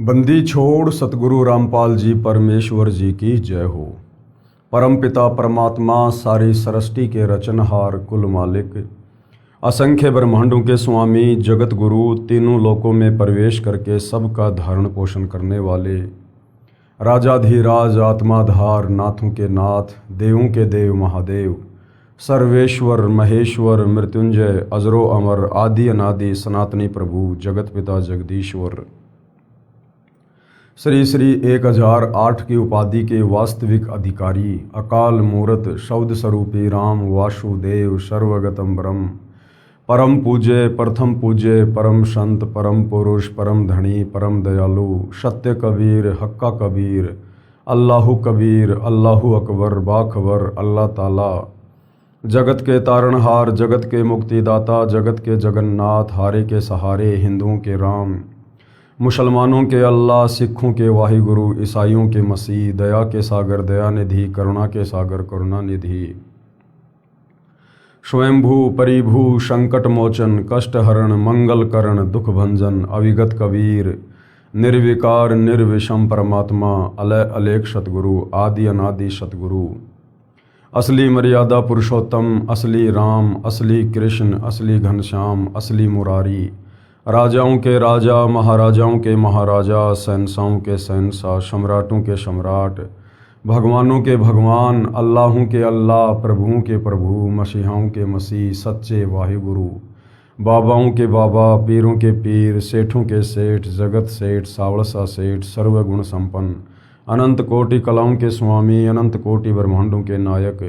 बंदी छोड़ सतगुरु रामपाल जी परमेश्वर जी की जय हो। परमपिता परमात्मा सारी सृष्टि के रचनहार कुल मालिक, असंख्य ब्रह्मांडों के स्वामी, जगत गुरु, तीनों लोकों में प्रवेश करके सबका धारण पोषण करने वाले, राजाधिराज, आत्माधार, नाथों के नाथ, देवों के देव महादेव, सर्वेश्वर महेश्वर, मृत्युंजय, अजरो अमर, आदि अनादि, सनातनी प्रभु, जगत पिता जगदीश्वर, श्री श्री 1008 की उपाधि के वास्तविक अधिकारी, अकाल मूर्त, शब्द स्वरूपी राम वासुदेव, सर्वगतम ब्रह्म, परम पूज्य, प्रथम पूज्य, परम संत, परम पुरुष, परम धनी, परम दयालु, सत्य कबीर, हक्का कबीर, अल्लाहु कबीर, अल्लाहु अकबर, बाखबर, अल्लाह ताला, जगत के तारणहार, जगत के मुक्तिदाता, जगत के जगन्नाथ, हारे के सहारे, हिंदुओं के राम, मुसलमानों के अल्लाह, सिखों के वाहिगुरु, ईसाइयों के मसीह, दया के सागर दयानिधि, करुणा के सागर करुणानिधि, स्वयंभू परिभू, संकट मोचन, कष्ट हरण, मंगल करण, दुख भंजन, अविगत कबीर, निर्विकार निर्विषम परमात्मा, अलय अलेख सतगुरु, आदि अनादि सतगुरु, असली मर्यादा पुरुषोत्तम, असली राम, असली कृष्ण, असली घनश्याम, असली मुरारी, राजाओं के राजा, महाराजाओं के महाराजा, शहंशाहों के शहंशाह, सम्राटों के सम्राट, भगवानों के भगवान, अल्लाहों के अल्लाह, प्रभुओं के प्रभु, मसीहाओं के मसीह, सच्चे वाहिगुरु, बाबाओं के बाबा, पीरों के पीर, सेठों के सेठ, जगत सेठ, सावड़सा सेठ, सर्वगुण संपन्न, अनंत कोटि कलाओं के स्वामी, अनंत कोटि ब्रह्मांडों के नायक,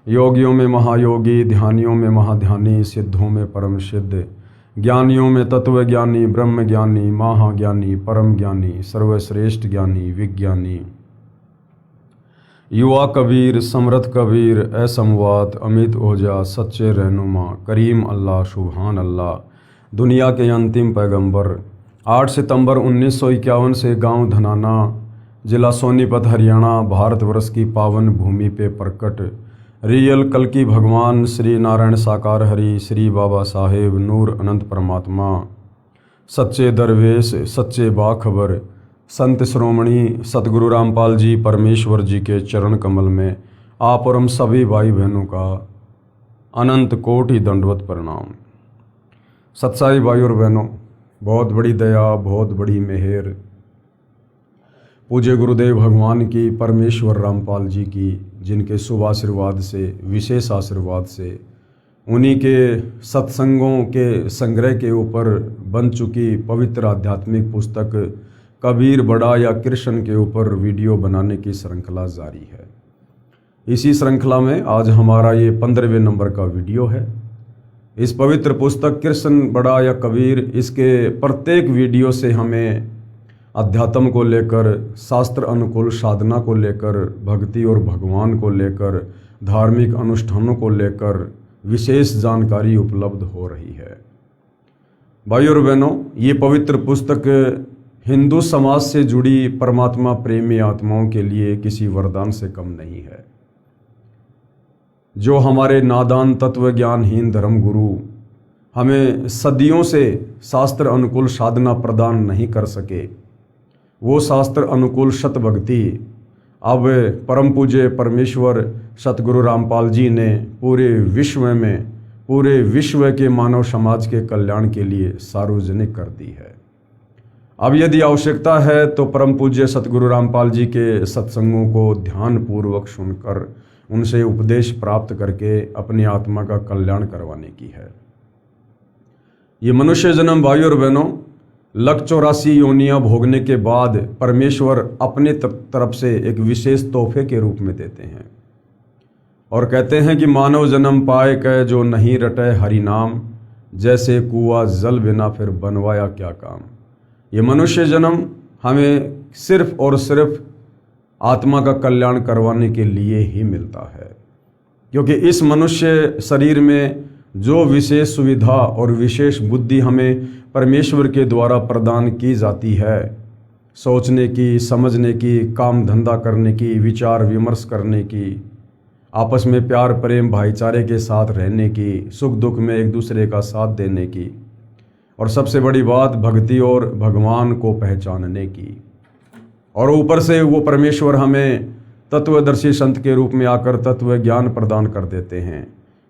योगियों में महायोगी, ध्यानियों में महाध्यानी, सिद्धों में परम सिद्ध, ज्ञानियों में तत्व ज्ञानी, ब्रह्म ज्ञानी, महाज्ञानी, परम ज्ञानी, सर्वश्रेष्ठ ज्ञानी, विज्ञानी, युवा कबीर, समर्थ कबीर, असमवात, अमित ओझा, सच्चे रहनुमा, करीम अल्लाह, सुभान अल्लाह, दुनिया के अंतिम पैगंबर। 8 सितंबर 1951 से गांव धनाना, जिला सोनीपत, हरियाणा, भारतवर्ष की पावन भूमि पे प्रकट रियल कल्कि भगवान श्री नारायण साकार हरि, श्री बाबा साहेब नूर अनंत परमात्मा, सच्चे दरवेश, सच्चे बाखबर, संत श्रोमणी सतगुरु रामपाल जी परमेश्वर जी के चरण कमल में आप और हम सभी भाई बहनों का अनंत कोटि दंडवत प्रणाम। सत्साई भाई और बहनों, बहुत बड़ी दया, बहुत बड़ी मेहर पूज्य गुरुदेव भगवान की, परमेश्वर रामपाल जी की, जिनके शुभ आशीर्वाद से, विशेष आशीर्वाद से, उन्हीं के सत्संगों के संग्रह के ऊपर बन चुकी पवित्र आध्यात्मिक पुस्तक कबीर बड़ा या कृष्ण के ऊपर वीडियो बनाने की श्रृंखला जारी है। इसी श्रृंखला में आज हमारा ये 15वें नंबर का वीडियो है। इस पवित्र पुस्तक कृष्ण बड़ा या कबीर, इसके प्रत्येक वीडियो से हमें अध्यात्म को लेकर, शास्त्र अनुकूल साधना को लेकर, भक्ति और भगवान को लेकर, धार्मिक अनुष्ठानों को लेकर विशेष जानकारी उपलब्ध हो रही है। भाई और बहनों, ये पवित्र पुस्तक हिंदू समाज से जुड़ी परमात्मा प्रेमी आत्माओं के लिए किसी वरदान से कम नहीं है। जो हमारे नादान तत्व ज्ञानहीन धर्म गुरु हमें सदियों से शास्त्र अनुकूल साधना प्रदान नहीं कर सके, वो शास्त्र अनुकूल सत भक्ति अब परम पूज्य परमेश्वर सतगुरु रामपाल जी ने पूरे विश्व के मानव समाज के कल्याण के लिए सार्वजनिक कर दी है। अब यदि आवश्यकता है तो परम पूज्य सतगुरु रामपाल जी के सत्संगों को ध्यान पूर्वक सुनकर, उनसे उपदेश प्राप्त करके अपनी आत्मा का कल्याण करवाने की है। ये मनुष्य जन्म भाई और बहनों, 184 योनियां भोगने के बाद परमेश्वर अपने तरफ से एक विशेष तोहफे के रूप में देते हैं और कहते हैं कि मानव जन्म पाए कै जो नहीं रटे हरि नाम, जैसे कुआं जल बिना फिर बनवाया क्या काम। ये मनुष्य जन्म हमें सिर्फ और सिर्फ आत्मा का कल्याण करवाने के लिए ही मिलता है, क्योंकि इस मनुष्य शरीर में जो विशेष सुविधा और विशेष बुद्धि हमें परमेश्वर के द्वारा प्रदान की जाती है, सोचने की, समझने की, काम धंधा करने की, विचार विमर्श करने की, आपस में प्यार प्रेम भाईचारे के साथ रहने की, सुख दुख में एक दूसरे का साथ देने की, और सबसे बड़ी बात भक्ति और भगवान को पहचानने की। और ऊपर से वो परमेश्वर हमें तत्वदर्शी संत के रूप में आकर तत्व ज्ञान प्रदान कर देते हैं।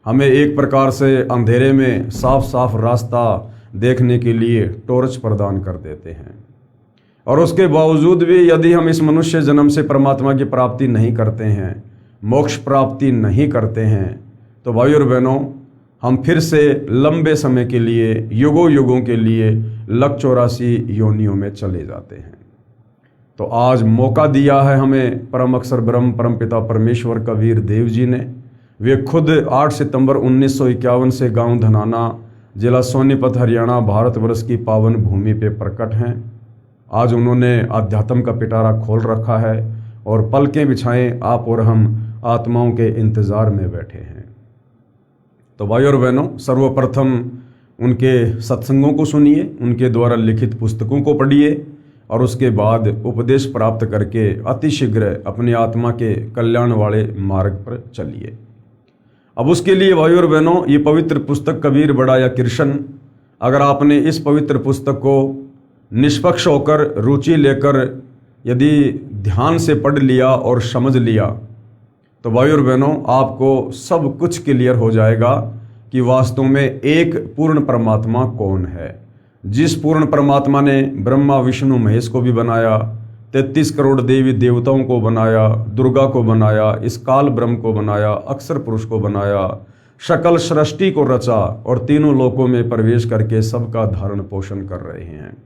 हमें एक प्रकार से अंधेरे में साफ साफ रास्ता देखने के लिए टॉर्च प्रदान कर देते हैं। और उसके बावजूद भी यदि हम इस मनुष्य जन्म से परमात्मा की प्राप्ति नहीं करते हैं, मोक्ष प्राप्ति नहीं करते हैं, तो भाई और बहनों, हम फिर से लंबे समय के लिए, युगों युगों के लिए 184 योनियों में चले जाते हैं। तो आज मौका दिया है हमें परम अक्षर ब्रह्म परमपिता परमेश्वर कबीर देव जी ने। वे खुद 8 सितंबर 1951 से गांव धनाना, जिला सोनीपत, हरियाणा, भारतवर्ष की पावन भूमि पे प्रकट हैं। आज उन्होंने अध्यात्म का पिटारा खोल रखा है और पलकें बिछाएं आप और हम आत्माओं के इंतज़ार में बैठे हैं। तो भाई और बहनों, सर्वप्रथम उनके सत्संगों को सुनिए, उनके द्वारा लिखित पुस्तकों को पढ़िए और उसके बाद उपदेश प्राप्त करके अतिशीघ्र अपनी आत्मा के कल्याण वाले मार्ग पर चलिए। अब उसके लिए भाई और बहनों, ये पवित्र पुस्तक कबीर बड़ा या कृष्ण, अगर आपने इस पवित्र पुस्तक को निष्पक्ष होकर, रुचि लेकर यदि ध्यान से पढ़ लिया और समझ लिया, तो भाई और बहनों, आपको सब कुछ क्लियर हो जाएगा कि वास्तव में एक पूर्ण परमात्मा कौन है। जिस पूर्ण परमात्मा ने ब्रह्मा विष्णु महेश को भी बनाया, 33 करोड़ देवी देवताओं को बनाया, दुर्गा को बनाया, इस काल ब्रह्म को बनाया, अक्षर पुरुष को बनाया, सकल सृष्टि को रचा और तीनों लोकों में प्रवेश करके सबका धारण पोषण कर रहे हैं,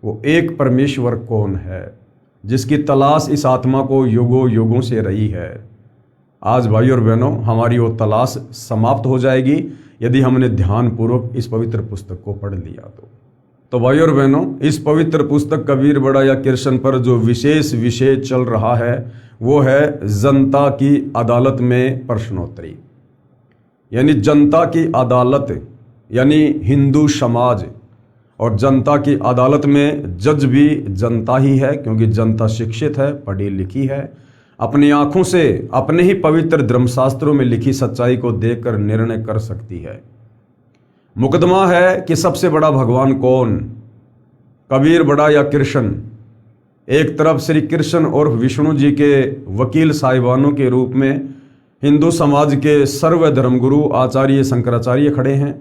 वो एक परमेश्वर कौन है, जिसकी तलाश इस आत्मा को युगों युगों से रही है। आज भाई और बहनों, हमारी वो तलाश समाप्त हो जाएगी यदि हमने ध्यानपूर्वक इस पवित्र पुस्तक को पढ़ लिया तो भाई और बहनों, इस पवित्र पुस्तक कबीर बड़ा या कृष्ण पर जो विशेष विषय चल रहा है वो है जनता की अदालत में प्रश्नोत्तरी। यानी जनता की अदालत यानी हिंदू समाज, और जनता की अदालत में जज भी जनता ही है, क्योंकि जनता शिक्षित है, पढ़ी लिखी है, अपनी आंखों से अपने ही पवित्र धर्मशास्त्रों में लिखी सच्चाई को देखकर निर्णय कर सकती है। मुकदमा है कि सबसे बड़ा भगवान कौन, कबीर बड़ा या कृष्ण। एक तरफ श्री कृष्ण और विष्णु जी के वकील साहिबानों के रूप में हिंदू समाज के सर्व धर्मगुरु आचार्य शंकराचार्य खड़े हैं,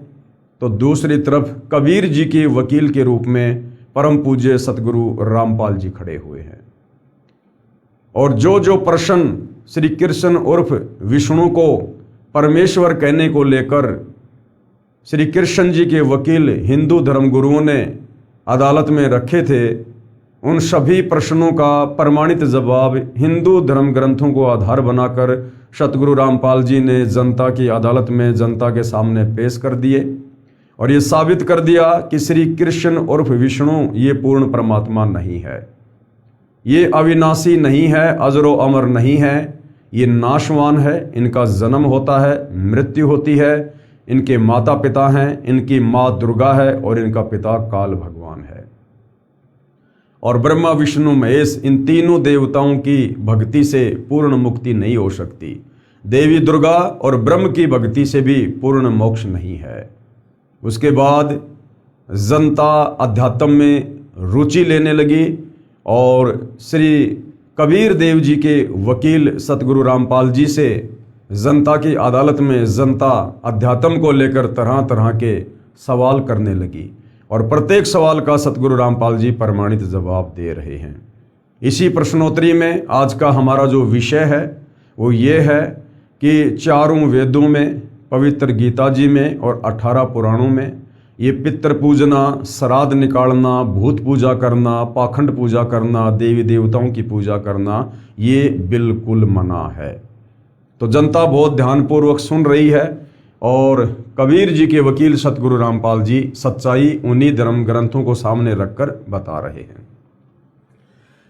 तो दूसरी तरफ कबीर जी के वकील के रूप में परम पूज्य सतगुरु रामपाल जी खड़े हुए हैं। और जो जो प्रश्न श्री कृष्ण उर्फ विष्णु को परमेश्वर कहने को लेकर श्री कृष्ण जी के वकील हिंदू धर्मगुरुओं ने अदालत में रखे थे, उन सभी प्रश्नों का प्रमाणित जवाब हिंदू धर्म ग्रंथों को आधार बनाकर सतगुरु रामपाल जी ने जनता की अदालत में जनता के सामने पेश कर दिए और ये साबित कर दिया कि श्री कृष्ण उर्फ विष्णु ये पूर्ण परमात्मा नहीं है, ये अविनाशी नहीं है, अजरो अमर नहीं है, ये नाशवान है। इनका जन्म होता है, मृत्यु होती है, इनके माता पिता हैं, इनकी माँ दुर्गा है और इनका पिता काल भगवान है। और ब्रह्मा विष्णु महेश इन तीनों देवताओं की भक्ति से पूर्ण मुक्ति नहीं हो सकती। देवी दुर्गा और ब्रह्म की भक्ति से भी पूर्ण मोक्ष नहीं है। उसके बाद जनता अध्यात्म में रुचि लेने लगी और श्री कबीर देव जी के वकील सतगुरु रामपाल जी से जनता की अदालत में जनता अध्यात्म को लेकर तरह तरह के सवाल करने लगी और प्रत्येक सवाल का सतगुरु रामपाल जी प्रमाणित जवाब दे रहे हैं। इसी प्रश्नोत्तरी में आज का हमारा जो विषय है वो ये है कि चारों वेदों में, पवित्र गीता जी में और 18 पुराणों में ये पितृ पूजना, श्राद्ध निकालना, भूत पूजा करना, पाखंड पूजा करना, देवी देवताओं की पूजा करना, ये बिल्कुल मना है। तो जनता बहुत ध्यानपूर्वक सुन रही है और कबीर जी के वकील सतगुरु रामपाल जी सच्चाई उन्हीं धर्म ग्रंथों को सामने रखकर बता रहे हैं।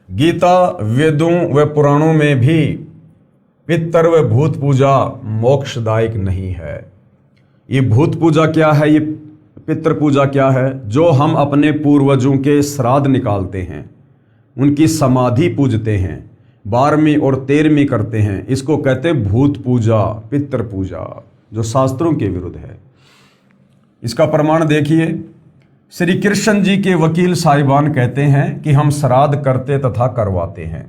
गीता, वेदों व पुराणों में भी पितृ व भूत पूजा मोक्षदायक नहीं है। ये भूत पूजा क्या है, ये पितृ पूजा क्या है? जो हम अपने पूर्वजों के श्राद्ध निकालते हैं, उनकी समाधि पूजते हैं, 12वीं और 13वीं करते हैं, इसको कहते हैं भूत पूजा, पितृ पूजा, जो शास्त्रों के विरुद्ध है। इसका प्रमाण देखिए, श्री कृष्ण जी के वकील साहिबान कहते हैं कि हम श्राद्ध करते तथा करवाते हैं,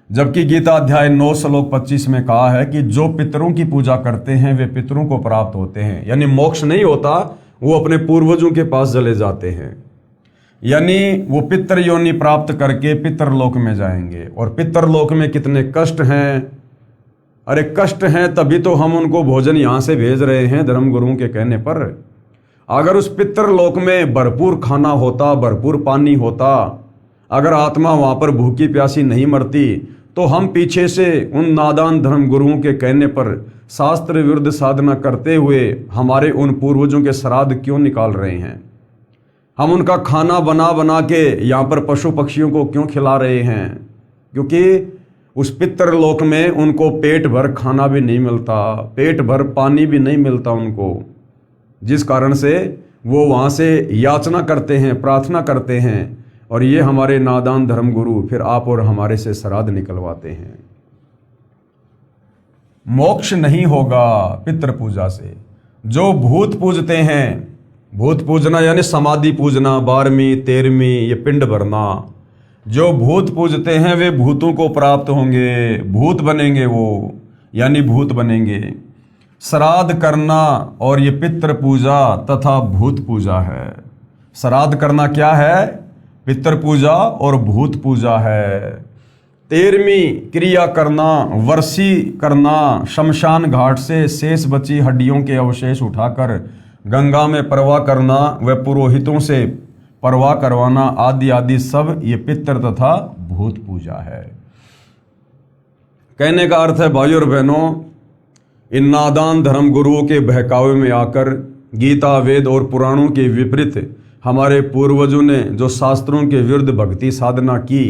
जबकि गीता अध्याय 9 श्लोक 25 में कहा है कि जो पितरों की पूजा करते हैं वे पितरों को प्राप्त होते हैं। यानी मोक्ष नहीं होता, वो अपने पूर्वजों के पास चले जाते हैं, यानी वो पितर योनि प्राप्त करके पितरलोक में जाएंगे। और पितरलोक में कितने कष्ट हैं, अरे कष्ट हैं तभी तो हम उनको भोजन यहाँ से भेज रहे हैं धर्म गुरुओं के कहने पर। अगर उस पितरलोक में भरपूर खाना होता, भरपूर पानी होता, अगर आत्मा वहाँ पर भूखी प्यासी नहीं मरती, तो हम पीछे से उन नादान धर्म गुरुओं के कहने पर शास्त्र विरुद्ध साधना करते हुए हमारे उन पूर्वजों के श्राद्ध क्यों निकाल रहे हैं? हम उनका खाना बना बना के यहाँ पर पशु पक्षियों को क्यों खिला रहे हैं? क्योंकि उस पितरलोक में उनको पेट भर खाना भी नहीं मिलता, पेट भर पानी भी नहीं मिलता उनको, जिस कारण से वो वहाँ से याचना करते हैं, प्रार्थना करते हैं। और ये हमारे नादान धर्म गुरु फिर आप और हमारे से श्राद्ध निकलवाते हैं। मोक्ष नहीं होगा पितृ पूजा से। जो भूत पूजते हैं, भूत पूजना यानी समाधि पूजना, 12वीं 13वीं ये पिंड भरना, जो भूत पूजते हैं वे भूतों को प्राप्त होंगे, भूत बनेंगे वो, यानी भूत बनेंगे। श्राद्ध करना और ये पितृ पूजा तथा भूत पूजा है। श्राद्ध करना क्या है? पितृ पूजा और भूत पूजा है। 13वीं क्रिया करना, वर्षी करना, शमशान घाट से शेष बची हड्डियों के अवशेष उठाकर गंगा में प्रवाह करना, व पुरोहितों से प्रवाह करवाना आदि आदि सब ये पितृ तथा भूत पूजा है। कहने का अर्थ है भाइयों और बहनों, इन नादान धर्म गुरुओं के बहकावे में आकर गीता, वेद और पुराणों के विपरीत हमारे पूर्वजों ने जो शास्त्रों के विरुद्ध भक्ति साधना की,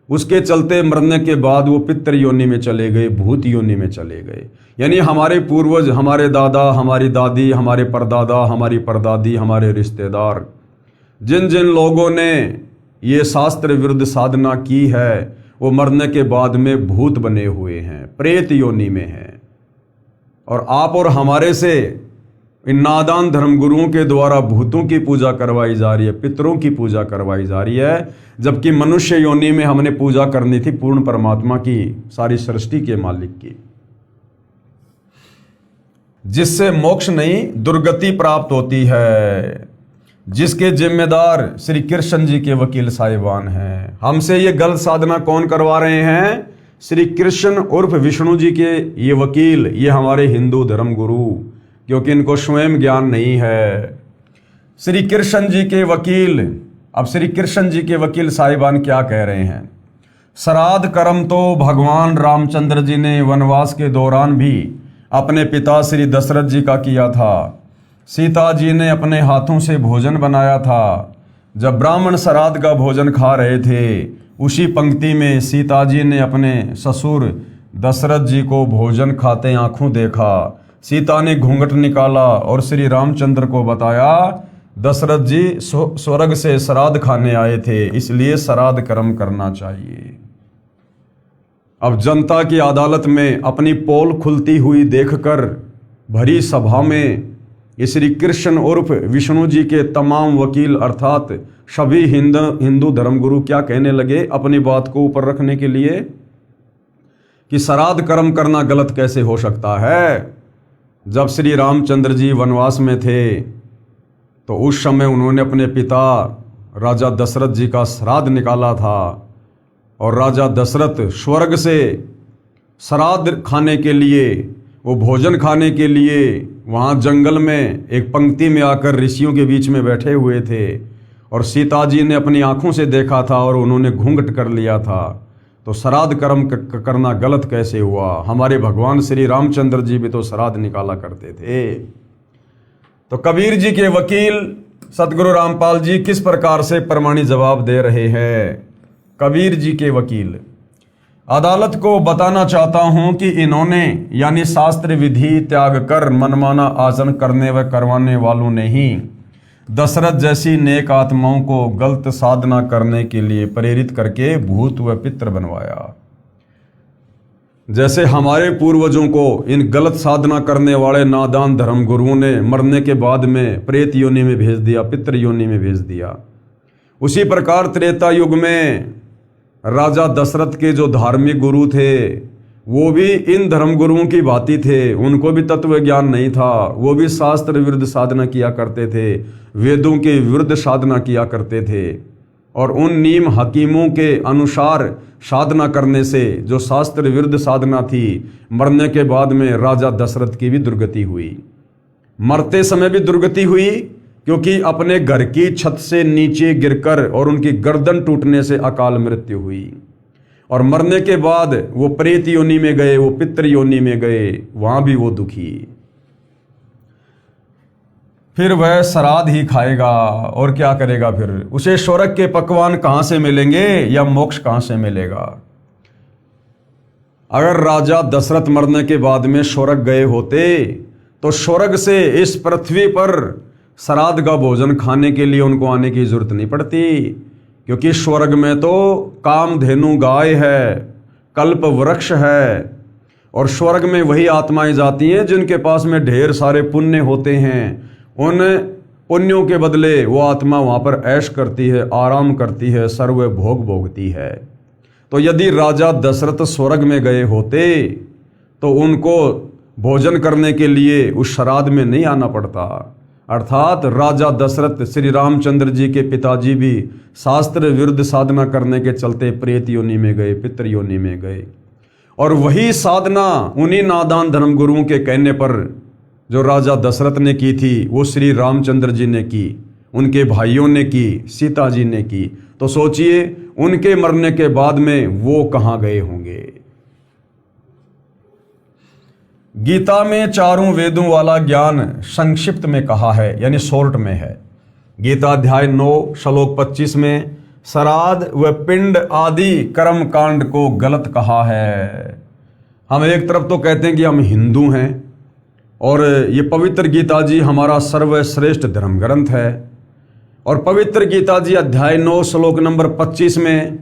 उसके चलते मरने के बाद वो पितृ योनि में चले गए, भूत योनि में चले गए। यानी हमारे पूर्वज, हमारे दादा, हमारी दादी, हमारे परदादा, हमारी परदादी, हमारे रिश्तेदार, जिन जिन लोगों ने ये शास्त्र विरुद्ध साधना की है, वो मरने के बाद में भूत बने हुए हैं, प्रेत योनि में हैं। और आप और हमारे से इन नादान धर्म गुरुओं के द्वारा भूतों की पूजा करवाई जा रही है, पितरों की पूजा करवाई जा रही है, जबकि मनुष्य योनि में हमने पूजा करनी थी पूर्ण परमात्मा की, सारी सृष्टि के मालिक की, जिससे मोक्ष नहीं दुर्गति प्राप्त होती है, जिसके जिम्मेदार श्री कृष्ण जी के वकील साहिबान हैं। हमसे ये गलत साधना कौन करवा रहे हैं? श्री कृष्ण उर्फ विष्णु जी के ये वकील, ये हमारे हिंदू धर्म गुरु, क्योंकि इनको स्वयं ज्ञान नहीं है। श्री कृष्ण जी के वकील, अब श्री कृष्ण जी के वकील साहिबान क्या कह रहे हैं? श्राद्ध कर्म तो भगवान रामचंद्र जी ने वनवास के दौरान भी अपने पिता श्री दशरथ जी का किया था। सीता जी ने अपने हाथों से भोजन बनाया था। जब ब्राह्मण श्राद्ध का भोजन खा रहे थे, उसी पंक्ति में सीता जी ने अपने ससुर दशरथ जी को भोजन खाते आंखों देखा। सीता ने घूंघट निकाला और श्री रामचंद्र को बताया, दशरथ जी स्वर्ग से श्राद्ध खाने आए थे, इसलिए श्राद्ध कर्म करना चाहिए। अब जनता की अदालत में अपनी पोल खुलती हुई देखकर भरी सभा में ये श्री कृष्ण उर्फ विष्णु जी के तमाम वकील अर्थात सभी हिंदू धर्मगुरु क्या कहने लगे अपनी बात को ऊपर रखने के लिए कि श्राद्ध कर्म करना गलत कैसे हो सकता है। जब श्री रामचंद्र जी वनवास में थे तो उस समय उन्होंने अपने पिता राजा दशरथ जी का श्राद्ध निकाला था और राजा दशरथ स्वर्ग से श्राद्ध खाने के लिए, वो भोजन खाने के लिए वहाँ जंगल में एक पंक्ति में आकर ऋषियों के बीच में बैठे हुए थे और सीता जी ने अपनी आंखों से देखा था और उन्होंने घूंघट कर लिया था। तो श्राद्ध कर्म करना गलत कैसे हुआ? हमारे भगवान श्री रामचंद्र जी भी तो श्राद्ध निकाला करते थे। तो कबीर जी के वकील सतगुरु रामपाल जी किस प्रकार से प्रमाणित जवाब दे रहे हैं? कबीर जी के वकील, अदालत को बताना चाहता हूं कि इन्होंने यानी शास्त्र विधि त्याग कर मनमाना आचरण करने व करवाने वालों ने ही दशरथ जैसी नेक आत्माओं को गलत साधना करने के लिए प्रेरित करके भूत व पितृ बनवाया। जैसे हमारे पूर्वजों को इन गलत साधना करने वाले नादान धर्म गुरुओं ने मरने के बाद में प्रेत योनि में भेज दिया, पितृ योनि में भेज दिया, उसी प्रकार त्रेता युग में राजा दशरथ के जो धार्मिक गुरु थे वो भी इन धर्म गुरुओं की भांति थे। उनको भी तत्व ज्ञान नहीं था, वो भी शास्त्र विरुद्ध साधना किया करते थे, वेदों के विरुद्ध साधना किया करते थे, और उन नीम हकीमों के अनुसार साधना करने से जो शास्त्र विरुद्ध साधना थी, मरने के बाद में राजा दशरथ की भी दुर्गति हुई। मरते समय भी दुर्गति हुई क्योंकि अपने घर की छत से नीचे गिरकर और उनकी गर्दन टूटने से अकाल मृत्यु हुई। और मरने के बाद वो प्रेत योनि में गए, वो पितृ योनि में गए, वहां भी वो दुखी। फिर वह श्राद्ध ही खाएगा और क्या करेगा? फिर उसे स्वर्ग के पकवान कहां से मिलेंगे या मोक्ष कहां से मिलेगा? अगर राजा दशरथ मरने के बाद में स्वर्ग गए होते तो स्वर्ग से इस पृथ्वी पर श्राद्ध का भोजन खाने के लिए उनको आने की जरूरत नहीं पड़ती, क्योंकि स्वर्ग में तो कामधेनु गाय है, कल्प वृक्ष है, और स्वर्ग में वही आत्माएं जाती हैं जिनके पास में ढेर सारे पुण्य होते हैं। उन पुण्यों के बदले वो आत्मा वहाँ पर ऐश करती है, आराम करती है, सर्व भोग भोगती है। तो यदि राजा दशरथ स्वर्ग में गए होते तो उनको भोजन करने के लिए उस श्राद्ध में नहीं आना पड़ता। अर्थात राजा दशरथ श्री रामचंद्र जी के पिताजी भी शास्त्र विरुद्ध साधना करने के चलते प्रेत योनि में गए, पितृ योनि में गए, और वही साधना उन्हीं नादान धर्म गुरुओं के कहने पर जो राजा दशरथ ने की थी वो श्री रामचंद्र जी ने की, उनके भाइयों ने की, सीता जी ने की। तो सोचिए उनके मरने के बाद में वो कहाँ गए होंगे। गीता में चारों वेदों वाला ज्ञान संक्षिप्त में कहा है, यानी शॉर्ट में है। गीता अध्याय 9 श्लोक 25 में श्राद्ध व पिंड आदि कर्म कांड को गलत कहा है। हम एक तरफ तो कहते हैं कि हम हिंदू हैं और ये पवित्र गीता जी हमारा सर्वश्रेष्ठ धर्म ग्रंथ है, और पवित्र गीता जी अध्याय 9 श्लोक नंबर 25 में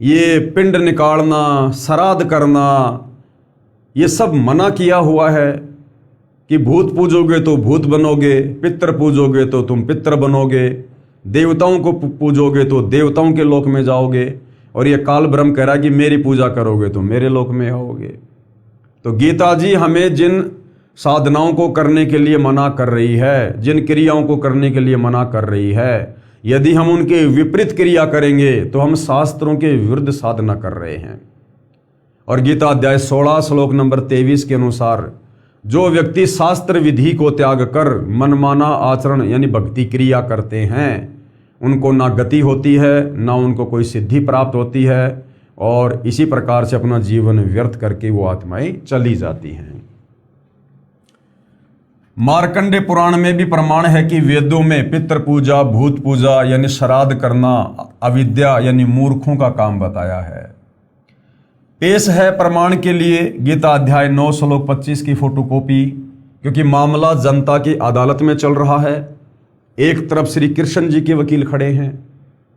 ये पिंड निकालना, श्राद्ध करना, ये सब मना किया हुआ है कि भूत पूजोगे तो भूत बनोगे, पितर पूजोगे तो तुम पितर बनोगे, देवताओं को पूजोगे तो देवताओं के लोक में जाओगे, और ये काल ब्रह्म कह रहा है कि मेरी पूजा करोगे तो मेरे लोक में आओगे। तो गीता जी हमें जिन साधनाओं को करने के लिए मना कर रही है, जिन क्रियाओं को करने के लिए मना कर रही है, यदि हम उनके विपरीत क्रिया करेंगे तो हम शास्त्रों के विरुद्ध साधना कर रहे हैं। और गीता अध्याय 16 श्लोक नंबर 23 के अनुसार जो व्यक्ति शास्त्र विधि को त्याग कर मनमाना आचरण यानी भक्ति क्रिया करते हैं उनको ना गति होती है, ना उनको कोई सिद्धि प्राप्त होती है, और इसी प्रकार से अपना जीवन व्यर्थ करके वो आत्माएं चली जाती हैं। मार्कंडे पुराण में भी प्रमाण है कि वेदों में पितृ पूजा, भूत पूजा यानी श्राद्ध करना अविद्या यानी मूर्खों का काम बताया है। पेश है प्रमाण के लिए गीता अध्याय 9 श्लोक 25 की फोटोकॉपी, क्योंकि मामला जनता की अदालत में चल रहा है। एक तरफ श्री कृष्ण जी के वकील खड़े हैं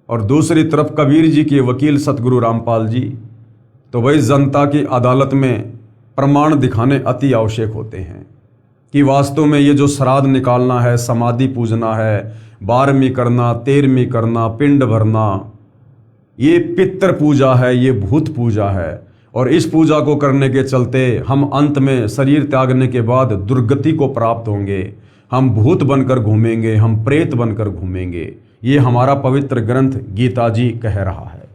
और दूसरी तरफ कबीर जी के वकील सतगुरु रामपाल जी। तो वही जनता की अदालत में प्रमाण दिखाने अति आवश्यक होते हैं कि वास्तव में ये जो श्राद्ध निकालना है, समाधि पूजना है, 12वीं करना, 13वीं करना, पिंड भरना, ये पितृ पूजा है, ये भूत पूजा है, और इस पूजा को करने के चलते हम अंत में शरीर त्यागने के बाद दुर्गति को प्राप्त होंगे। हम भूत बनकर घूमेंगे, हम प्रेत बनकर घूमेंगे। ये हमारा पवित्र ग्रंथ गीता जी कह रहा है।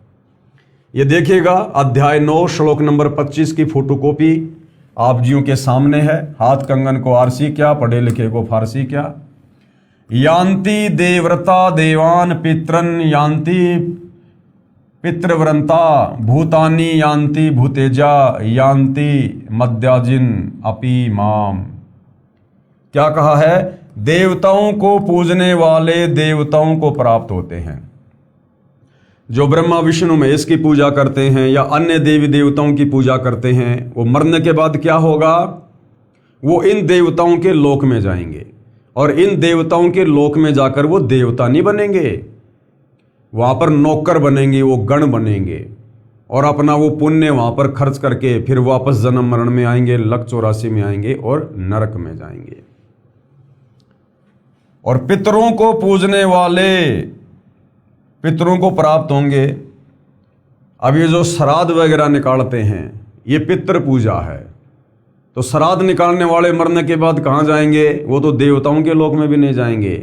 ये देखिएगा अध्याय 9 श्लोक नंबर 25 की फोटोकॉपी आप जियों के सामने है। हाथ कंगन को आरसी क्या, पढ़े लिखे को फारसी क्या। यान्ति देवव्रता देवान पितरन यान्ति पितृव्रंता भूतानि यान्ति भूतेजा यान्ति मद्याजिन अपि माम। क्या कहा है? देवताओं को पूजने वाले देवताओं को प्राप्त होते हैं। जो ब्रह्मा विष्णु महेश की पूजा करते हैं या अन्य देवी देवताओं की पूजा करते हैं, वो मरने के बाद क्या होगा? वो इन देवताओं के लोक में जाएंगे, और इन देवताओं के लोक में जाकर वो देवता नहीं बनेंगे, वहां पर नौकर बनेंगे, वो गण बनेंगे। और अपना वो पुण्य वहाँ पर खर्च करके फिर वापस जन्म मरण में आएंगे, लक 84 में आएंगे और नरक में जाएंगे। और पितरों को पूजने वाले पितरों को प्राप्त होंगे। अब ये जो श्राद्ध वगैरह निकालते हैं ये पितृ पूजा है। तो श्राद्ध निकालने वाले मरने के बाद कहाँ जाएंगे? वो तो देवताओं के लोक में भी नहीं जाएंगे,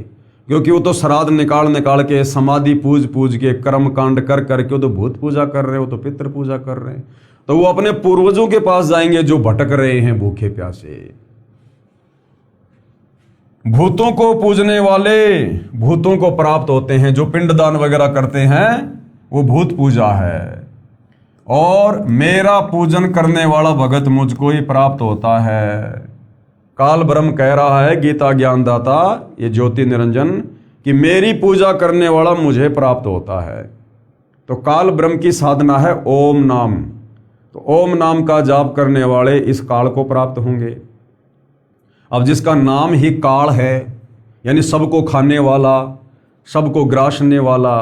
क्योंकि वो तो श्राद्ध निकाल के समाधि पूज के कर्म कांड कर करके वो तो भूत पूजा कर रहे हो, तो पितृ पूजा कर रहे हैं। तो वो अपने पूर्वजों के पास जाएंगे जो भटक रहे हैं भूखे प्यासे। भूतों को पूजने वाले भूतों को प्राप्त होते हैं। जो पिंडदान वगैरह करते हैं वो भूत पूजा है। और मेरा पूजन करने वाला भगत मुझको ही प्राप्त होता है। काल ब्रह्म कह रहा है, गीता ज्ञानदाता ये ज्योति निरंजन, कि मेरी पूजा करने वाला मुझे प्राप्त होता है। तो काल ब्रह्म की साधना है ओम नाम। तो ओम नाम का जाप करने वाले इस काल को प्राप्त होंगे। अब जिसका नाम ही काल है, यानी सबको खाने वाला, सबको ग्रासने वाला,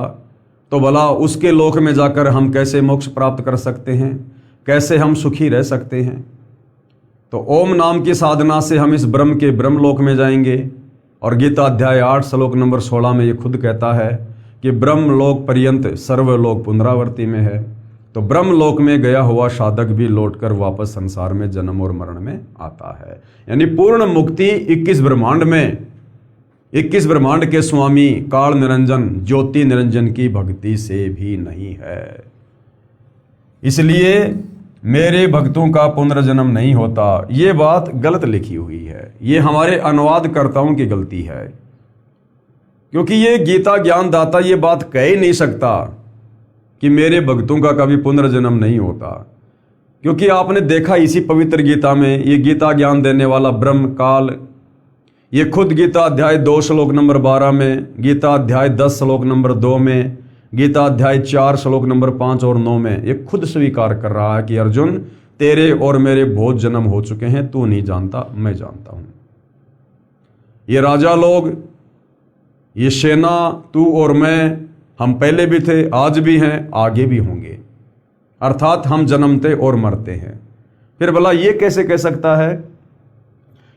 तो भला उसके लोक में जाकर हम कैसे मोक्ष प्राप्त कर सकते हैं? कैसे हम सुखी रह सकते हैं? तो ओम नाम की साधना से हम इस ब्रह्म के ब्रह्मलोक में जाएंगे। और गीता अध्याय 8 श्लोक नंबर 16 में ये खुद कहता है कि ब्रह्मलोक पर्यंत सर्वलोक पुनरावर्ती में है। तो ब्रह्मलोक में गया हुआ साधक भी लौटकर वापस संसार में जन्म और मरण में आता है। यानी पूर्ण मुक्ति 21 ब्रह्मांड में, 21 ब्रह्मांड के स्वामी काल निरंजन ज्योति निरंजन की भक्ति से भी नहीं है। इसलिए मेरे भक्तों का पुनर्जन्म नहीं होता, ये बात गलत लिखी हुई है। ये हमारे अनुवादकर्ताओं की गलती है, क्योंकि ये गीता ज्ञानदाता ये बात कह ही नहीं सकता कि मेरे भक्तों का कभी पुनर्जन्म नहीं होता। क्योंकि आपने देखा इसी पवित्र गीता में, ये गीता ज्ञान देने वाला ब्रह्म काल, ये खुद गीता अध्याय 2 श्लोक नंबर 12 में, गीता अध्याय 10 श्लोक नंबर 2 में, गीता अध्याय 4 श्लोक नंबर 5 और 9 में ये खुद स्वीकार कर रहा है कि अर्जुन तेरे और मेरे बहुत जन्म हो चुके हैं, तू नहीं जानता, मैं जानता हूं। ये राजा लोग, ये सेना, तू और मैं, हम पहले भी थे, आज भी हैं, आगे भी होंगे। अर्थात हम जन्मते और मरते हैं। फिर भला ये कैसे कह सकता है?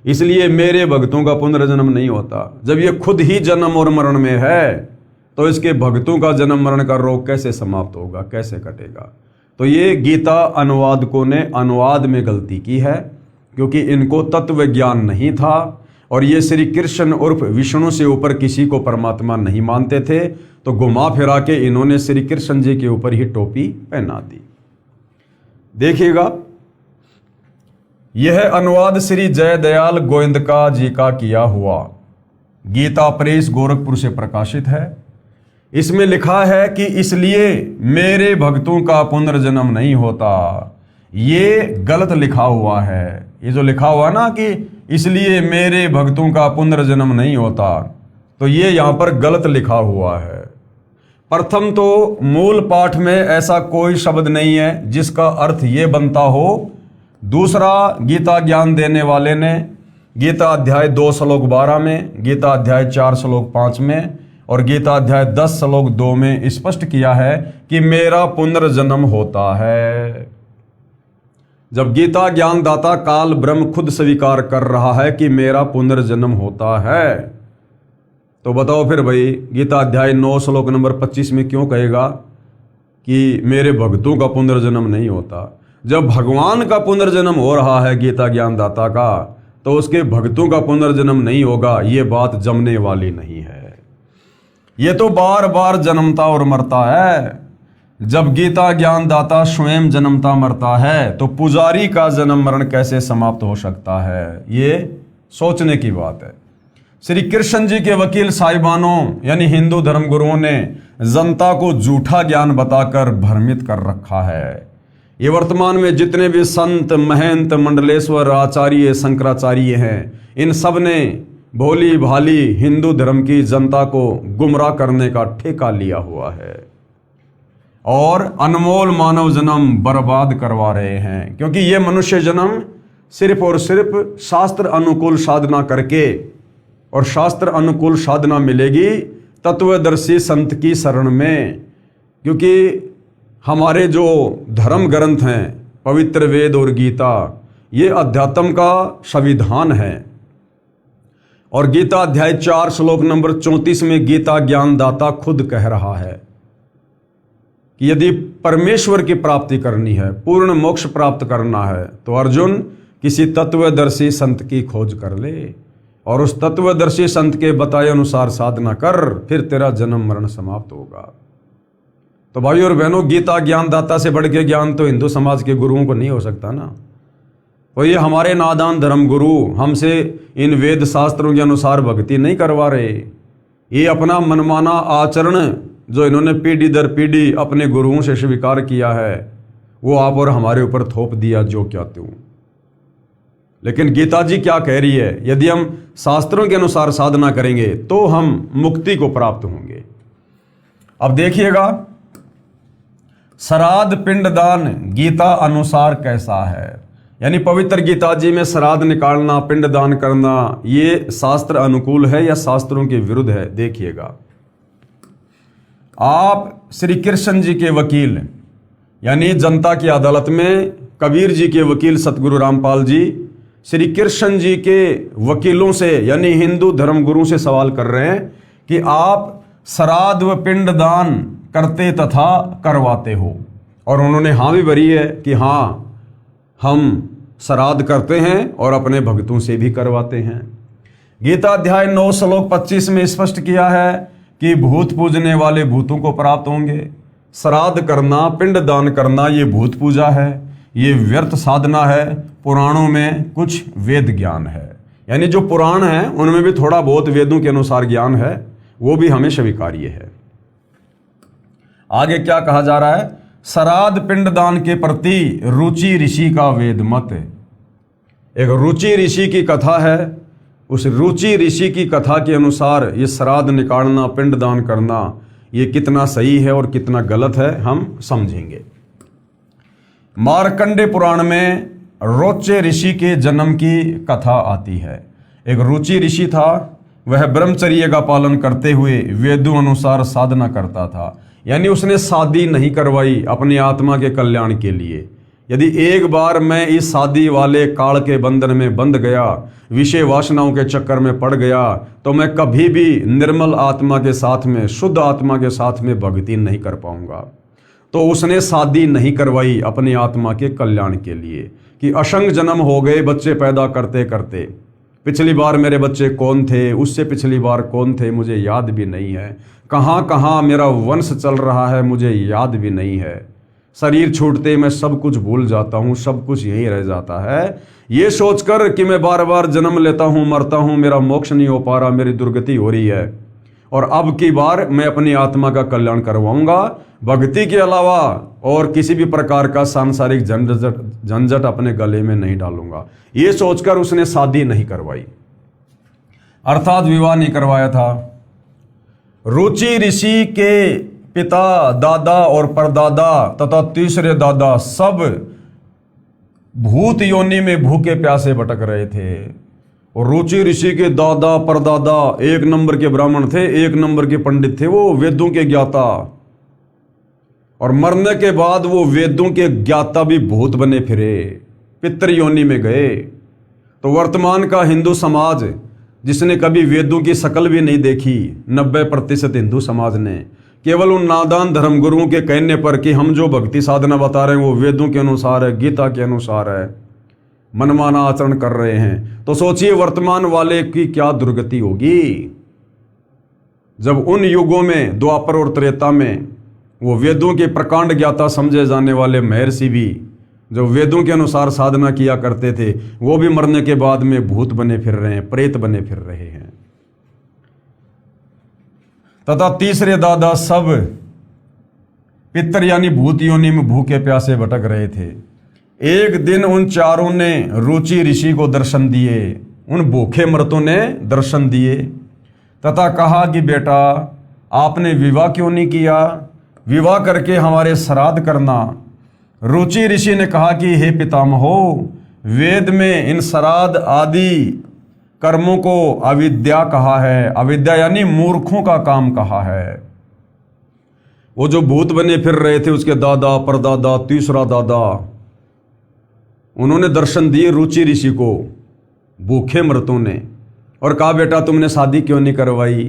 इसलिए मेरे भक्तों का पुनर्जन्म नहीं होता। जब ये खुद ही जन्म और मरण में है तो इसके भक्तों का जन्म मरण का रोग कैसे समाप्त होगा, कैसे कटेगा? तो ये गीता अनुवादकों ने अनुवाद में गलती की है, क्योंकि इनको तत्व ज्ञान नहीं था और ये श्री कृष्ण उर्फ विष्णु से ऊपर किसी को परमात्मा नहीं मानते थे। तो घुमा फिरा के इन्होंने श्री कृष्ण जी के ऊपर ही टोपी पहना दी। देखिएगा, यह अनुवाद श्री जयदयाल गोविंदका जी का किया हुआ गीता प्रेस गोरखपुर से प्रकाशित है। इसमें लिखा है कि इसलिए मेरे भक्तों का पुनर्जन्म नहीं होता, ये गलत लिखा हुआ है। ये जो लिखा हुआ ना कि इसलिए मेरे भक्तों का पुनर्जन्म नहीं होता, तो ये यहां पर गलत लिखा हुआ है। प्रथम तो मूल पाठ में ऐसा कोई शब्द नहीं है जिसका अर्थ ये बनता हो। दूसरा, गीता ज्ञान देने वाले ने गीता अध्याय 2 श्लोक 12 में, गीता अध्याय 4 श्लोक 5 में और गीता अध्याय 10 श्लोक 2 में स्पष्ट किया है कि मेरा पुनर्जन्म होता है। जब गीता ज्ञानदाता काल ब्रह्म खुद स्वीकार कर रहा है कि मेरा पुनर्जन्म होता है, तो बताओ फिर भाई गीता अध्याय 9 श्लोक नंबर 25 में क्यों कहेगा कि मेरे भक्तों का पुनर्जन्म नहीं होता? जब भगवान का पुनर्जन्म हो रहा है गीता ज्ञानदाता का, तो उसके भक्तों का पुनर्जन्म नहीं होगा, ये बात जमने वाली नहीं है। ये तो बार बार जन्मता और मरता है। जब गीता ज्ञानदाता स्वयं जन्मता मरता है, तो पुजारी का जन्म मरण कैसे समाप्त हो सकता है? ये सोचने की बात है। श्री कृष्ण जी के वकील साहिबानों यानी हिंदू धर्म गुरुओं ने जनता को झूठा ज्ञान बताकर भ्रमित कर रखा है। ये वर्तमान में जितने भी संत, महंत, मंडलेश्वर, आचार्य, शंकराचार्य हैं, इन सब ने भोली भाली हिंदू धर्म की जनता को गुमराह करने का ठेका लिया हुआ है और अनमोल मानव जन्म बर्बाद करवा रहे हैं। क्योंकि ये मनुष्य जन्म सिर्फ और सिर्फ शास्त्र अनुकूल साधना करके, और शास्त्र अनुकूल साधना मिलेगी तत्वदर्शी संत की शरण में। क्योंकि हमारे जो धर्म ग्रंथ हैं, पवित्र वेद और गीता, ये अध्यात्म का संविधान है। और गीता अध्याय 4 श्लोक नंबर 34 में गीता ज्ञानदाता खुद कह रहा है कि यदि परमेश्वर की प्राप्ति करनी है, पूर्ण मोक्ष प्राप्त करना है, तो अर्जुन किसी तत्वदर्शी संत की खोज कर ले और उस तत्वदर्शी संत के बताए अनुसार साधना कर, फिर तेरा जन्म मरण समाप्त होगा। तो भाई और बहनों, गीता ज्ञानदाता से बढ़ के ज्ञान तो हिंदू समाज के गुरुओं को नहीं हो सकता ना। और ये हमारे नादान धर्म गुरु हमसे इन वेद शास्त्रों के अनुसार भक्ति नहीं करवा रहे। ये अपना मनमाना आचरण जो इन्होंने पीढ़ी दर पीढ़ी अपने गुरुओं से स्वीकार किया है, वो आप और हमारे ऊपर थोप दिया जो क्या त्यों। लेकिन गीता जी क्या कह रही है? यदि हम शास्त्रों के अनुसार साधना करेंगे तो हम मुक्ति को प्राप्त होंगे। अब देखिएगा, श्राद्ध पिंडदान गीता अनुसार कैसा है। यानी पवित्र गीता जी में श्राद्ध निकालना, पिंडदान करना, ये शास्त्र अनुकूल है या शास्त्रों के विरुद्ध है? देखिएगा, आप श्री कृष्ण जी के वकील यानी जनता की अदालत में कबीर जी के वकील सतगुरु रामपाल जी श्री कृष्ण जी के वकीलों से यानी हिंदू धर्मगुरु से सवाल कर रहे हैं कि आप श्राद्ध व पिंडदान करते तथा करवाते हो। और उन्होंने हाँ भी भरी है कि हाँ, हम श्राद्ध करते हैं और अपने भक्तों से भी करवाते हैं। गीता अध्याय 9 श्लोक 25 में स्पष्ट किया है कि भूत पूजने वाले भूतों को प्राप्त होंगे। श्राद्ध करना, पिंडदान करना, ये भूत पूजा है, ये व्यर्थ साधना है। पुराणों में कुछ वेद ज्ञान है, यानी जो पुराण है उनमें भी थोड़ा बहुत वेदों के अनुसार ज्ञान है, वो भी हमें स्वीकार्य है। आगे क्या कहा जा रहा है? श्राद्ध पिंडदान के प्रति रुचि ऋषि का वेद मत। एक रुचि ऋषि की कथा है, उस रुचि ऋषि की कथा के अनुसार ये श्राद्ध निकालना, पिंडदान करना, ये कितना सही है और कितना गलत है हम समझेंगे। मार्कंडे पुराण में रोचे ऋषि के जन्म की कथा आती है। एक रुचि ऋषि था, वह ब्रह्मचर्य का पालन करते हुए वेदों अनुसार साधना करता था। यानी उसने शादी नहीं करवाई अपनी आत्मा के कल्याण के लिए। यदि एक बार मैं इस शादी वाले काल के बंधन में बंध गया, विषय वासनाओं के चक्कर में पड़ गया, तो मैं कभी भी निर्मल आत्मा के साथ में, शुद्ध आत्मा के साथ में भक्ति नहीं कर पाऊंगा। तो उसने शादी नहीं करवाई अपनी आत्मा के कल्याण के लिए कि असंग जन्म हो गए बच्चे पैदा करते करते। पिछली बार मेरे बच्चे कौन थे, उससे पिछली बार कौन थे, मुझे याद भी नहीं है। कहाँ कहाँ मेरा वंश चल रहा है, मुझे याद भी नहीं है। शरीर छूटते मैं सब कुछ भूल जाता हूँ, सब कुछ यहीं रह जाता है। ये सोचकर कि मैं बार बार जन्म लेता हूँ, मरता हूँ, मेरा मोक्ष नहीं हो पा रहा, मेरी दुर्गति हो रही है, और अब की बार मैं अपनी आत्मा का कल्याण करवाऊंगा। भक्ति के अलावा और किसी भी प्रकार का सांसारिक झंझट अपने गले में नहीं डालूंगा। ये सोचकर उसने शादी नहीं करवाई, अर्थात विवाह नहीं करवाया था। रुचि ऋषि के पिता, दादा और परदादा तथा तीसरे दादा सब भूत योनि में भूखे प्यासे भटक रहे थे। और रुचि ऋषि के दादा परदादा एक नंबर के ब्राह्मण थे, एक नंबर के पंडित थे, वो वेदों के ज्ञाता। और मरने के बाद वो वेदों के ज्ञाता भी भूत बने फिरे, पितृ योनि में गए। तो वर्तमान का हिंदू समाज जिसने कभी वेदों की शक्ल भी नहीं देखी, 90% हिंदू समाज ने केवल उन नादान धर्मगुरुओं के कहने पर कि हम जो भक्ति साधना बता रहे हैं वो वेदों के अनुसार है, गीता के अनुसार है, मनमाना आचरण कर रहे हैं। तो सोचिए वर्तमान वाले की क्या दुर्गति होगी। जब उन युगों में, द्वापर और त्रेता में, वो वेदों के प्रकांड ज्ञाता समझे जाने वाले महर्षि भी जो वेदों के अनुसार साधना किया करते थे, वो भी मरने के बाद में भूत बने फिर रहे हैं, प्रेत बने फिर रहे हैं। तथा तीसरे दादा सब पितर यानी भूत योनि में भूखे प्यासे भटक रहे थे। एक दिन उन चारों ने रुचि ऋषि को दर्शन दिए, उन भूखे मर्तों ने दर्शन दिए तथा कहा कि बेटा आपने विवाह क्यों नहीं किया, विवाह करके हमारे श्राद्ध करना। रुचि ऋषि ने कहा कि हे पितामहो, वेद में इन श्राद्ध आदि कर्मों को अविद्या कहा है। अविद्या यानी मूर्खों का काम कहा है। वो जो भूत बने फिर रहे थे उसके दादा परदादा तीसरा दादा, उन्होंने दर्शन दिए रुचि ऋषि को, भूखे मृतों ने, और कहा बेटा तुमने शादी क्यों नहीं करवाई,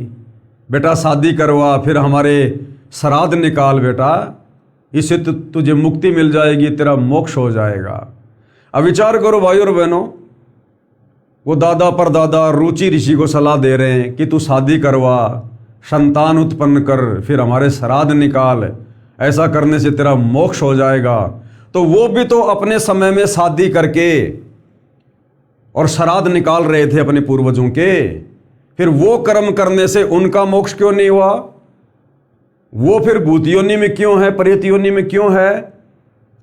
बेटा शादी करवा, फिर हमारे श्राद्ध निकाल बेटा, इससे तुझे मुक्ति मिल जाएगी, तेरा मोक्ष हो जाएगा। अब विचार करो भाई और बहनों, वो दादा परदादा रुचि ऋषि को सलाह दे रहे हैं कि तू शादी करवा, संतान उत्पन्न कर, फिर हमारे श्राद्ध निकाल, ऐसा करने से तेरा मोक्ष हो जाएगा। तो वो भी तो अपने समय में शादी करके और श्राद्ध निकाल रहे थे अपने पूर्वजों के, फिर वो कर्म करने से उनका मोक्ष क्यों नहीं हुआ? वो फिर भूत योनि में क्यों है, प्रेत योनि में क्यों है?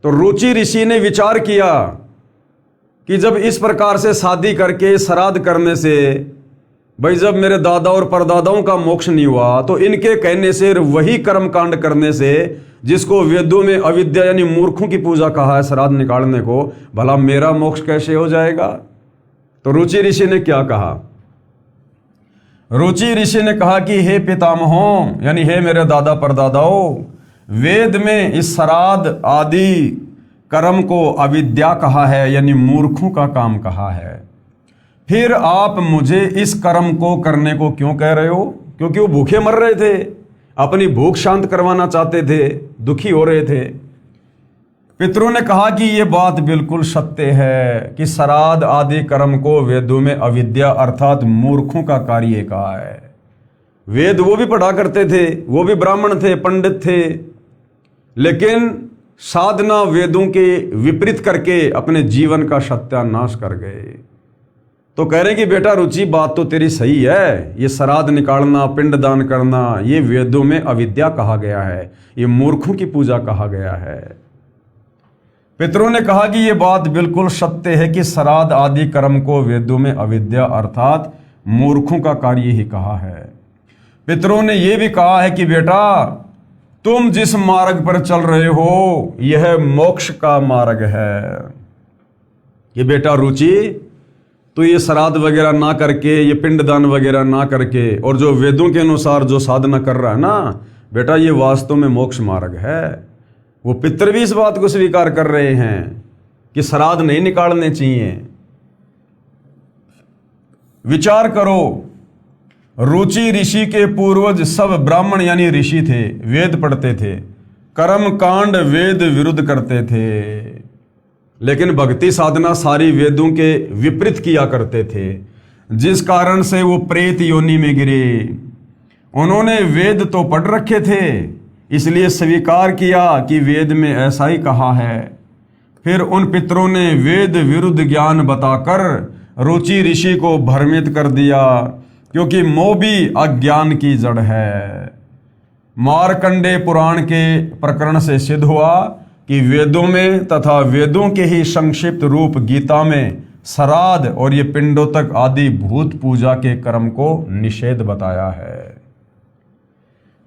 तो रुचि ऋषि ने विचार किया कि जब इस प्रकार से शादी करके श्राद्ध करने से भाई जब मेरे दादा और परदादाओं का मोक्ष नहीं हुआ, तो इनके कहने से वही कर्म कांड करने से जिसको वेदों में अविद्या यानी मूर्खों की पूजा कहा है श्राद्ध निकालने को, भला मेरा मोक्ष कैसे हो जाएगा? तो रुचि ऋषि ने क्या कहा? रुचि ऋषि ने कहा कि हे पितामहों, यानी हे मेरे दादा परदादाओं, वेद में इस श्राद्ध आदि कर्म को अविद्या कहा है, यानी मूर्खों का काम कहा है। फिर आप मुझे इस कर्म को करने को क्यों कह रहे हो? क्योंकि वो भूखे मर रहे थे, अपनी भूख शांत करवाना चाहते थे, दुखी हो रहे थे। पितरों ने कहा कि ये बात बिल्कुल सत्य है कि श्राद्ध आदि कर्म को वेदों में अविद्या अर्थात मूर्खों का कार्य कहा है। वेद वो भी पढ़ा करते थे, वो भी ब्राह्मण थे, पंडित थे, लेकिन साधना वेदों के विपरीत करके अपने जीवन का सत्यानाश कर गए। तो कह रहे हैं कि बेटा रुचि बात तो तेरी सही है, ये श्राद्ध निकालना, पिंडदान करना, ये वेदों में अविद्या कहा गया है, ये मूर्खों की पूजा कहा गया है। पितरों ने कहा कि ये बात बिल्कुल सत्य है कि श्राद्ध आदि कर्म को वेदों में अविद्या अर्थात मूर्खों का कार्य ही कहा है। पितरों ने यह भी कहा है कि बेटा तुम जिस मार्ग पर चल रहे हो यह मोक्ष का मार्ग है। ये बेटा रुचि तो ये श्राद्ध वगैरह ना करके, ये पिंडदान वगैरह ना करके, और जो वेदों के अनुसार जो साधना कर रहा है ना बेटा, ये वास्तव में मोक्ष मार्ग है। वो पितर भी इस बात को स्वीकार कर रहे हैं कि श्राद्ध नहीं निकालने चाहिए। विचार करो, रुचि ऋषि के पूर्वज सब ब्राह्मण यानी ऋषि थे, वेद पढ़ते थे, कर्म कांड वेद विरुद्ध करते थे, लेकिन भक्ति साधना सारी वेदों के विपरीत किया करते थे, जिस कारण से वो प्रेत योनि में गिरे। उन्होंने वेद तो पढ़ रखे थे, इसलिए स्वीकार किया कि वेद में ऐसा ही कहा है। फिर उन पितरों ने वेद विरुद्ध ज्ञान बताकर रुचि ऋषि को भ्रमित कर दिया, क्योंकि मोह भी अज्ञान की जड़ है। मार्कंडेय पुराण के प्रकरण से सिद्ध हुआ कि वेदों में तथा वेदों के ही संक्षिप्त रूप गीता में श्राद्ध और ये पिंडोतक आदि भूत पूजा के कर्म को निषेध बताया है,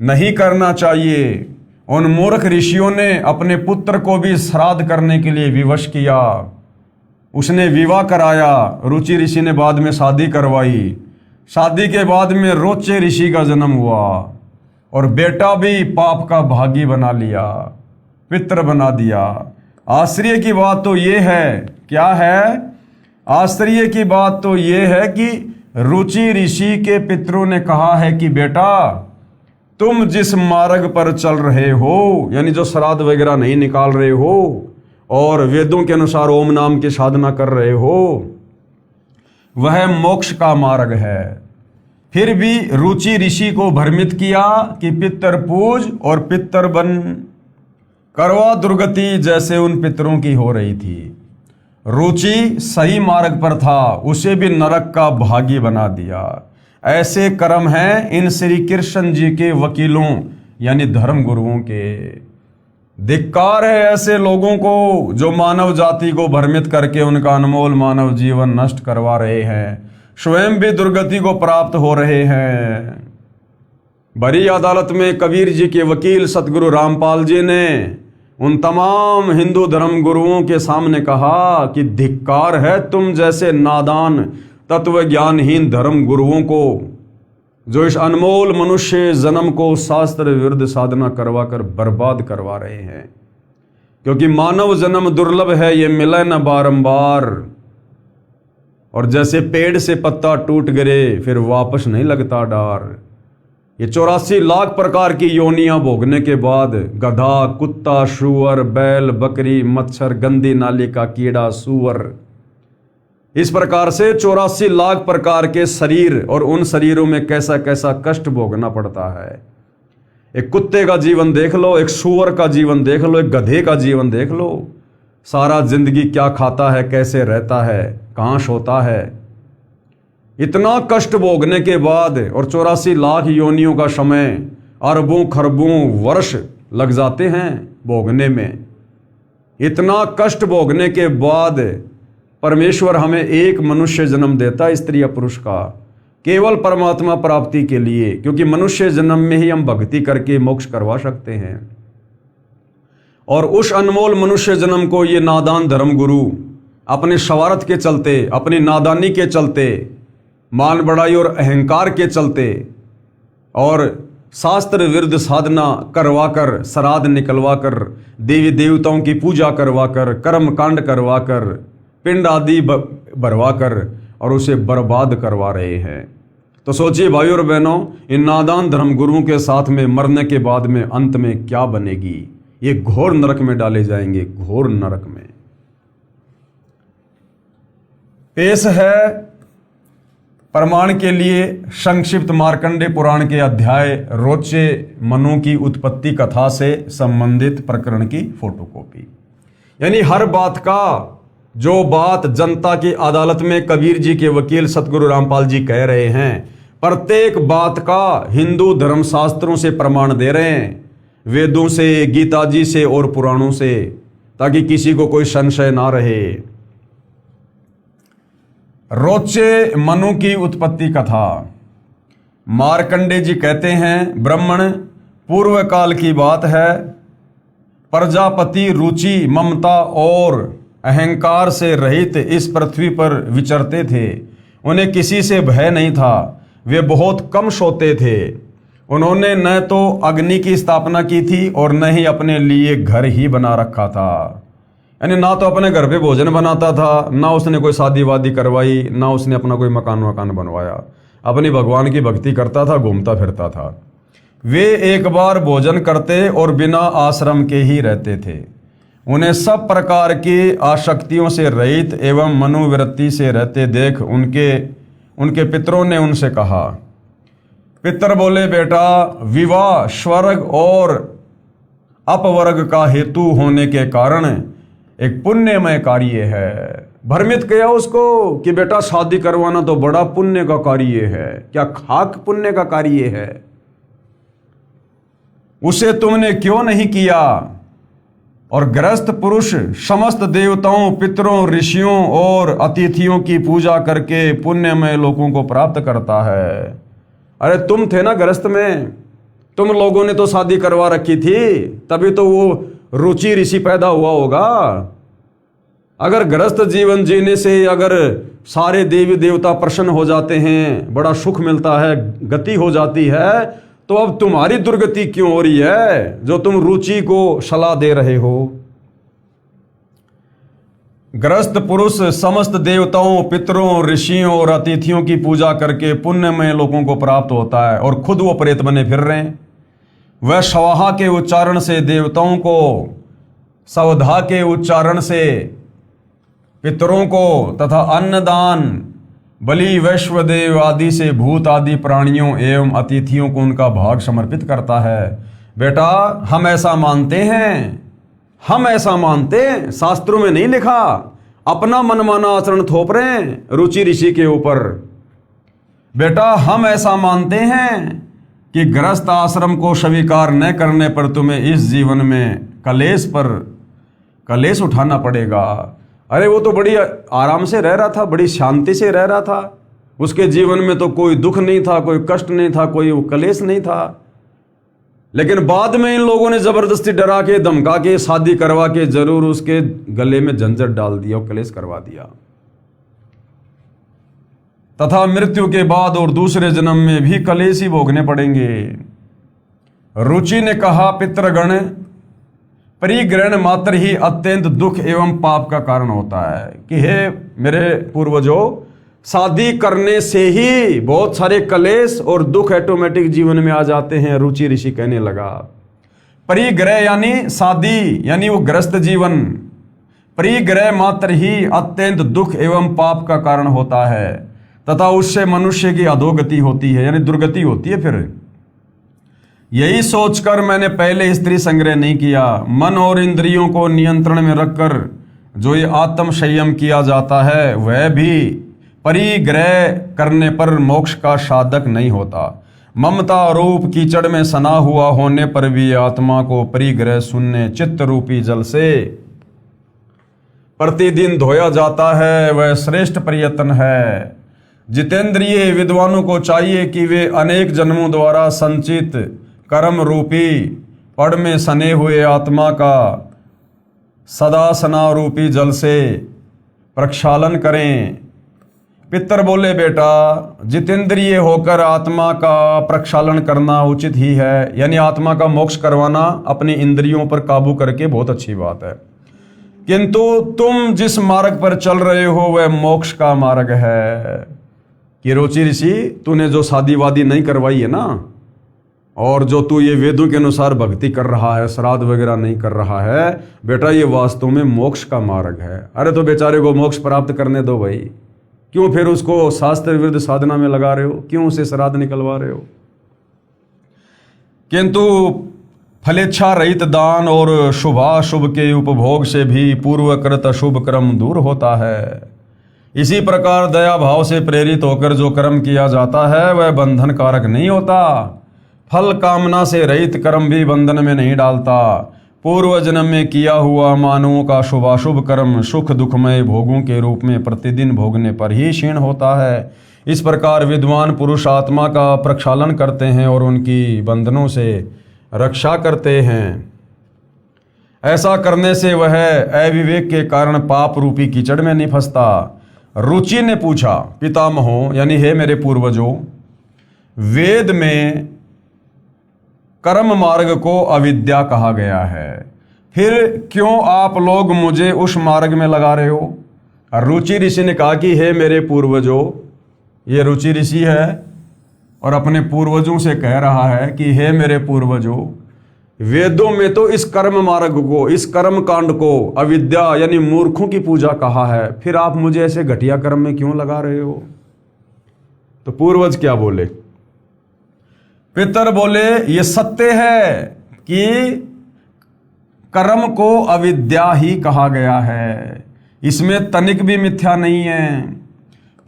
नहीं करना चाहिए। उन मूर्ख ऋषियों ने अपने पुत्र को भी श्राद्ध करने के लिए विवश किया, उसने विवाह कराया, रुचि ऋषि ने बाद में शादी करवाई, शादी के बाद में रोचे ऋषि का जन्म हुआ और बेटा भी पाप का भागी बना लिया, पितर बना दिया। आश्चर्य की बात तो ये है, क्या है? आश्चर्य की बात तो ये है कि रुचि ऋषि के पितरों ने कहा है कि बेटा तुम जिस मार्ग पर चल रहे हो, यानी जो श्राद्ध वगैरह नहीं निकाल रहे हो और वेदों के अनुसार ओम नाम की साधना कर रहे हो, वह मोक्ष का मार्ग है। फिर भी रुचि ऋषि को भ्रमित किया कि पितर पूज और पितर बन, करवा दुर्गति जैसे उन पितरों की हो रही थी। रुचि सही मार्ग पर था, उसे भी नरक का भागी बना दिया। ऐसे कर्म हैं इन श्री कृष्ण जी के वकीलों यानी धर्म गुरुओं के। धिक्कार है ऐसे लोगों को जो मानव जाति को भ्रमित करके उनका अनमोल मानव जीवन नष्ट करवा रहे हैं, स्वयं भी दुर्गति को प्राप्त हो रहे हैं। बड़ी अदालत में कबीर जी के वकील सतगुरु रामपाल जी ने उन तमाम हिंदू धर्म गुरुओं के सामने कहा कि धिक्कार है तुम जैसे नादान तत्व ज्ञानहीन धर्म गुरुओं को, जो इस अनमोल मनुष्य जन्म को शास्त्र विरुद्ध साधना करवा कर बर्बाद करवा रहे हैं। क्योंकि मानव जन्म दुर्लभ है, ये मिले न बारंबार। और जैसे पेड़ से पत्ता टूट गिरे फिर वापस नहीं लगता डार। ये 84 लाख प्रकार की योनियां भोगने के बाद गधा, कुत्ता, शुअर, बैल, बकरी, मच्छर, गंदी नाली का कीड़ा, सूअर, इस प्रकार से 84 लाख प्रकार के शरीर, और उन शरीरों में कैसा कैसा कष्ट भोगना पड़ता है। एक कुत्ते का जीवन देख लो, एक सूअर का जीवन देख लो, एक गधे का जीवन देख लो। सारा जिंदगी क्या खाता है, कैसे रहता है, कहाँ सोता है। इतना कष्ट भोगने के बाद, और 84 लाख योनियों का समय, अरबों खरबों वर्ष लग जाते हैं भोगने में। इतना कष्ट भोगने के बाद परमेश्वर हमें एक मनुष्य जन्म देता है, स्त्री या पुरुष का, केवल परमात्मा प्राप्ति के लिए। क्योंकि मनुष्य जन्म में ही हम भक्ति करके मोक्ष करवा सकते हैं। और उस अनमोल मनुष्य जन्म को ये नादान धर्म गुरु अपने शवारत के चलते, अपनी नादानी के चलते, मान बढ़ाई और अहंकार के चलते, और शास्त्र विरुद्ध साधना करवा कर, श्राद्ध निकलवा कर, देवी देवताओं की पूजा करवा कर, कर्म कांड करवा कर, पिंड आदि भरवा कर, और उसे बर्बाद करवा रहे हैं। तो सोचिए भाइयों और बहनों, इन नादान धर्म गुरुओं के साथ में मरने के बाद में अंत में क्या बनेगी। ये घोर नरक में डाले जाएंगे, घोर नरक में। पेश है प्रमाण के लिए संक्षिप्त मार्कंडे पुराण के अध्याय रोचे मनु की उत्पत्ति कथा से संबंधित प्रकरण की फोटोकॉपी। यानी हर बात का, जो बात जनता की अदालत में कबीर जी के वकील सतगुरु रामपाल जी कह रहे हैं, प्रत्येक बात का हिंदू धर्मशास्त्रों से प्रमाण दे रहे हैं, वेदों से, गीता जी से और पुराणों से, ताकि किसी को कोई संशय ना रहे। रोचे मनु की उत्पत्ति कथा। मार्कंडे जी कहते हैं, ब्राह्मण पूर्व काल की बात है। प्रजापति रुचि, ममता और अहंकार से रहित इस पृथ्वी पर विचरते थे। उन्हें किसी से भय नहीं था, वे बहुत कम सोते थे। उन्होंने न तो अग्नि की स्थापना की थी और न ही अपने लिए घर ही बना रखा था। यानी ना तो अपने घर पे भोजन बनाता था, ना उसने कोई शादी वादी करवाई, ना उसने अपना कोई मकान वकान बनवाया। अपनी भगवान की भक्ति करता था, घूमता फिरता था। वे एक बार भोजन करते और बिना आश्रम के ही रहते थे। उन्हें सब प्रकार की आसक्तियों से रहित एवं मनोवृत्ति से रहते देख उनके पितरों ने उनसे कहा। पितर बोले, बेटा, विवाह स्वर्ग और अपवर्ग का हेतु होने के कारण एक पुण्यमय कार्य है। भ्रमित किया उसको कि बेटा शादी करवाना तो बड़ा पुण्य का कार्य है। क्या खाक पुण्य का कार्य है? उसे तुमने क्यों नहीं किया? और गृहस्थ पुरुष समस्त देवताओं, पितरों, ऋषियों और अतिथियों की पूजा करके पुण्यमय लोगों को प्राप्त करता है। अरे तुम थे ना गृहस्थ में, तुम लोगों ने तो शादी करवा रखी थी, तभी तो वो रुचि ऋषि पैदा हुआ होगा। अगर गृहस्थ जीवन जीने से अगर सारे देवी देवता प्रसन्न हो जाते हैं, बड़ा सुख मिलता है, गति हो जाती है, तो अब तुम्हारी दुर्गति क्यों हो रही है जो तुम रुचि को सलाह दे रहे हो? गृहस्थ पुरुष समस्त देवताओं, पितरों, ऋषियों और अतिथियों की पूजा करके पुण्यमय लोगों को प्राप्त होता है, और खुद वो प्रेत बने फिर रहे हैं। वह स्वाहा के उच्चारण से देवताओं को, सवधा के उच्चारण से पितरों को, तथा अन्नदान, बलि, वैश्वदेव आदि से भूत आदि प्राणियों एवं अतिथियों को उनका भाग समर्पित करता है। बेटा, हम ऐसा मानते हैं, हम ऐसा मानते हैं, शास्त्रों में नहीं लिखा। अपना मनमाना आचरण थोप रहे हैं रुचि ऋषि के ऊपर। बेटा, हम ऐसा मानते हैं कि गृहस्थ आश्रम को स्वीकार न करने पर तुम्हें इस जीवन में कलेश उठाना पड़ेगा। अरे वो तो बड़ी आराम से रह रहा था, बड़ी शांति से रह रहा था। उसके जीवन में तो कोई दुख नहीं था, कोई कष्ट नहीं था, कोई कलेश नहीं था। लेकिन बाद में इन लोगों ने जबरदस्ती डरा के, धमका के, शादी करवा के जरूर उसके गले में झंझट डाल दिया और कलेश करवा दिया। तथा मृत्यु के बाद और दूसरे जन्म में भी कलेश ही भोगने पड़ेंगे। रुचि ने कहा, पितृगण, परिग्रहण मात्र ही अत्यंत दुख एवं पाप का कारण होता है कि हे मेरे पूर्वजों, शादी करने से ही बहुत सारे कलेश और दुख ऑटोमेटिक जीवन में आ जाते हैं। रुचि ऋषि कहने लगा, परिग्रह यानी शादी यानी वो ग्रस्त जीवन, परिग्रह मात्र ही अत्यंत दुख एवं पाप का कारण होता है तथा उससे मनुष्य की अधोगति होती है यानी दुर्गति होती है। फिर यही सोचकर मैंने पहले स्त्री संग्रह नहीं किया। मन और इंद्रियों को नियंत्रण में रखकर जो ये आत्म संयम किया जाता है वह भी परिग्रह करने पर मोक्ष का साधक नहीं होता। ममता रूप कीचड़ में सना हुआ होने पर भी आत्मा को परिग्रह शून्य चित्त रूपी जल से प्रतिदिन धोया जाता है, वह श्रेष्ठ प्रयत्न है। जितेंद्रिय विद्वानों को चाहिए कि वे अनेक जन्मों द्वारा संचित कर्म रूपी पड़ में सने हुए आत्मा का सदा सना रूपी जल से प्रक्षालन करें। पितर बोले, बेटा, जितेंद्रिय होकर आत्मा का प्रक्षालन करना उचित ही है, यानी आत्मा का मोक्ष करवाना अपनी इंद्रियों पर काबू करके बहुत अच्छी बात है। किंतु तुम जिस मार्ग पर चल रहे हो वह मोक्ष का मार्ग है। कि रुचि ऋषि, तूने जो शादी वादी नहीं करवाई है ना, और जो तू ये वेदों के अनुसार भक्ति कर रहा है, श्राद्ध वगैरह नहीं कर रहा है, बेटा ये वास्तव में मोक्ष का मार्ग है। अरे तो बेचारे को मोक्ष प्राप्त करने दो भाई, क्यों फिर उसको शास्त्र विरुद्ध साधना में लगा रहे हो, क्यों उसे श्राद्ध निकलवा रहे हो। किंतु फलेच्छा रहित दान और शुभाशुभ के उपभोग से भी पूर्वकृत अशुभ कर्म दूर होता है। इसी प्रकार दया भाव से प्रेरित होकर जो कर्म किया जाता है वह बंधन कारक नहीं होता। फल कामना से रहित कर्म भी बंधन में नहीं डालता। पूर्व जन्म में किया हुआ मानवों का शुभाशुभ कर्म सुख दुखमय भोगों के रूप में प्रतिदिन भोगने पर ही क्षीण होता है। इस प्रकार विद्वान पुरुष आत्मा का प्रक्षालन करते हैं और उनकी बंधनों से रक्षा करते हैं। ऐसा करने से वह अविवेक के कारण पाप रूपी कीचड़ में नहीं फंसता। रुचि ने पूछा, पितामहों यानी हे मेरे पूर्वजों, वेद में कर्म मार्ग को अविद्या कहा गया है, फिर क्यों आप लोग मुझे उस मार्ग में लगा रहे हो। रुचि ऋषि ने कहा कि हे मेरे पूर्वजों, ये रुचि ऋषि है और अपने पूर्वजों से कह रहा है कि हे मेरे पूर्वजों, वेदों में तो इस कर्म मार्ग को, इस कर्म कांड को अविद्या यानी मूर्खों की पूजा कहा है, फिर आप मुझे ऐसे घटिया कर्म में क्यों लगा रहे हो। तो पूर्वज क्या बोले, पितर बोले, ये सत्य है कि कर्म को अविद्या ही कहा गया है, इसमें तनिक भी मिथ्या नहीं है।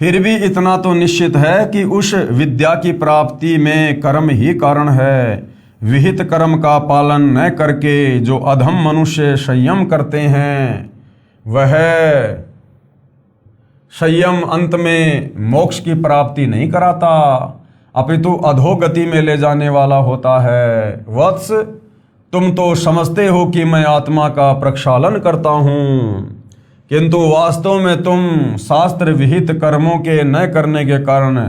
फिर भी इतना तो निश्चित है कि उस विद्या की प्राप्ति में कर्म ही कारण है। विहित कर्म का पालन न करके जो अधम मनुष्य संयम करते हैं वह संयम अंत में मोक्ष की प्राप्ति नहीं कराता, अपितु अधोगति में ले जाने वाला होता है। वत्स, तुम तो समझते हो कि मैं आत्मा का प्रक्षालन करता हूँ, किंतु वास्तव में तुम शास्त्र विहित कर्मों के न करने के कारण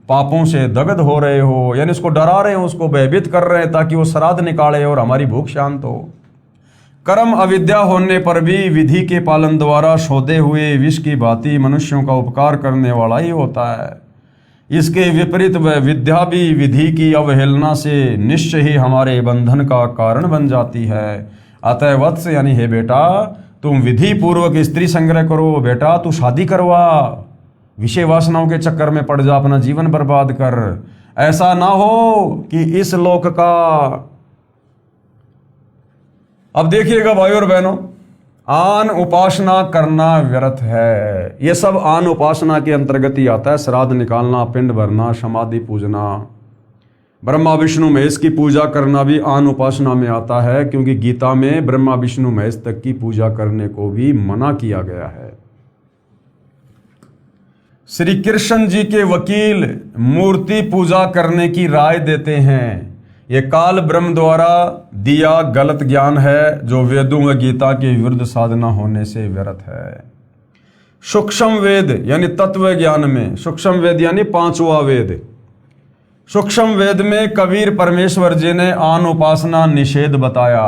पापों से दग्ध हो रहे हो, यानी उसको डरा रहे हो, उसको भयभीत कर रहे हैं ताकि वो श्राद्ध निकाले और हमारी भूख शांत हो। कर्म अविद्या होने पर भी विधि के पालन द्वारा शोधे हुए विष की भांति मनुष्यों का उपकार करने वाला ही होता है। इसके विपरीत वह विद्या भी विधि की अवहेलना से निश्चय ही हमारे बंधन का कारण बन जाती है। अतः वत्स यानी हे बेटा, तुम विधि पूर्वक स्त्री संग्रह करो। बेटा तू शादी करवा, विषय वासनाओं के चक्कर में पड़ जा, अपना जीवन बर्बाद कर। ऐसा ना हो कि इस लोक का, अब देखिएगा भाई और बहनों, आन उपासना करना व्यर्थ है। ये सब आन उपासना के अंतर्गत ही आता है। श्राद्ध निकालना, पिंड भरना, समाधि पूजना, ब्रह्मा विष्णु महेश की पूजा करना भी आन उपासना में आता है, क्योंकि गीता में ब्रह्मा विष्णु महेश तक की पूजा करने को भी मना किया गया है। श्री कृष्ण जी के वकील मूर्ति पूजा करने की राय देते हैं, ये काल ब्रह्म द्वारा दिया गलत ज्ञान है जो वेदों व गीता के विरुद्ध साधना होने से व्यर्थ है। सूक्ष्म वेद यानी तत्व ज्ञान में, सूक्ष्म वेद यानी पांचवा वेद, सूक्ष्म वेद में कबीर परमेश्वर जी ने आन उपासना निषेध बताया।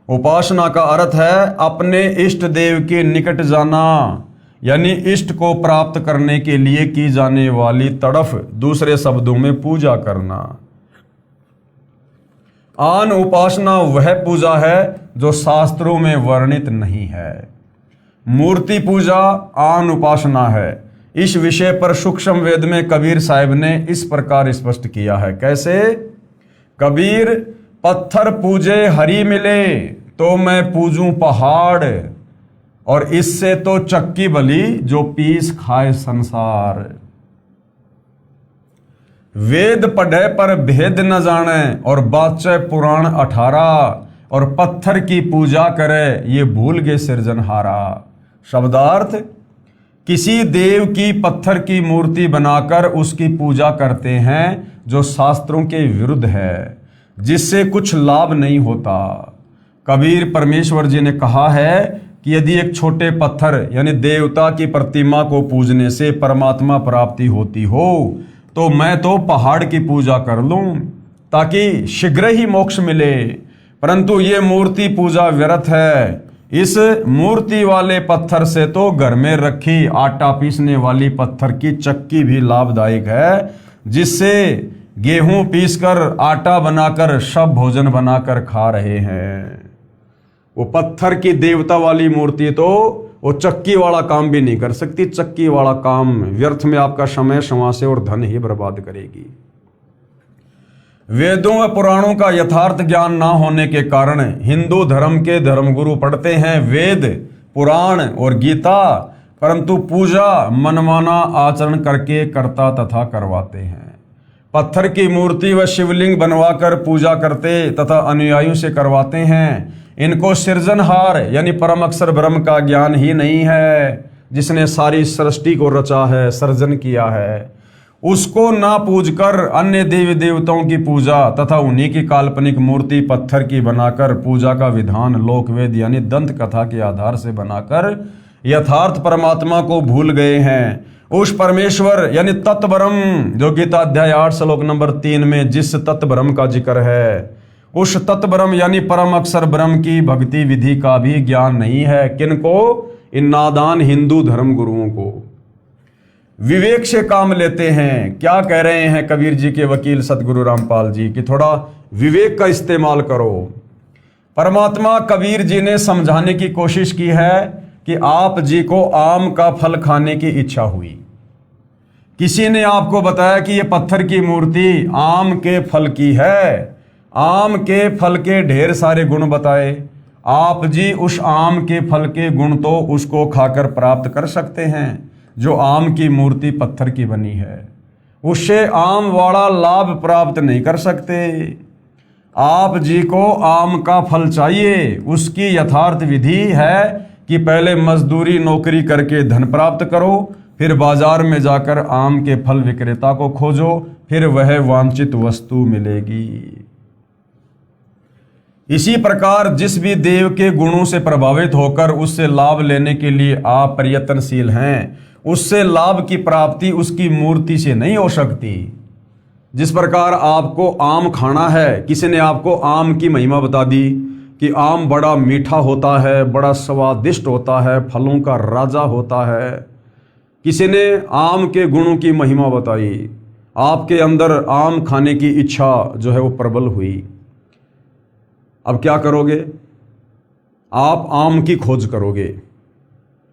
उपासना का अर्थ है अपने इष्ट देव के निकट जाना, यानी इष्ट को प्राप्त करने के लिए की जाने वाली तड़फ, दूसरे शब्दों में पूजा करना। आन उपासना वह पूजा है जो शास्त्रों में वर्णित नहीं है। मूर्ति पूजा आन उपासना है। इस विषय पर सूक्ष्म वेद में कबीर साहिब ने इस प्रकार स्पष्ट किया है। कैसे? कबीर, पत्थर पूजे हरि मिले तो मैं पूजूं पहाड़, और इससे तो चक्की बली जो पीस खाए संसार। वेद पढ़े पर भेद न जाने और बाचे पुराण 18, और पत्थर की पूजा करे ये भूल गए सिरजनहारा। शब्दार्थ, किसी देव की पत्थर की मूर्ति बनाकर उसकी पूजा करते हैं जो शास्त्रों के विरुद्ध है, जिससे कुछ लाभ नहीं होता। कबीर परमेश्वर जी ने कहा है कि यदि एक छोटे पत्थर यानी देवता की प्रतिमा को पूजने से परमात्मा प्राप्ति होती हो तो मैं तो पहाड़ की पूजा कर लूं ताकि शीघ्र ही मोक्ष मिले, परंतु ये मूर्ति पूजा व्यर्थ है। इस मूर्ति वाले पत्थर से तो घर में रखी आटा पीसने वाली पत्थर की चक्की भी लाभदायक है, जिससे गेहूं पीसकर आटा बनाकर सब भोजन बनाकर खा रहे हैं। वो पत्थर की देवता वाली मूर्ति तो वो चक्की वाला काम भी नहीं कर सकती। चक्की वाला काम व्यर्थ में आपका समय, श्वास और धन ही बर्बाद करेगी। वेदों व पुराणों का यथार्थ ज्ञान ना होने के कारण हिंदू धर्म के धर्मगुरु पढ़ते हैं वेद, पुराण और गीता, परंतु पूजा मनमाना आचरण करके करता तथा करवाते हैं। पत्थर की मूर्ति व शिवलिंग बनवाकर पूजा करते तथा अनुयायियों से करवाते हैं। इनको सृजनहार यानी परम अक्षर ब्रह्म का ज्ञान ही नहीं है, जिसने सारी सृष्टि को रचा है, सर्जन किया है। उसको ना पूजकर अन्य देवी देवताओं की पूजा तथा उन्हीं की काल्पनिक मूर्ति पत्थर की बनाकर पूजा का विधान लोकवेद यानी दंत कथा के आधार से बनाकर यथार्थ परमात्मा को भूल गए हैं। उस परमेश्वर यानी तत्व ब्रह्म जो गीता अध्याय 8 श्लोक नंबर 3 में जिस तत्व ब्रह्म का जिक्र है, उस तत्व ब्रह्म यानी परम अक्षर ब्रह्म की भक्ति विधि का भी ज्ञान नहीं है। किनको? इन नादान हिंदू धर्म गुरुओं को। विवेक से काम लेते हैं। क्या कह रहे हैं कबीर जी के वकील सतगुरु रामपाल जी कि थोड़ा विवेक का इस्तेमाल करो। परमात्मा कबीर जी ने समझाने की कोशिश की है कि आप जी को आम का फल खाने की इच्छा हुई। किसी ने आपको बताया कि यह पत्थर की मूर्ति आम के फल की है। आम के फल के ढेर सारे गुण बताए। आप जी उस आम के फल के गुण तो उसको खाकर प्राप्त कर सकते हैं जो आम की मूर्ति पत्थर की बनी है। उससे आम वाला लाभ प्राप्त नहीं कर सकते। आप जी को आम का फल चाहिए। उसकी यथार्थ विधि है कि पहले मजदूरी नौकरी करके धन प्राप्त करो, फिर बाजार में जाकर आम के फल विक्रेता को खोजो, फिर वह वांछित वस्तु मिलेगी। इसी प्रकार जिस भी देव के गुणों से प्रभावित होकर उससे लाभ लेने के लिए आप प्रयत्नशील हैं, उससे लाभ की प्राप्ति उसकी मूर्ति से नहीं हो सकती। जिस प्रकार आपको आम खाना है, किसी ने आपको आम की महिमा बता दी कि आम बड़ा मीठा होता है, बड़ा स्वादिष्ट होता है, फलों का राजा होता है। किसी ने आम के गुणों की महिमा बताई, आपके अंदर आम खाने की इच्छा जो है वो प्रबल हुई। अब क्या करोगे? आप आम की खोज करोगे,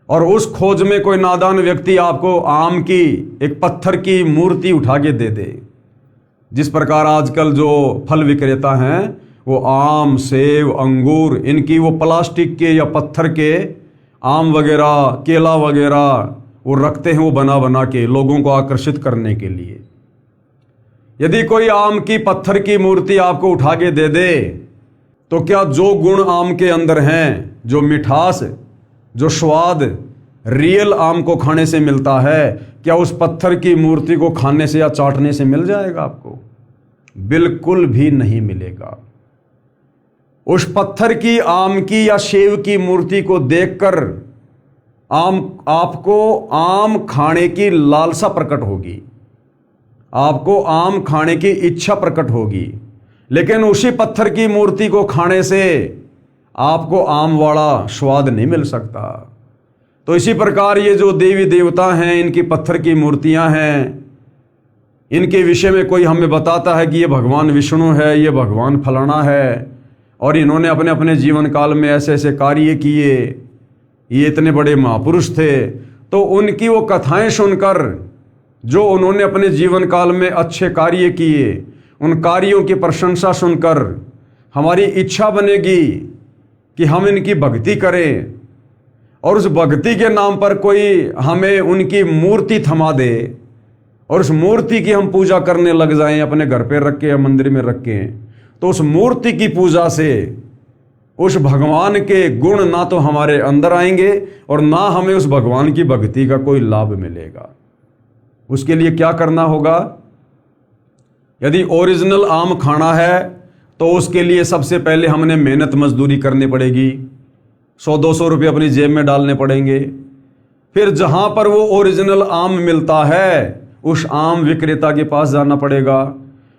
और उस खोज में कोई नादान व्यक्ति आपको आम की एक पत्थर की मूर्ति उठा के दे दे। जिस प्रकार आजकल जो फल विक्रेता हैं वो आम, सेब, अंगूर, इनकी वो प्लास्टिक के या पत्थर के आम वगैरह, केला वगैरह वो रखते हैं, वो बना बना के लोगों को आकर्षित करने के लिए। यदि कोई आम की पत्थर की मूर्ति आपको उठा के दे दे तो क्या जो गुण आम के अंदर हैं, जो मिठास, जो स्वाद रियल आम को खाने से मिलता है, क्या उस पत्थर की मूर्ति को खाने से या चाटने से मिल जाएगा आपको? बिल्कुल भी नहीं मिलेगा। उस पत्थर की, आम की या सेब की मूर्ति को देखकर आपको आम खाने की लालसा प्रकट होगी, आपको आम खाने की इच्छा प्रकट होगी, लेकिन उसी पत्थर की मूर्ति को खाने से आपको आम वाला स्वाद नहीं मिल सकता। तो इसी प्रकार ये जो देवी देवता हैं, इनकी पत्थर की मूर्तियां हैं, इनके विषय में कोई हमें बताता है कि ये भगवान विष्णु है, ये भगवान फलाना है, और इन्होंने अपने अपने जीवन काल में ऐसे ऐसे कार्य किए, ये इतने बड़े महापुरुष थे। तो उनकी वो कथाएं सुनकर, जो उन्होंने अपने जीवन काल में अच्छे कार्य किए, उन कार्यों की प्रशंसा सुनकर हमारी इच्छा बनेगी कि हम इनकी भक्ति करें, और उस भक्ति के नाम पर कोई हमें उनकी मूर्ति थमा दे और उस मूर्ति की हम पूजा करने लग जाएं, अपने घर पे रख के या मंदिर में रख के, तो उस मूर्ति की पूजा से उस भगवान के गुण ना तो हमारे अंदर आएंगे और ना हमें उस भगवान की भक्ति का कोई लाभ मिलेगा। उसके लिए क्या करना होगा? यदि ओरिजिनल आम खाना है तो उसके लिए सबसे पहले हमने मेहनत मजदूरी करनी पड़ेगी, 100-200 रुपये अपनी जेब में डालने पड़ेंगे। फिर जहां पर वो ओरिजिनल आम मिलता है, उस आम विक्रेता के पास जाना पड़ेगा,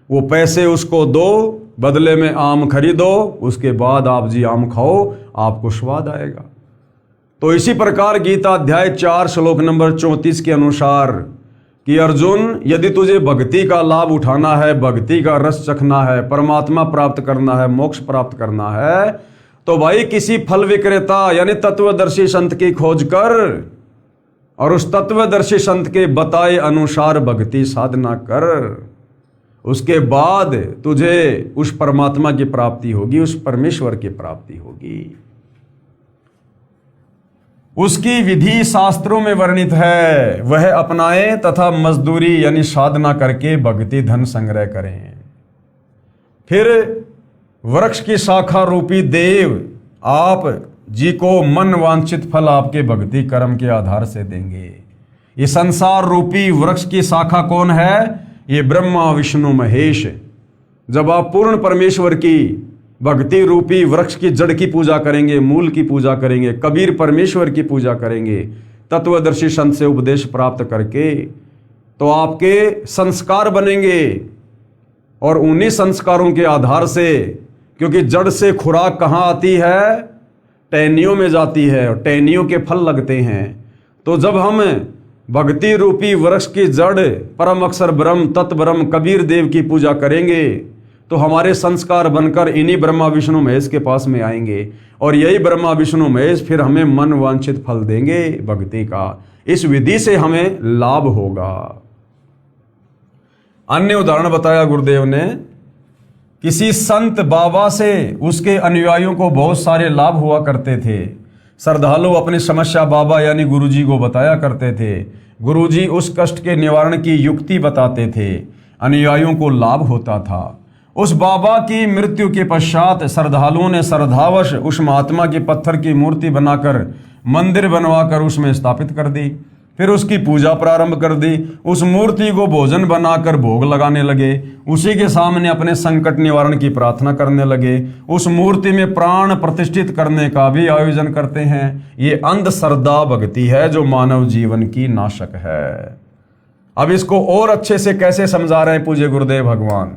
वो पैसे उसको दो, बदले में आम खरीदो, उसके बाद आप जी आम खाओ, आपको स्वाद आएगा। तो इसी प्रकार गीता अध्याय 4 श्लोक नंबर 34 के अनुसार कि अर्जुन, यदि तुझे भक्ति का लाभ उठाना है, भक्ति का रस चखना है, परमात्मा प्राप्त करना है, मोक्ष प्राप्त करना है, तो भाई किसी फल विक्रेता यानी तत्वदर्शी संत की खोज कर और उस तत्वदर्शी संत के बताए अनुसार भक्ति साधना कर। उसके बाद तुझे उस परमात्मा की प्राप्ति होगी, उस परमेश्वर की प्राप्ति होगी। उसकी विधि शास्त्रों में वर्णित है, वह अपनाएं तथा मजदूरी यानी साधना करके भक्ति धन संग्रह करें। फिर वृक्ष की शाखा रूपी देव आप जी को मन वांछित फल आपके भक्ति कर्म के आधार से देंगे। ये संसार रूपी वृक्ष की शाखा कौन है? ये ब्रह्मा विष्णु महेश। जब आप पूर्ण परमेश्वर की भक्ति रूपी वृक्ष की जड़ की पूजा करेंगे, मूल की पूजा करेंगे, कबीर परमेश्वर की पूजा करेंगे, तत्वदर्शी संत से उपदेश प्राप्त करके, तो आपके संस्कार बनेंगे और उन्हीं संस्कारों के आधार से, क्योंकि जड़ से खुराक कहाँ आती है? टहनियों में जाती है और टहनियों के फल लगते हैं। तो जब हम भक्ति रूपी वृक्ष की जड़ परम अक्षर ब्रह्म तत् ब्रह्म कबीर देव की पूजा करेंगे, तो हमारे संस्कार बनकर इन्हीं ब्रह्मा विष्णु महेश के पास में आएंगे और यही ब्रह्मा विष्णु महेश फिर हमें मन वांछित फल देंगे भक्ति का। इस विधि से हमें लाभ होगा। अन्य उदाहरण बताया गुरुदेव ने, किसी संत बाबा से उसके अनुयायियों को बहुत सारे लाभ हुआ करते थे। श्रद्धालु अपनी समस्या बाबा यानी गुरुजी को बताया करते थे। गुरुजी उस कष्ट के निवारण की युक्ति बताते थे, अनुयायियों को लाभ होता था। उस बाबा की मृत्यु के पश्चात श्रद्धालुओं ने श्रद्धावश उस महात्मा की पत्थर की मूर्ति बनाकर मंदिर बनवाकर उसमें स्थापित कर दी। फिर उसकी पूजा प्रारंभ कर दी। उस मूर्ति को भोजन बनाकर भोग लगाने लगे। उसी के सामने अपने संकट निवारण की प्रार्थना करने लगे। उस मूर्ति में प्राण प्रतिष्ठित करने का भी आयोजन करते हैं। ये अंधश्रद्धा भक्ति है जो मानव जीवन की नाशक है। अब इसको और अच्छे से कैसे समझा रहे हैं पूज्य गुरुदेव भगवान?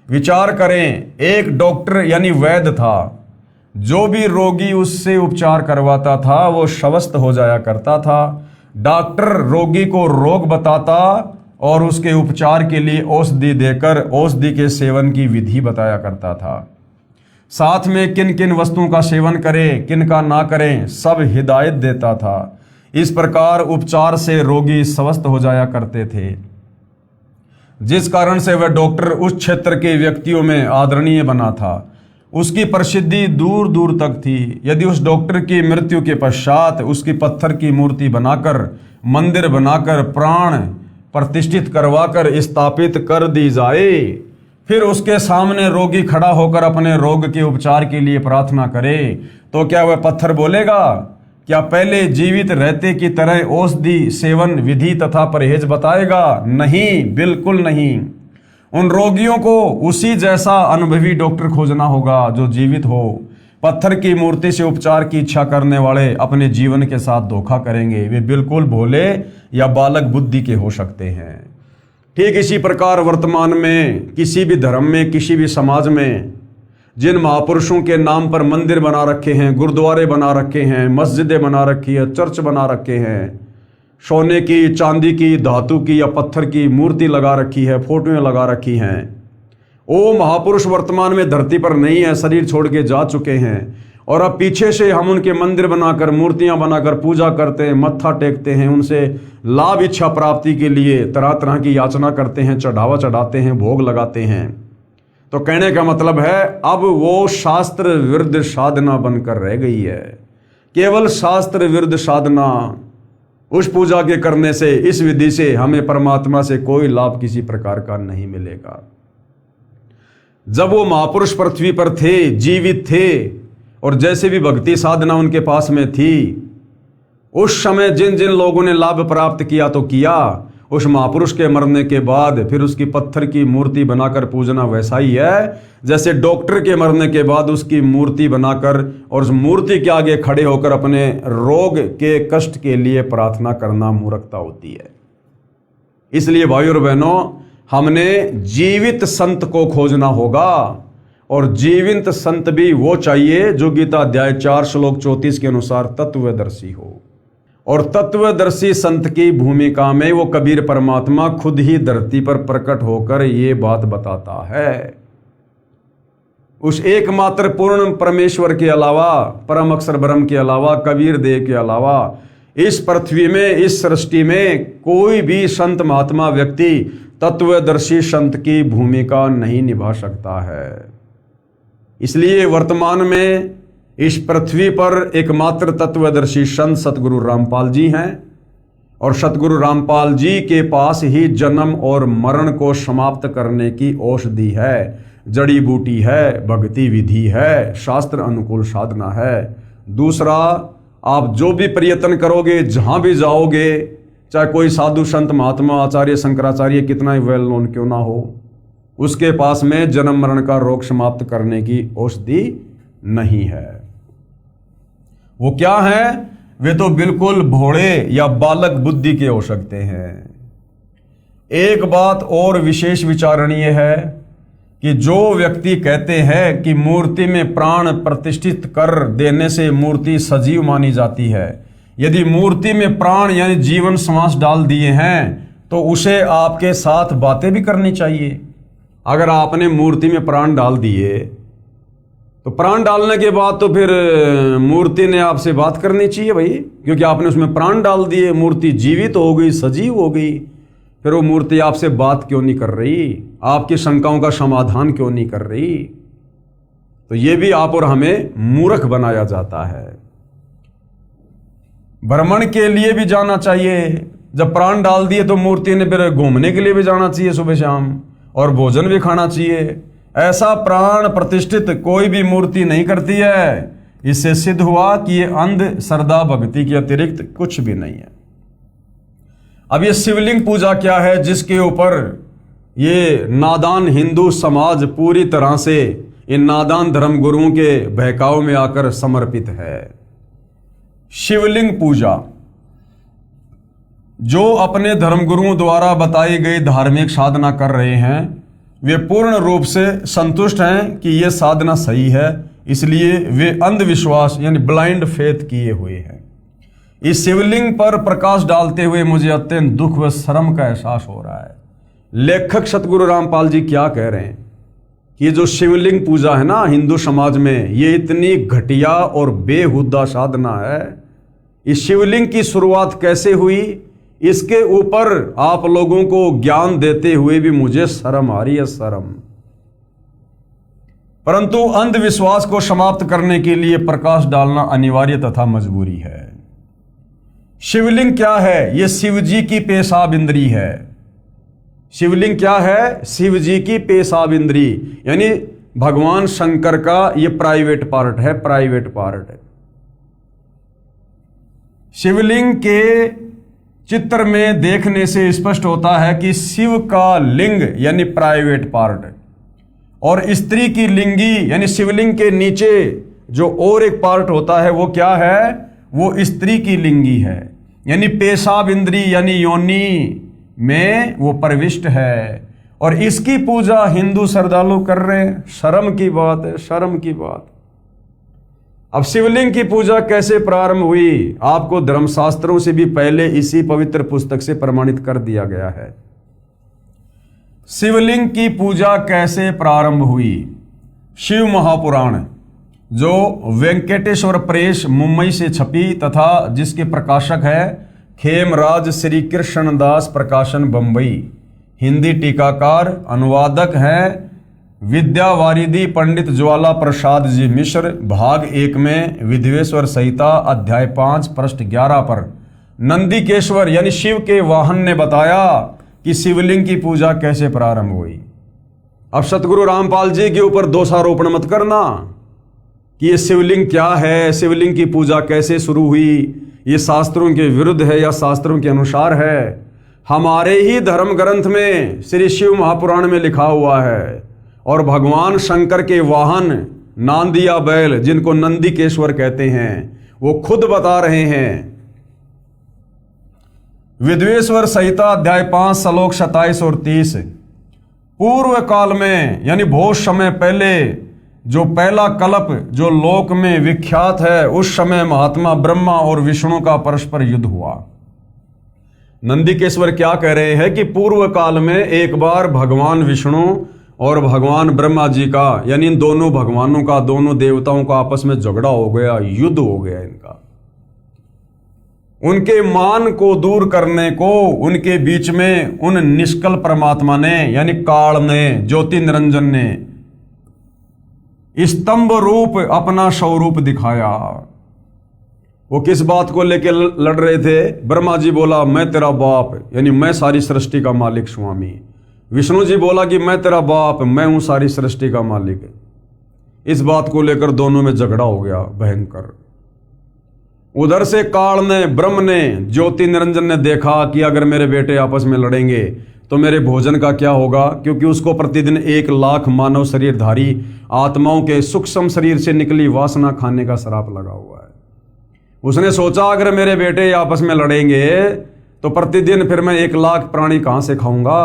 विचार करें, एक डॉक्टर यानी वैद्य था, जो भी रोगी उससे उपचार करवाता था वो स्वस्थ हो जाया करता था। डॉक्टर रोगी को रोग बताता और उसके उपचार के लिए औषधि देकर औषधि के सेवन की विधि बताया करता था। साथ में किन किन वस्तुओं का सेवन करें, किन का ना करें, सब हिदायत देता था। इस प्रकार उपचार से रोगी स्वस्थ हो जाया करते थे, जिस कारण से वह डॉक्टर उस क्षेत्र के व्यक्तियों में आदरणीय बना था। उसकी प्रसिद्धि दूर दूर तक थी। यदि उस डॉक्टर की मृत्यु के पश्चात उसकी पत्थर की मूर्ति बनाकर, मंदिर बनाकर, प्राण प्रतिष्ठित करवाकर स्थापित कर दी जाए, फिर उसके सामने रोगी खड़ा होकर अपने रोग के उपचार के लिए प्रार्थना करे, तो क्या वह पत्थर बोलेगा? क्या पहले जीवित रहते की तरह औषधि सेवन विधि तथा परहेज बताएगा? नहीं, बिल्कुल नहीं। उन रोगियों को उसी जैसा अनुभवी डॉक्टर खोजना होगा जो जीवित हो, पत्थर की मूर्ति से उपचार की इच्छा करने वाले अपने जीवन के साथ धोखा करेंगे। वे बिल्कुल भोले या बालक बुद्धि के हो सकते हैं। ठीक इसी प्रकार वर्तमान में किसी भी धर्म में, किसी भी समाज में जिन महापुरुषों के नाम पर मंदिर बना रखे हैं, गुरुद्वारे बना रखे हैं, मस्जिदें बना रखी है, चर्च बना रखे हैं, सोने की, चांदी की, धातु की या पत्थर की मूर्ति लगा रखी है, फोटोएं लगा रखी हैं, वो महापुरुष वर्तमान में धरती पर नहीं है, शरीर छोड़ के जा चुके हैं। और अब पीछे से हम उनके मंदिर बनाकर, मूर्तियां बनाकर पूजा करते हैं, मत्था टेकते हैं, उनसे लाभ इच्छा प्राप्ति के लिए तरह तरह की याचना करते हैं, चढ़ावा चढ़ाते हैं, भोग लगाते हैं। तो कहने का मतलब है अब वो शास्त्र विरुद्ध साधना बनकर रह गई है। केवल शास्त्र विरुद्ध साधना, उस पूजा के करने से, इस विधि से हमें परमात्मा से कोई लाभ किसी प्रकार का नहीं मिलेगा। जब वो महापुरुष पृथ्वी पर थे, जीवित थे, और जैसे भी भक्ति साधना उनके पास में थी, उस समय जिन जिन लोगों ने लाभ प्राप्त किया तो किया, उस महापुरुष के मरने के बाद फिर उसकी पत्थर की मूर्ति बनाकर पूजना वैसा ही है जैसे डॉक्टर के मरने के बाद उसकी मूर्ति बनाकर और उस मूर्ति के आगे खड़े होकर अपने रोग के कष्ट के लिए प्रार्थना करना मूर्खता होती है। इसलिए भाइयों और बहनों, हमने जीवित संत को खोजना होगा, और जीवित संत भी वो चाहिए जो गीता अध्याय 4 श्लोक 34 के अनुसार तत्वदर्शी हो। और तत्वदर्शी संत की भूमिका में वो कबीर परमात्मा खुद ही धरती पर प्रकट होकर ये बात बताता है। उस एकमात्र पूर्ण परमेश्वर के अलावा, परम अक्षर ब्रह्म के अलावा, कबीर देव के अलावा इस पृथ्वी में, इस सृष्टि में कोई भी संत महात्मा व्यक्ति तत्वदर्शी संत की भूमिका नहीं निभा सकता है। इसलिए वर्तमान में इस पृथ्वी पर एकमात्र तत्वदर्शी संत सतगुरु रामपाल जी हैं, और सतगुरु रामपाल जी के पास ही जन्म और मरण को समाप्त करने की औषधि है, जड़ी बूटी है, भक्ति विधि है, शास्त्र अनुकूल साधना है। दूसरा, आप जो भी प्रयत्न करोगे, जहां भी जाओगे, चाहे कोई साधु संत महात्मा आचार्य शंकराचार्य कितना ही वेल नोन क्यों ना हो, उसके पास में जन्म मरण का रोग समाप्त करने की औषधि नहीं है। वो क्या है? वे तो बिल्कुल भोले या बालक बुद्धि के हो सकते हैं। एक बात और विशेष विचारणीय है कि जो व्यक्ति कहते हैं कि मूर्ति में प्राण प्रतिष्ठित कर देने से मूर्ति सजीव मानी जाती है, यदि मूर्ति में प्राण यानी जीवन श्वास डाल दिए हैं तो उसे आपके साथ बातें भी करनी चाहिए। अगर आपने मूर्ति में प्राण डाल दिए तो प्राण डालने के बाद तो फिर मूर्ति ने आपसे बात करनी चाहिए भाई, क्योंकि आपने उसमें प्राण डाल दिए, मूर्ति जीवित हो गई, सजीव हो गई। फिर वो मूर्ति आपसे बात क्यों नहीं कर रही? आपकी शंकाओं का समाधान क्यों नहीं कर रही? तो ये भी आप और हमें मूर्ख बनाया जाता है। भ्रमण के लिए भी जाना चाहिए। जब प्राण डाल दिए तो मूर्ति ने फिर घूमने के लिए भी जाना चाहिए सुबह शाम, और भोजन भी खाना चाहिए। ऐसा प्राण प्रतिष्ठित कोई भी मूर्ति नहीं करती है। इससे सिद्ध हुआ कि ये अंध श्रद्धा भक्ति के अतिरिक्त कुछ भी नहीं है। अब ये शिवलिंग पूजा क्या है जिसके ऊपर ये नादान हिंदू समाज पूरी तरह से इन नादान धर्म गुरुओं के बहकाव में आकर समर्पित है? शिवलिंग पूजा जो अपने धर्मगुरुओं द्वारा बताई गई धार्मिक साधना कर रहे हैं, वे पूर्ण रूप से संतुष्ट हैं कि यह साधना सही है, इसलिए वे अंधविश्वास यानी ब्लाइंड फेथ किए हुए हैं। इस शिवलिंग पर प्रकाश डालते हुए मुझे अत्यंत दुख व शर्म का एहसास हो रहा है। लेखक सतगुरु रामपाल जी क्या कह रहे हैं कि जो शिवलिंग पूजा है ना हिंदू समाज में, ये इतनी घटिया और बेहुदा साधना है। इस शिवलिंग की शुरुआत कैसे हुई, इसके ऊपर आप लोगों को ज्ञान देते हुए भी मुझे शर्म आ रही है, शर्म। परंतु अंधविश्वास को समाप्त करने के लिए प्रकाश डालना अनिवार्य तथा मजबूरी है। शिवलिंग क्या है? यह शिव जी की पेशाब इंद्री है। शिवलिंग क्या है? शिव जी की पेशाब इंद्री, यानी भगवान शंकर का यह प्राइवेट पार्ट है, प्राइवेट पार्ट है। शिवलिंग के चित्र में देखने से स्पष्ट होता है कि शिव का लिंग यानी प्राइवेट पार्ट, और स्त्री की लिंगी यानी शिवलिंग के नीचे जो और एक पार्ट होता है वो क्या है, वो स्त्री की लिंगी है, यानी पेशाब इंद्री यानी योनि में वो प्रविष्ट है। और इसकी पूजा हिंदू श्रद्धालु कर रहे हैं। शर्म की बात है, शर्म की बात। अब शिवलिंग की पूजा कैसे प्रारंभ हुई, आपको धर्मशास्त्रों से भी पहले इसी पवित्र पुस्तक से प्रमाणित कर दिया गया है। शिवलिंग की पूजा कैसे प्रारंभ हुई। शिव महापुराण जो वेंकटेश्वर प्रेस मुंबई से छपी तथा जिसके प्रकाशक है खेमराज श्री कृष्णदास प्रकाशन बंबई, हिंदी टीकाकार अनुवादक हैं विद्यावारिधि पंडित ज्वाला प्रसाद जी मिश्र, भाग 1 में विधवेश्वर संहिता अध्याय 5 पृष्ठ 11 पर नंदीकेश्वर यानी शिव के वाहन ने बताया कि शिवलिंग की पूजा कैसे प्रारंभ हुई। अब सतगुरु रामपाल जी के ऊपर दोषारोपण मत करना कि ये शिवलिंग क्या है, शिवलिंग की पूजा कैसे शुरू हुई, ये शास्त्रों के विरुद्ध है या शास्त्रों के अनुसार है। हमारे ही धर्म ग्रंथ में श्री शिव महापुराण में लिखा हुआ है। और भगवान शंकर के वाहन नांदिया बैल जिनको नंदीकेश्वर कहते हैं वो खुद बता रहे हैं। विधवेश्वर संहिता अध्याय 5 श्लोक 27 और 30, पूर्व काल में यानी बहुत समय पहले जो पहला कल्प जो लोक में विख्यात है, उस समय महात्मा ब्रह्मा और विष्णु का परस्पर युद्ध हुआ। नंदीकेश्वर क्या कह रहे हैं कि पूर्व काल में एक बार भगवान विष्णु और भगवान ब्रह्मा जी का यानी इन दोनों भगवानों का, दोनों देवताओं का आपस में झगड़ा हो गया, युद्ध हो गया इनका। उनके मान को दूर करने को उनके बीच में उन निष्कल परमात्मा ने यानी काल ने, ज्योति निरंजन ने स्तंभ रूप अपना स्वरूप दिखाया। वो किस बात को लेकर लड़ रहे थे। ब्रह्मा जी बोला मैं तेरा बाप यानी मैं सारी सृष्टि का मालिक स्वामी। विष्णु जी बोला कि मैं तेरा बाप, मैं हूं सारी सृष्टि का मालिक। इस बात को लेकर दोनों में झगड़ा हो गया भयंकर। उधर से काल ने, ब्रह्म ने, ज्योति निरंजन ने देखा कि अगर मेरे बेटे आपस में लड़ेंगे तो मेरे भोजन का क्या होगा, क्योंकि उसको प्रतिदिन 1 लाख मानव शरीरधारी आत्माओं के सूक्ष्म शरीर से निकली वासना खाने का श्राप लगा हुआ है। उसने सोचा अगर मेरे बेटे आपस में लड़ेंगे तो प्रतिदिन फिर मैं 1 लाख प्राणी कहां से खाऊंगा।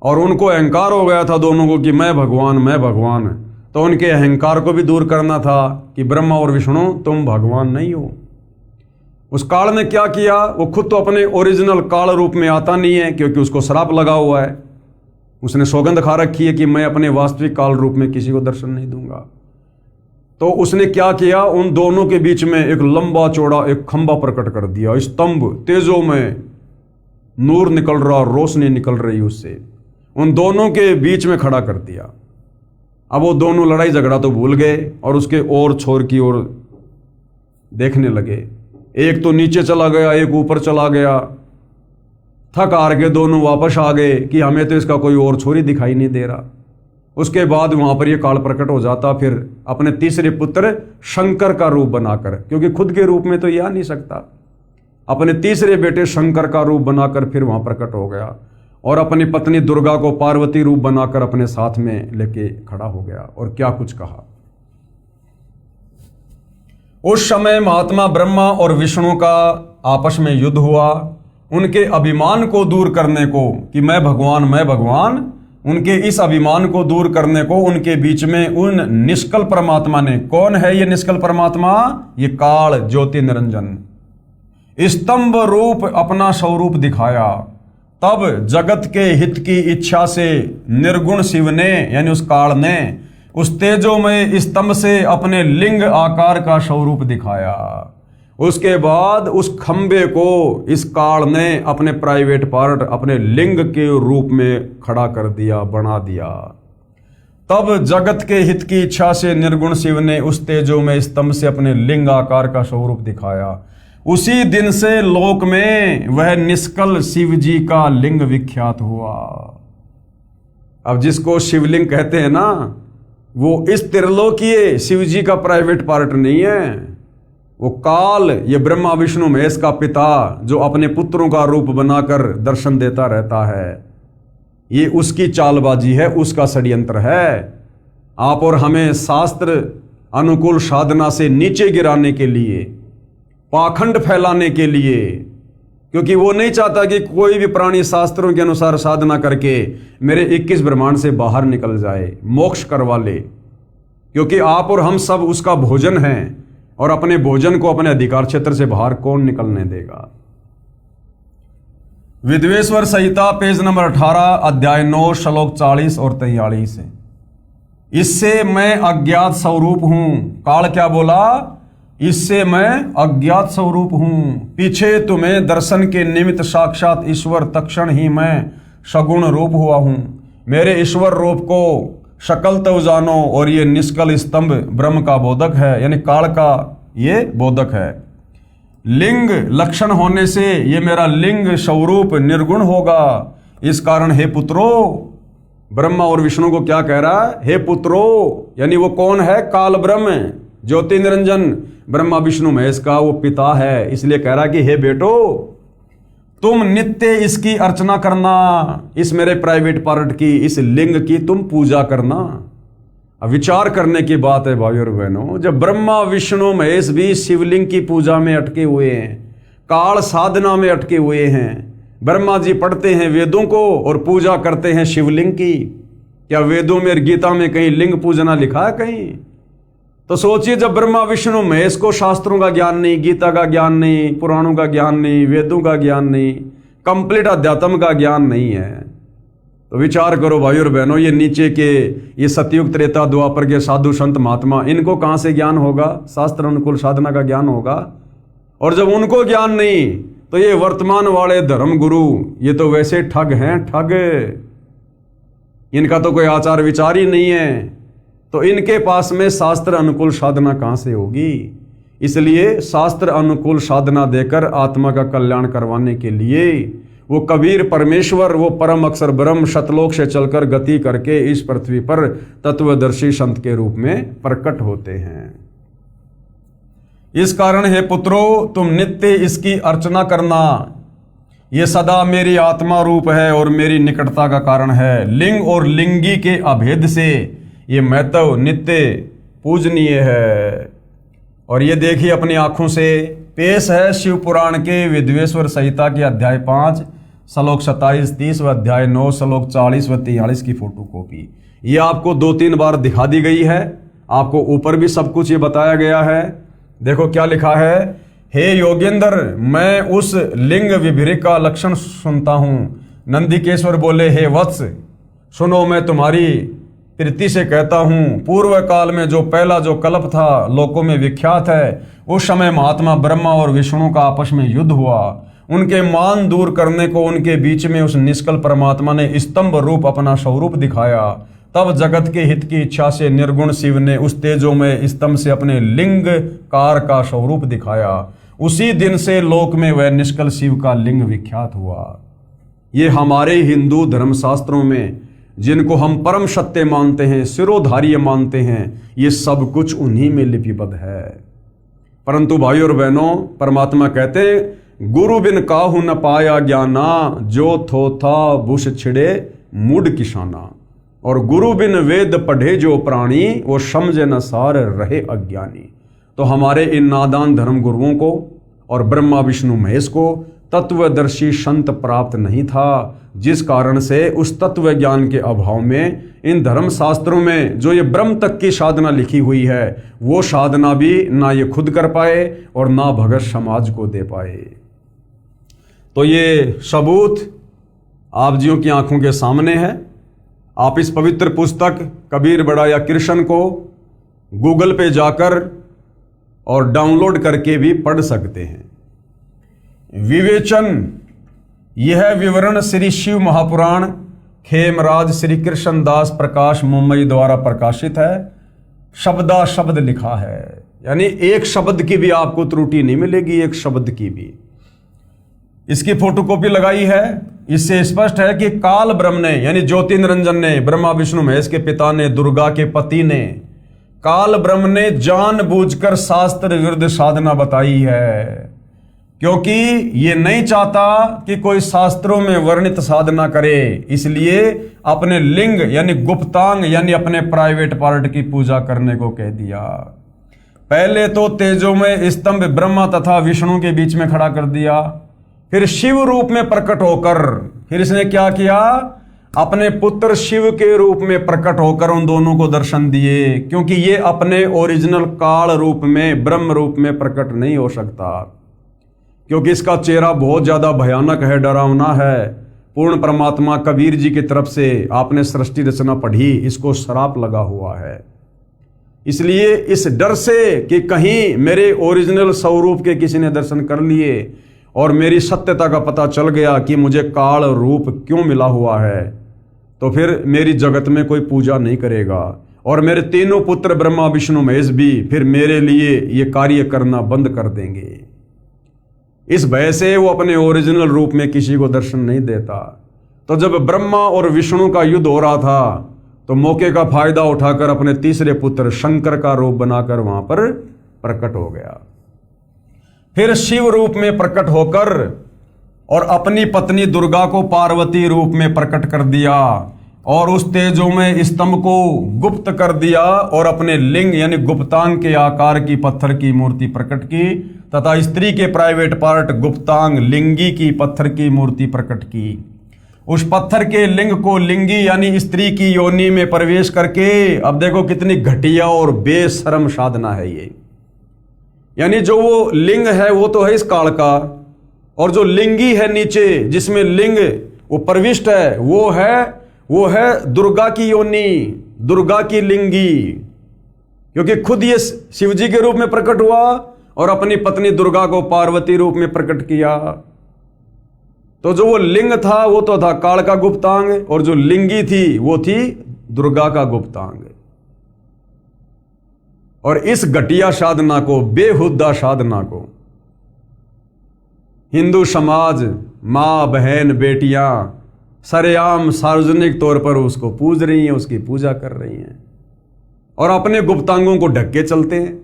और उनको अहंकार हो गया था दोनों को कि मैं भगवान, मैं भगवान। तो उनके अहंकार को भी दूर करना था कि ब्रह्मा और विष्णु तुम भगवान नहीं हो। उस काल ने क्या किया, वो खुद तो अपने ओरिजिनल काल रूप में आता नहीं है क्योंकि उसको श्राप लगा हुआ है। उसने सौगंध खा रखी है कि मैं अपने वास्तविक काल रूप में किसी को दर्शन नहीं दूंगा। तो उसने क्या किया, उन दोनों के बीच में एक लंबा चौड़ा एक खंबा प्रकट कर दिया, स्तंभ, तेजों में नूर निकल रहा, रोशनी निकल रही, उससे उन दोनों के बीच में खड़ा कर दिया। अब वो दोनों लड़ाई झगड़ा तो भूल गए और उसके और छोर की ओर देखने लगे। एक तो नीचे चला गया, एक ऊपर चला गया। थक हार के दोनों वापस आ गए कि हमें तो इसका कोई और छोर ही दिखाई नहीं दे रहा। उसके बाद वहां पर ये काल प्रकट हो जाता, फिर अपने तीसरे पुत्र शंकर का रूप बनाकर, क्योंकि खुद के रूप में तो ये आ नहीं सकता, अपने तीसरे बेटे शंकर का रूप बनाकर फिर वहां प्रकट हो गया और अपनी पत्नी दुर्गा को पार्वती रूप बनाकर अपने साथ में लेके खड़ा हो गया। और क्या कुछ कहा। उस समय महात्मा ब्रह्मा और विष्णु का आपस में युद्ध हुआ। उनके अभिमान को दूर करने को कि मैं भगवान, मैं भगवान, उनके इस अभिमान को दूर करने को उनके बीच में उन निष्कल परमात्मा ने, कौन है ये निष्कल परमात्मा, ये काल ज्योति निरंजन, स्तंभ रूप अपना स्वरूप दिखाया। तब जगत के हित की इच्छा से निर्गुण शिव ने यानी उस काल ने उस तेजोमय स्तंभ से अपने लिंग आकार का स्वरूप दिखाया। उसके बाद उस खंबे को इस काल ने अपने प्राइवेट पार्ट, अपने लिंग के रूप में खड़ा कर दिया, बना दिया। तब जगत के हित की इच्छा से निर्गुण शिव ने उस तेजोमय स्तंभ से अपने लिंग आकार का स्वरूप दिखाया। उसी दिन से लोक में वह निष्कल शिव जी का लिंग विख्यात हुआ। अब जिसको शिवलिंग कहते हैं ना, वो इस त्रिलोकीय शिव जी का प्राइवेट पार्ट नहीं है। वो काल, ये ब्रह्मा विष्णु महेश का पिता जो अपने पुत्रों का रूप बनाकर दर्शन देता रहता है, ये उसकी चालबाजी है, उसका षड्यंत्र है। आप और हमें शास्त्र अनुकूल साधना से नीचे गिराने के लिए, पाखंड फैलाने के लिए, क्योंकि वो नहीं चाहता कि कोई भी प्राणी शास्त्रों के अनुसार साधना करके मेरे 21 ब्रह्मांड से बाहर निकल जाए, मोक्ष करवा ले, क्योंकि आप और हम सब उसका भोजन हैं और अपने भोजन को अपने अधिकार क्षेत्र से बाहर कौन निकलने देगा। विद्वेश्वर संहिता पेज नंबर 18 अध्याय 9 श्लोक 40 और 43 है। इससे मैं अज्ञात स्वरूप हूं। काल क्या बोला? इससे मैं अज्ञात स्वरूप हूं, पीछे तुम्हें दर्शन के निमित्त साक्षात ईश्वर, तक्षण ही मैं सगुण रूप हुआ हूं। मेरे ईश्वर रूप को शकल तो जानो, और ये निष्कल स्तंभ ब्रह्म का बोधक है, यानी काल का ये बोधक है। लिंग लक्षण होने से ये मेरा लिंग स्वरूप निर्गुण होगा। इस कारण हे पुत्रो, ब्रह्मा और विष्णु को क्या कह रहा है? हे पुत्रो, यानी वो कौन है? काल ब्रह्म, ज्योति निरंजन ब्रह्मा विष्णु महेश का वो पिता है। इसलिए कह रहा कि हे बेटो, तुम नित्य इसकी अर्चना करना, इस मेरे प्राइवेट पार्ट की, इस लिंग की तुम पूजा करना। अब विचार करने की बात है भाई और बहनों, जब ब्रह्मा विष्णु महेश भी शिवलिंग की पूजा में अटके हुए हैं, काल साधना में अटके हुए हैं, ब्रह्मा जी पढ़ते हैं वेदों को और पूजा करते हैं शिवलिंग की। क्या वेदों में और गीता में कहीं लिंग पूजना लिखा है कहीं? तो सोचिए, जब ब्रह्मा विष्णु महेश को शास्त्रों का ज्ञान नहीं, गीता का ज्ञान नहीं, पुराणों का ज्ञान नहीं, वेदों का ज्ञान नहीं, कंप्लीट अध्यात्म का ज्ञान नहीं है, तो विचार करो भाई और बहनों, ये नीचे के ये सतयुग त्रेता द्वापर के साधु संत महात्मा, इनको कहां से ज्ञान होगा? शास्त्र अनुकूल साधना का ज्ञान होगा। और जब उनको ज्ञान नहीं, तो ये वर्तमान वाले धर्म गुरु, ये तो वैसे ठग हैं, ठग। इनका तो कोई आचार विचार ही नहीं है, तो इनके पास में शास्त्र अनुकूल साधना कहां से होगी? इसलिए शास्त्र अनुकूल साधना देकर आत्मा का कल्याण करवाने के लिए वो कबीर परमेश्वर, वो परम अक्षर ब्रह्म सतलोक से चलकर गति करके इस पृथ्वी पर तत्वदर्शी संत के रूप में प्रकट होते हैं। इस कारण हे पुत्रो, तुम नित्य इसकी अर्चना करना। ये सदा मेरी आत्मा रूप है और मेरी निकटता का कारण है। लिंग और लिंगी के अभेद से ये महत्व नित्य पूजनीय है। और ये देखिए अपनी आंखों से पेश है शिव पुराण के विद्वेश्वर संहिता के अध्याय 5 श्लोक 27-30 व अध्याय 9 श्लोक 40 व 43 की फोटो कॉपी। ये आपको 2-3 बार दिखा दी गई है। आपको ऊपर भी सब कुछ ये बताया गया है। देखो क्या लिखा है, हे योगेंद्र, मैं उस लिंग विभ्रिक का लक्षण सुनता हूं। नंदिकेश्वर बोले, हे वत्स सुनो, मैं तुम्हारी प्रीति से कहता हूं, पूर्व काल में जो पहला जो कल्प था लोकों में विख्यात है, उस समय महात्मा ब्रह्मा और विष्णु का आपस में युद्ध हुआ। उनके मान दूर करने को उनके बीच में उस निष्कल परमात्मा ने स्तंभ रूप अपना स्वरूप दिखाया। तब जगत के हित की इच्छा से निर्गुण शिव ने उस तेजो में स्तंभ से अपने लिंग कार का स्वरूप दिखाया। उसी दिन से लोक में वह निष्कल शिव का लिंग विख्यात हुआ। ये हमारे हिंदू धर्मशास्त्रों में, जिनको हम परम सत्य मानते हैं, सिरोधार्य मानते हैं, ये सब कुछ उन्हीं में लिपिबद्ध है। परंतु भाई और बहनों, परमात्मा कहते हैं, गुरु बिन काहू न पाया ज्ञाना, जो थो था बुश छिड़े मुड किसाना। और गुरु बिन वेद पढ़े जो प्राणी, वो समझे न सार रहे अज्ञानी। तो हमारे इन नादान धर्म गुरुओं को और ब्रह्मा विष्णु महेश को तत्वदर्शी संत प्राप्त नहीं था, जिस कारण से उस तत्व ज्ञान के अभाव में इन धर्म शास्त्रों में जो ये ब्रह्म तक की साधना लिखी हुई है, वो साधना भी ना ये खुद कर पाए और ना भगत समाज को दे पाए। तो ये सबूत आप जियों की आंखों के सामने है। आप इस पवित्र पुस्तक कबीर बड़ा या कृष्ण को गूगल पे जाकर और डाउनलोड करके भी पढ़ सकते हैं। विवेचन, यह विवरण श्री शिव महापुराण खेमराज श्री कृष्ण दास प्रकाश मुंबई द्वारा प्रकाशित है। शब्दा शब्द लिखा है, यानी एक शब्द की भी आपको त्रुटि नहीं मिलेगी, एक शब्द की भी। इसकी फोटोकॉपी लगाई है। इससे स्पष्ट है कि काल ब्रह्म ने, यानी ज्योति निरंजन ने, ब्रह्मा विष्णु महेश के पिता ने, दुर्गा के पति ने, काल ब्रह्म ने जानबूझकर शास्त्र विरुद्ध साधना बताई है, क्योंकि ये नहीं चाहता कि कोई शास्त्रों में वर्णित साधना करे। इसलिए अपने लिंग यानी गुप्तांग यानी अपने प्राइवेट पार्ट की पूजा करने को कह दिया। पहले तो तेजोमय स्तंभ ब्रह्मा तथा विष्णु के बीच में खड़ा कर दिया, फिर शिव रूप में प्रकट होकर फिर इसने क्या किया, अपने पुत्र शिव के रूप में प्रकट होकर उन दोनों को दर्शन दिए, क्योंकि ये अपने ओरिजिनल काल रूप में ब्रह्म रूप में प्रकट नहीं हो सकता, क्योंकि इसका चेहरा बहुत ज्यादा भयानक है, डरावना है। पूर्ण परमात्मा कबीर जी की तरफ से आपने सृष्टि रचना पढ़ी, इसको श्राप लगा हुआ है। इसलिए इस डर से कि कहीं मेरे ओरिजिनल स्वरूप के किसी ने दर्शन कर लिए और मेरी सत्यता का पता चल गया कि मुझे काल रूप क्यों मिला हुआ है, तो फिर मेरी जगत में कोई पूजा नहीं करेगा और मेरे तीनों पुत्र ब्रह्मा विष्णु महेश भी फिर मेरे लिए ये कार्य करना बंद कर देंगे। इस भय से वो अपने ओरिजिनल रूप में किसी को दर्शन नहीं देता। तो जब ब्रह्मा और विष्णु का युद्ध हो रहा था तो मौके का फायदा उठाकर अपने तीसरे पुत्र शंकर का रूप बनाकर वहां पर प्रकट हो गया। फिर शिव रूप में प्रकट होकर और अपनी पत्नी दुर्गा को पार्वती रूप में प्रकट कर दिया और उस तेजोमय स्तंभ को गुप्त कर दिया और अपने लिंग यानी गुप्तांग के आकार की पत्थर की मूर्ति प्रकट की तथा स्त्री के प्राइवेट पार्ट गुप्तांग लिंगी की पत्थर की मूर्ति प्रकट की। उस पत्थर के लिंग को लिंगी यानी स्त्री की योनि में प्रवेश करके, अब देखो कितनी घटिया और बेशर्म साधना है ये। यानी जो वो लिंग है वो तो है इस काल का, और जो लिंगी है नीचे जिसमें लिंग वो प्रविष्ट है वो है दुर्गा की योनि, दुर्गा की लिंगी, क्योंकि खुद ये शिवजी के रूप में प्रकट हुआ और अपनी पत्नी दुर्गा को पार्वती रूप में प्रकट किया। तो जो वो लिंग था वो तो था काल का गुप्तांग और जो लिंगी थी वो थी दुर्गा का गुप्तांग। और इस घटिया साधना को, बेहुदा साधना को हिंदू समाज, मां बहन बेटियां सरेआम सार्वजनिक तौर पर उसको पूज रही हैं, उसकी पूजा कर रही हैं और अपने गुप्तांगों को ढक के चलते हैं।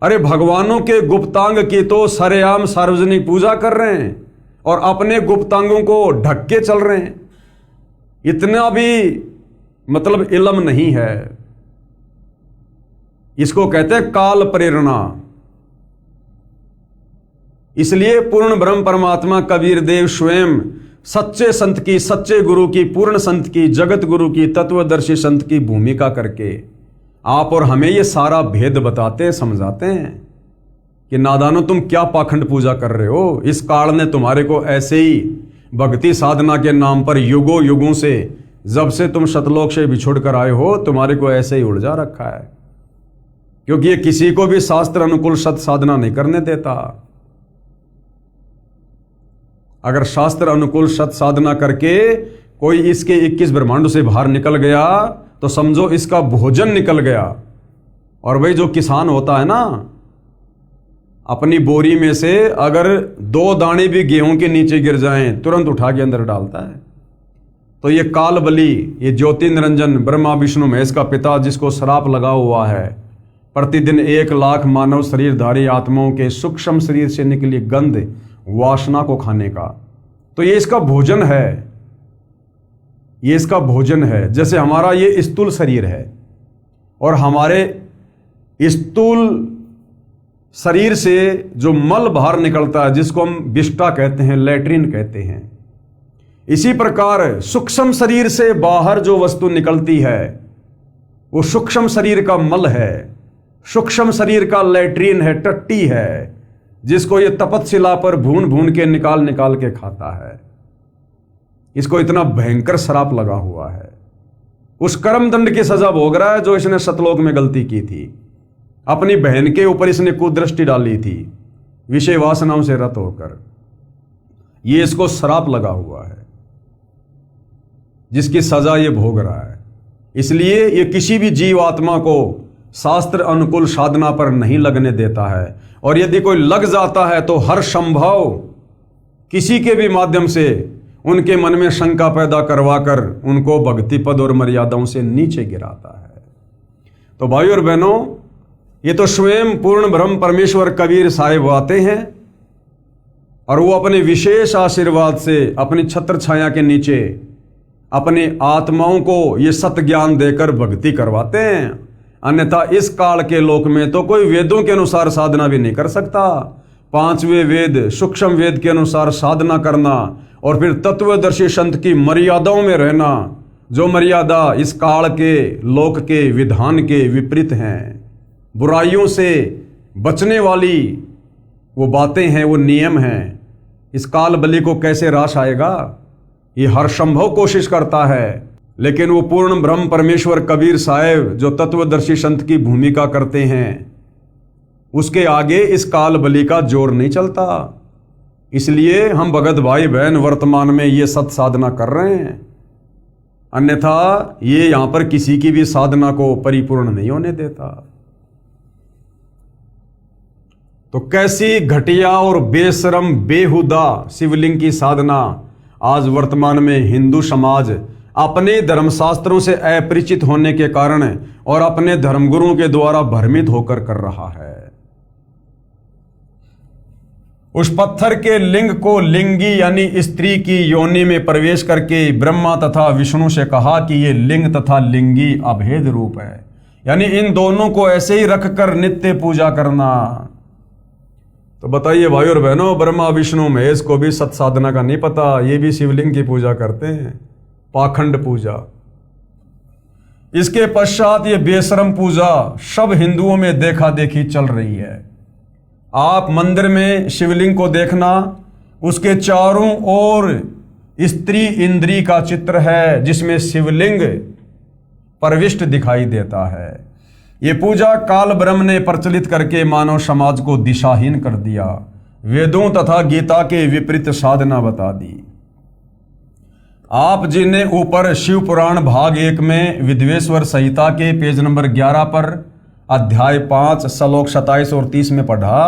अरे भगवानों के गुप्तांग की तो सरेआम सार्वजनिक पूजा कर रहे हैं और अपने गुप्तांगों को ढक के चल रहे हैं। इतना भी मतलब इल्म नहीं है। इसको कहते हैं काल प्रेरणा। इसलिए पूर्ण ब्रह्म परमात्मा कबीर देव स्वयं सच्चे संत की, सच्चे गुरु की, पूर्ण संत की, जगत गुरु की, तत्वदर्शी संत की भूमिका करके आप और हमें ये सारा भेद बताते हैं, समझाते हैं कि नादानो तुम क्या पाखंड पूजा कर रहे हो। इस काल ने तुम्हारे को ऐसे ही भक्ति साधना के नाम पर युगों युगों से, जब से तुम सतलोक से बिछुड़ कर आए हो, तुम्हारे को ऐसे ही उलझा रखा है, क्योंकि ये किसी को भी शास्त्र अनुकूल सत साधना नहीं करने देता। अगर शास्त्र अनुकूल सत साधना करके कोई इसके 21 ब्रह्मांडों से बाहर निकल गया तो समझो इसका भोजन निकल गया। और भाई जो किसान होता है ना, अपनी बोरी में से अगर 2 दाने भी गेहूं के नीचे गिर जाएं तुरंत उठा के अंदर डालता है। तो ये काल बली, ये ज्योति निरंजन ब्रह्मा विष्णु महेश का पिता, जिसको श्राप लगा हुआ है प्रतिदिन 1 लाख मानव शरीरधारी आत्माओं के सूक्ष्म शरीर से निकली गंध वासना को खाने का, तो ये इसका भोजन है, ये इसका भोजन है। जैसे हमारा ये स्थूल शरीर है और हमारे स्थूल शरीर से जो मल बाहर निकलता है जिसको हम विष्टा कहते हैं, लैट्रिन कहते हैं, इसी प्रकार सूक्ष्म शरीर से बाहर जो वस्तु निकलती है वो सूक्ष्म शरीर का मल है, सूक्ष्म शरीर का लैट्रिन है, टट्टी है, जिसको ये तपतशिला पर भून भून के निकाल के खाता है। इसको इतना भयंकर श्राप लगा हुआ है। उस कर्म दंड की सजा भोग रहा है जो इसने सतलोक में गलती की थी। अपनी बहन के ऊपर इसने कुदृष्टि डाली थी विषय वासनाओं से रत होकर। ये इसको श्राप लगा हुआ है जिसकी सजा ये भोग रहा है। इसलिए ये किसी भी जीव आत्मा को शास्त्र अनुकूल साधना पर नहीं लगने देता है, और यदि कोई लग जाता है तो हर संभव किसी के भी माध्यम से उनके मन में शंका पैदा करवाकर उनको भक्ति पद और मर्यादाओं से नीचे गिराता है। तो भाइयों और बहनों, ये तो स्वयं पूर्ण ब्रह्म परमेश्वर कबीर साहिब आते हैं और वो अपने विशेष आशीर्वाद से अपनी छत्र छाया के नीचे अपने आत्माओं को ये सत ज्ञान देकर भक्ति करवाते हैं। अन्यथा इस काल के लोक में तो कोई वेदों के अनुसार साधना भी नहीं कर सकता। पांचवें वेद सूक्ष्म वेद के अनुसार साधना करना और फिर तत्वदर्शी संत की मर्यादाओं में रहना, जो मर्यादा इस काल के लोक के विधान के विपरीत हैं, बुराइयों से बचने वाली वो बातें हैं, वो नियम हैं। इस काल बलि को कैसे रास आएगा? ये हर संभव कोशिश करता है, लेकिन वो पूर्ण ब्रह्म परमेश्वर कबीर साहेब जो तत्वदर्शी संत की भूमिका करते हैं, उसके आगे इस काल बलि का जोर नहीं चलता। इसलिए हम भगत भाई बहन वर्तमान में ये सत साधना कर रहे हैं, अन्यथा ये यहां पर किसी की भी साधना को परिपूर्ण नहीं होने देता। तो कैसी घटिया और बेशरम बेहुदा शिवलिंग की साधना आज वर्तमान में हिंदू समाज अपने धर्मशास्त्रों से अपरिचित होने के कारण और अपने धर्मगुरुओं के द्वारा भ्रमित होकर कर रहा है। उस पत्थर के लिंग को लिंगी यानी स्त्री की योनि में प्रवेश करके ब्रह्मा तथा विष्णु से कहा कि ये लिंग तथा लिंगी अभेद रूप है, यानी इन दोनों को ऐसे ही रखकर नित्य पूजा करना। तो बताइए भाई और बहनों, ब्रह्मा विष्णु महेश को भी सत साधना का नहीं पता, ये भी शिवलिंग की पूजा करते हैं, पाखंड पूजा। इसके पश्चात ये बेशरम पूजा सब हिंदुओं में देखा देखी चल रही है। आप मंदिर में शिवलिंग को देखना, उसके चारों ओर स्त्री इंद्री का चित्र है जिसमें शिवलिंग प्रविष्ट दिखाई देता है। ये पूजा काल ब्रह्म ने प्रचलित करके मानव समाज को दिशाहीन कर दिया, वेदों तथा गीता के विपरीत साधना बता दी। आप जिन्हें ऊपर शिव पुराण भाग 1 में विद्वेश्वर संहिता के पेज नंबर 11 पर अध्याय 5 श्लोक 27 और 30 में पढ़ा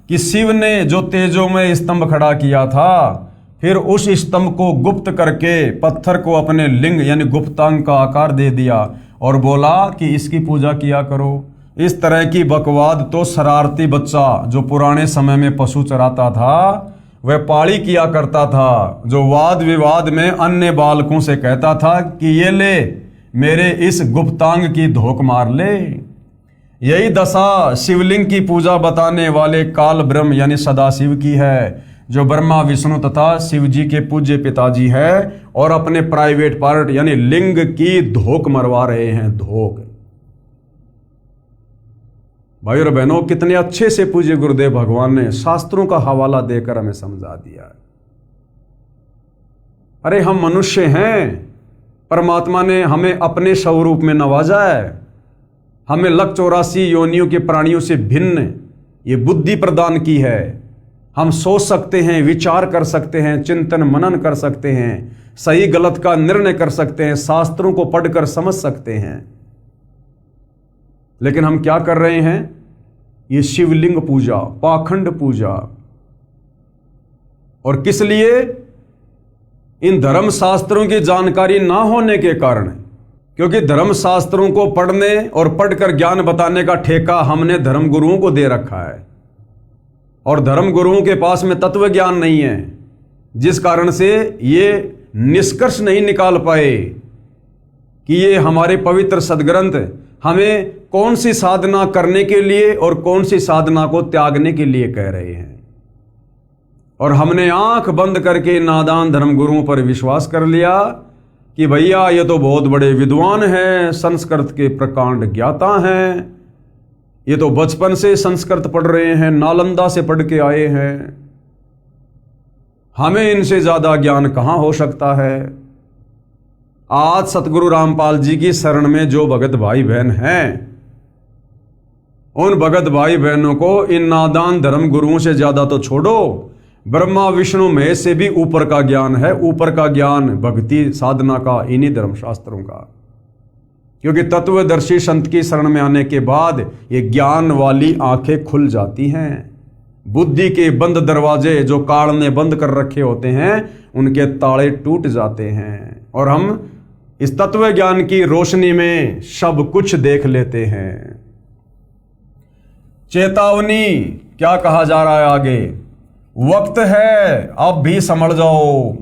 कि शिव ने जो तेजों में स्तंभ खड़ा किया था, फिर उस स्तंभ को गुप्त करके पत्थर को अपने लिंग यानी गुप्तांग का आकार दे दिया और बोला कि इसकी पूजा किया करो। इस तरह की बकवाद तो शरारती बच्चा जो पुराने समय में पशु चराता था वह पाड़ी किया करता था, जो वाद विवाद में अन्य बालकों से कहता था कि ये ले मेरे इस गुप्तांग की धोख मार ले। यही दशा शिवलिंग की पूजा बताने वाले काल ब्रह्म यानी सदाशिव की है, जो ब्रह्मा विष्णु तथा शिव जी के पूज्य पिताजी है और अपने प्राइवेट पार्ट यानी लिंग की धोख मरवा रहे हैं। धोख भाई और बहनों, कितने अच्छे से पूज्य गुरुदेव भगवान ने शास्त्रों का हवाला देकर हमें समझा दिया। अरे हम मनुष्य हैं, परमात्मा ने हमें अपने स्वरूप में नवाजा है, हमें 184 योनियों के प्राणियों से भिन्न ये बुद्धि प्रदान की है। हम सोच सकते हैं, विचार कर सकते हैं, चिंतन मनन कर सकते हैं, सही गलत का निर्णय कर सकते हैं, शास्त्रों को पढ़कर समझ सकते हैं। लेकिन हम क्या कर रहे हैं? ये शिवलिंग पूजा, पाखंड पूजा। और किस लिए? इन धर्म शास्त्रों की जानकारी ना होने के कारण, क्योंकि धर्म शास्त्रों को पढ़ने और पढ़कर ज्ञान बताने का ठेका हमने धर्म गुरुओं को दे रखा है, और धर्म गुरुओं के पास में तत्व ज्ञान नहीं है, जिस कारण से ये निष्कर्ष नहीं निकाल पाए कि ये हमारे पवित्र सदग्रंथ हमें कौन सी साधना करने के लिए और कौन सी साधना को त्यागने के लिए कह रहे हैं। और हमने आंख बंद करके नादान धर्मगुरुओं पर विश्वास कर लिया कि भैया ये तो बहुत बड़े विद्वान हैं, संस्कृत के प्रकांड ज्ञाता हैं, ये तो बचपन से संस्कृत पढ़ रहे हैं, नालंदा से पढ़ के आए हैं, हमें इनसे ज्यादा ज्ञान कहां हो सकता है। आज सतगुरु रामपाल जी की शरण में जो भगत भाई बहन हैं, उन भगत भाई बहनों को इन नादान धर्म गुरुओं से ज्यादा तो छोड़ो, ब्रह्मा विष्णु महेश से भी ऊपर का ज्ञान है। ऊपर का ज्ञान भक्ति साधना का इन्हीं धर्मशास्त्रों का, क्योंकि तत्वदर्शी संत की शरण में आने के बाद ये ज्ञान वाली आंखें खुल जाती हैं। बुद्धि के बंद दरवाजे जो काल ने बंद कर रखे होते हैं, उनके ताले टूट जाते हैं और हम इस तत्व ज्ञान की रोशनी में सब कुछ देख लेते हैं। चेतावनी क्या कहा जा रहा है आगे? वक्त है, अब भी समझ जाओ,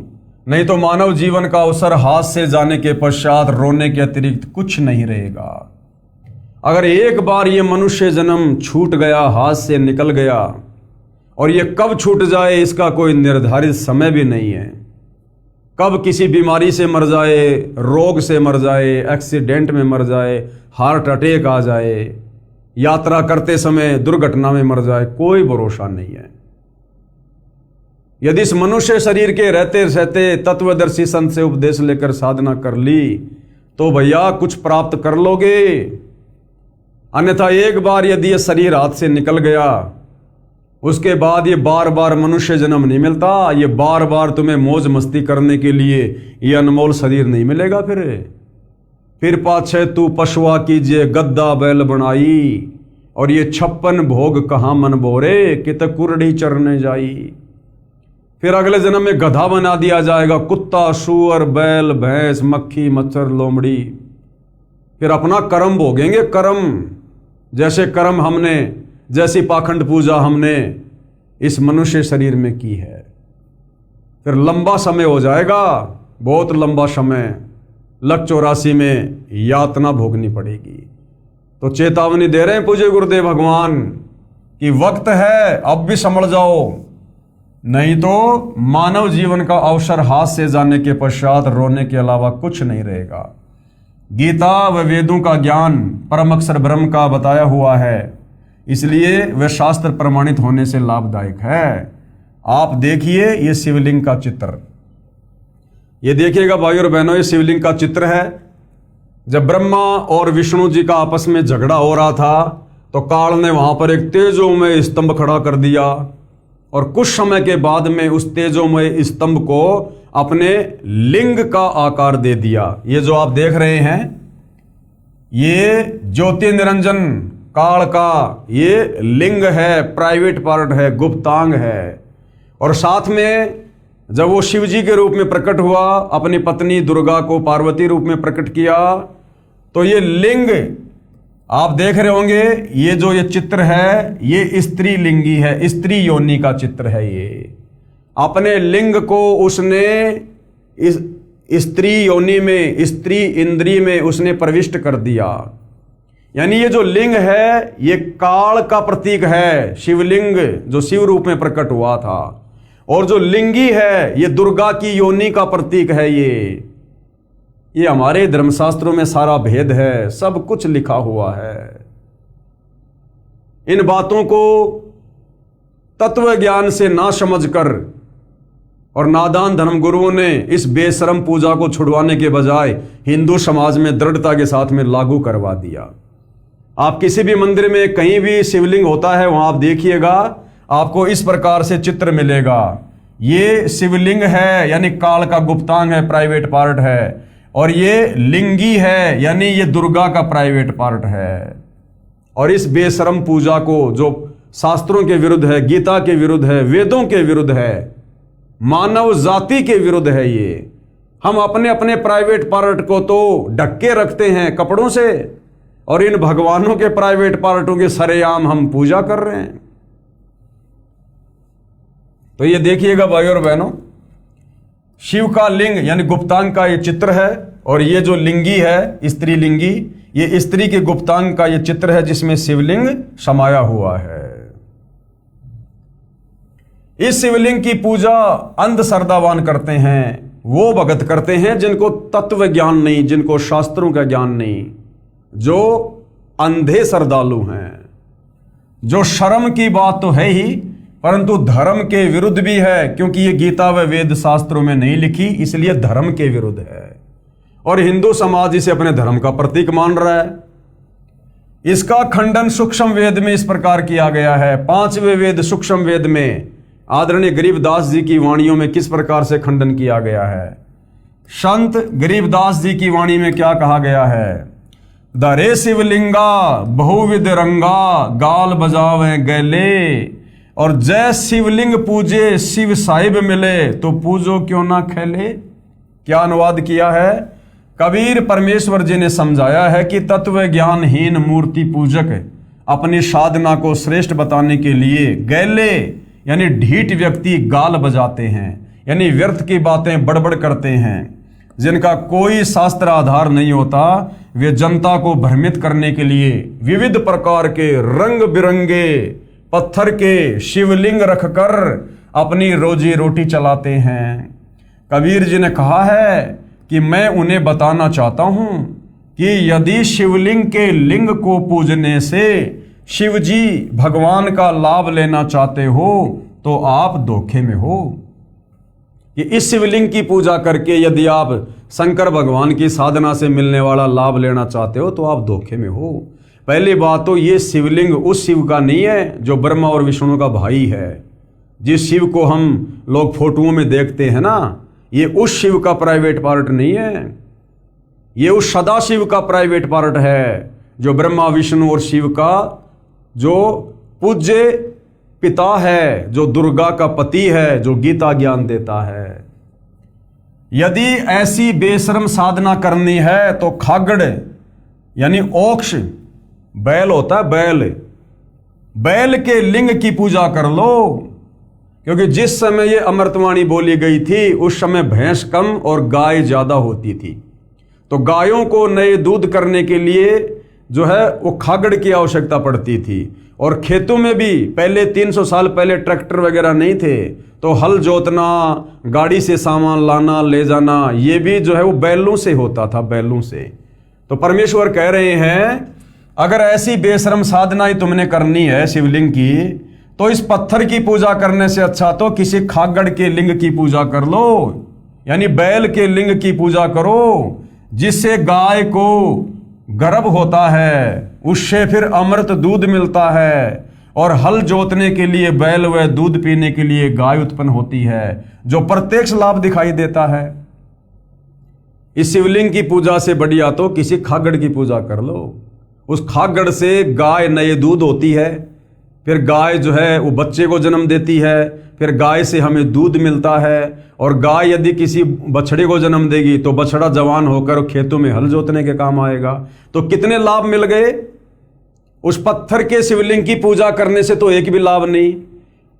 नहीं तो मानव जीवन का अवसर हाथ से जाने के पश्चात रोने के अतिरिक्त कुछ नहीं रहेगा। अगर एक बार ये मनुष्य जन्म छूट गया, हाथ से निकल गया, और ये कब छूट जाए इसका कोई निर्धारित समय भी नहीं है। कब किसी बीमारी से मर जाए, रोग से मर जाए, एक्सीडेंट में मर जाए, हार्ट अटैक आ जाए, यात्रा करते समय दुर्घटना में मर जाए, कोई भरोसा नहीं है। यदि इस मनुष्य शरीर के रहते रहते तत्वदर्शी संत से उपदेश लेकर साधना कर ली तो भैया कुछ प्राप्त कर लोगे। अन्यथा एक बार यदि ये शरीर हाथ से निकल गया, उसके बाद ये बार बार मनुष्य जन्म नहीं मिलता। ये बार बार तुम्हें मौज मस्ती करने के लिए ये अनमोल शरीर नहीं मिलेगा। फिर पाछे तू पशुआ कीजिए गद्दा बैल बनाई, और ये 56 भोग कहाँ मन बोरे, कित कुरड़ी चरने जाई। फिर अगले जन्म में गधा बना दिया जाएगा, कुत्ता, सूअर, बैल, भैंस, मक्खी, मच्छर, लोमड़ी। फिर अपना कर्म भोगेंगे। कर्म जैसे कर्म हमने, जैसी पाखंड पूजा हमने इस मनुष्य शरीर में की है। फिर लंबा समय हो जाएगा, बहुत लंबा समय, लक 84 में यातना भोगनी पड़ेगी। तो चेतावनी दे रहे हैं पूज्य गुरुदेव भगवान कि वक्त है, अब भी संभल जाओ, नहीं तो मानव जीवन का अवसर हाथ से जाने के पश्चात रोने के अलावा कुछ नहीं रहेगा। गीता व वेदों का ज्ञान परम अक्षर ब्रह्म का बताया हुआ है, इसलिए वह शास्त्र प्रमाणित होने से लाभदायक है। आप देखिए ये शिवलिंग का चित्र, ये देखिएगा भाई और बहनों, ये शिवलिंग का चित्र है। जब ब्रह्मा और विष्णु जी का आपस में झगड़ा हो रहा था तो काल ने वहां पर एक तेजोमय स्तंभ खड़ा कर दिया, और कुछ समय के बाद में उस तेजोमय स्तंभ को अपने लिंग का आकार दे दिया। ये जो आप देख रहे हैं ये ज्योति निरंजन काल का ये लिंग है, प्राइवेट पार्ट है, गुप्तांग है। और साथ में जब वो शिव जी के रूप में प्रकट हुआ, अपनी पत्नी दुर्गा को पार्वती रूप में प्रकट किया, तो ये लिंग आप देख रहे होंगे, ये जो ये चित्र है ये स्त्री लिंगी है, स्त्री योनि का चित्र है। ये अपने लिंग को उसने इस स्त्री योनि में, स्त्री इंद्री में उसने प्रविष्ट कर दिया। यानी ये जो लिंग है ये काल का प्रतीक है, शिवलिंग जो शिव रूप में प्रकट हुआ था। और जो लिंगी है ये दुर्गा की योनि का प्रतीक है। ये हमारे धर्मशास्त्रों में सारा भेद है, सब कुछ लिखा हुआ है। इन बातों को तत्व ज्ञान से ना समझकर और नादान धर्मगुरुओं ने इस बेशरम पूजा को छुड़वाने के बजाय हिंदू समाज में दृढ़ता के साथ में लागू करवा दिया। आप किसी भी मंदिर में कहीं भी शिवलिंग होता है वहां आप देखिएगा, आपको इस प्रकार से चित्र मिलेगा। ये शिवलिंग है यानी काल का गुप्तांग है, प्राइवेट पार्ट है, और ये लिंगी है यानी ये दुर्गा का प्राइवेट पार्ट है। और इस बेशरम पूजा को जो शास्त्रों के विरुद्ध है, गीता के विरुद्ध है, वेदों के विरुद्ध है, मानव जाति के विरुद्ध है, ये हम अपने अपने प्राइवेट पार्ट को तो ढक के रखते हैं कपड़ों से, और इन भगवानों के प्राइवेट पार्टों के सरेआम हम पूजा कर रहे हैं। तो ये देखिएगा भाई और बहनों, शिव का लिंग यानी गुप्तांग का ये चित्र है, और ये जो लिंगी है स्त्री लिंगी, ये स्त्री के गुप्तांग का ये चित्र है जिसमें शिवलिंग समाया हुआ है। इस शिवलिंग की पूजा अंध श्रद्धावान करते हैं, वो भगत करते हैं जिनको तत्व ज्ञान नहीं, जिनको शास्त्रों का ज्ञान नहीं, जो अंधे श्रद्धालु हैं, जो शर्म की बात तो है ही परंतु धर्म के विरुद्ध भी है, क्योंकि ये गीता व वेद शास्त्रों में नहीं लिखी, इसलिए धर्म के विरुद्ध है। और हिंदू समाज इसे अपने धर्म का प्रतीक मान रहा है। इसका खंडन सूक्ष्म वेद में इस प्रकार किया गया है। 5वें वेद सूक्ष्म वेद में आदरणीय गरीबदास जी की वाणियों में किस प्रकार से खंडन किया गया है। संत गरीबदास जी की वाणी में क्या कहा गया है? दरे शिवलिंगा बहुविध रंगा गाल बजावे गैले, और जय शिवलिंग पूजे शिव साहिब मिले तो पूजो क्यों ना खेले। क्या अनुवाद किया है? कबीर परमेश्वर जी ने समझाया है कि तत्व ज्ञानहीन मूर्ति पूजक अपनी साधना को श्रेष्ठ बताने के लिए गैले यानी ढीठ व्यक्ति गाल बजाते हैं, यानी व्यर्थ की बातें बड़बड़ करते हैं, जिनका कोई शास्त्र आधार नहीं होता, वे जनता को भ्रमित करने के लिए विविध प्रकार के रंग बिरंगे पत्थर के शिवलिंग रखकर अपनी रोजी रोटी चलाते हैं। कबीर जी ने कहा है कि मैं उन्हें बताना चाहता हूं कि यदि शिवलिंग के लिंग को पूजने से शिव जी भगवान का लाभ लेना चाहते हो तो आप धोखे में हो। कि इस शिवलिंग की पूजा करके यदि आप शंकर भगवान की साधना से मिलने वाला लाभ लेना चाहते हो तो आप धोखे में हो। पहली बात तो ये शिवलिंग उस शिव का नहीं है जो ब्रह्मा और विष्णु का भाई है। जिस शिव को हम लोग फोटोओं में देखते हैं ना, ये उस शिव का प्राइवेट पार्ट नहीं है, ये उस सदाशिव का प्राइवेट पार्ट है जो ब्रह्मा विष्णु और शिव का जो पूज्य पिता है, जो दुर्गा का पति है, जो गीता ज्ञान देता है। यदि ऐसी बेशर्म साधना करनी है तो खागड़ यानी ओक्ष बैल होता है, बैल के लिंग की पूजा कर लो। क्योंकि जिस समय ये अमृतवाणी बोली गई थी उस समय भैंस कम और गाय ज्यादा होती थी, तो गायों को नए दूध करने के लिए जो है वो खागड़ की आवश्यकता पड़ती थी। और खेतों में भी पहले 300 साल पहले ट्रैक्टर वगैरह नहीं थे, तो हल जोतना, गाड़ी से सामान लाना ले जाना, ये भी जो है वो बैलों से होता था, बैलों से। तो परमेश्वर कह रहे हैं अगर ऐसी बेशर्म साधना ही तुमने करनी है शिवलिंग की, तो इस पत्थर की पूजा करने से अच्छा तो किसी खागड़ के लिंग की पूजा कर लो, यानी बैल के लिंग की पूजा करो, जिससे गाय को गर्भ होता है, उससे फिर अमृत दूध मिलता है, और हल जोतने के लिए बैल व दूध पीने के लिए गाय उत्पन्न होती है, जो प्रत्यक्ष लाभ दिखाई देता है। इस शिवलिंग की पूजा से बढ़िया तो किसी खागड़ की पूजा कर लो। उस खागड़ से गाय नए दूध होती है, फिर गाय जो है वो बच्चे को जन्म देती है, फिर गाय से हमें दूध मिलता है, और गाय यदि किसी बछड़े को जन्म देगी तो बछड़ा जवान होकर खेतों में हल जोतने के काम आएगा। तो कितने लाभ मिल गए। उस पत्थर के शिवलिंग की पूजा करने से तो एक भी लाभ नहीं,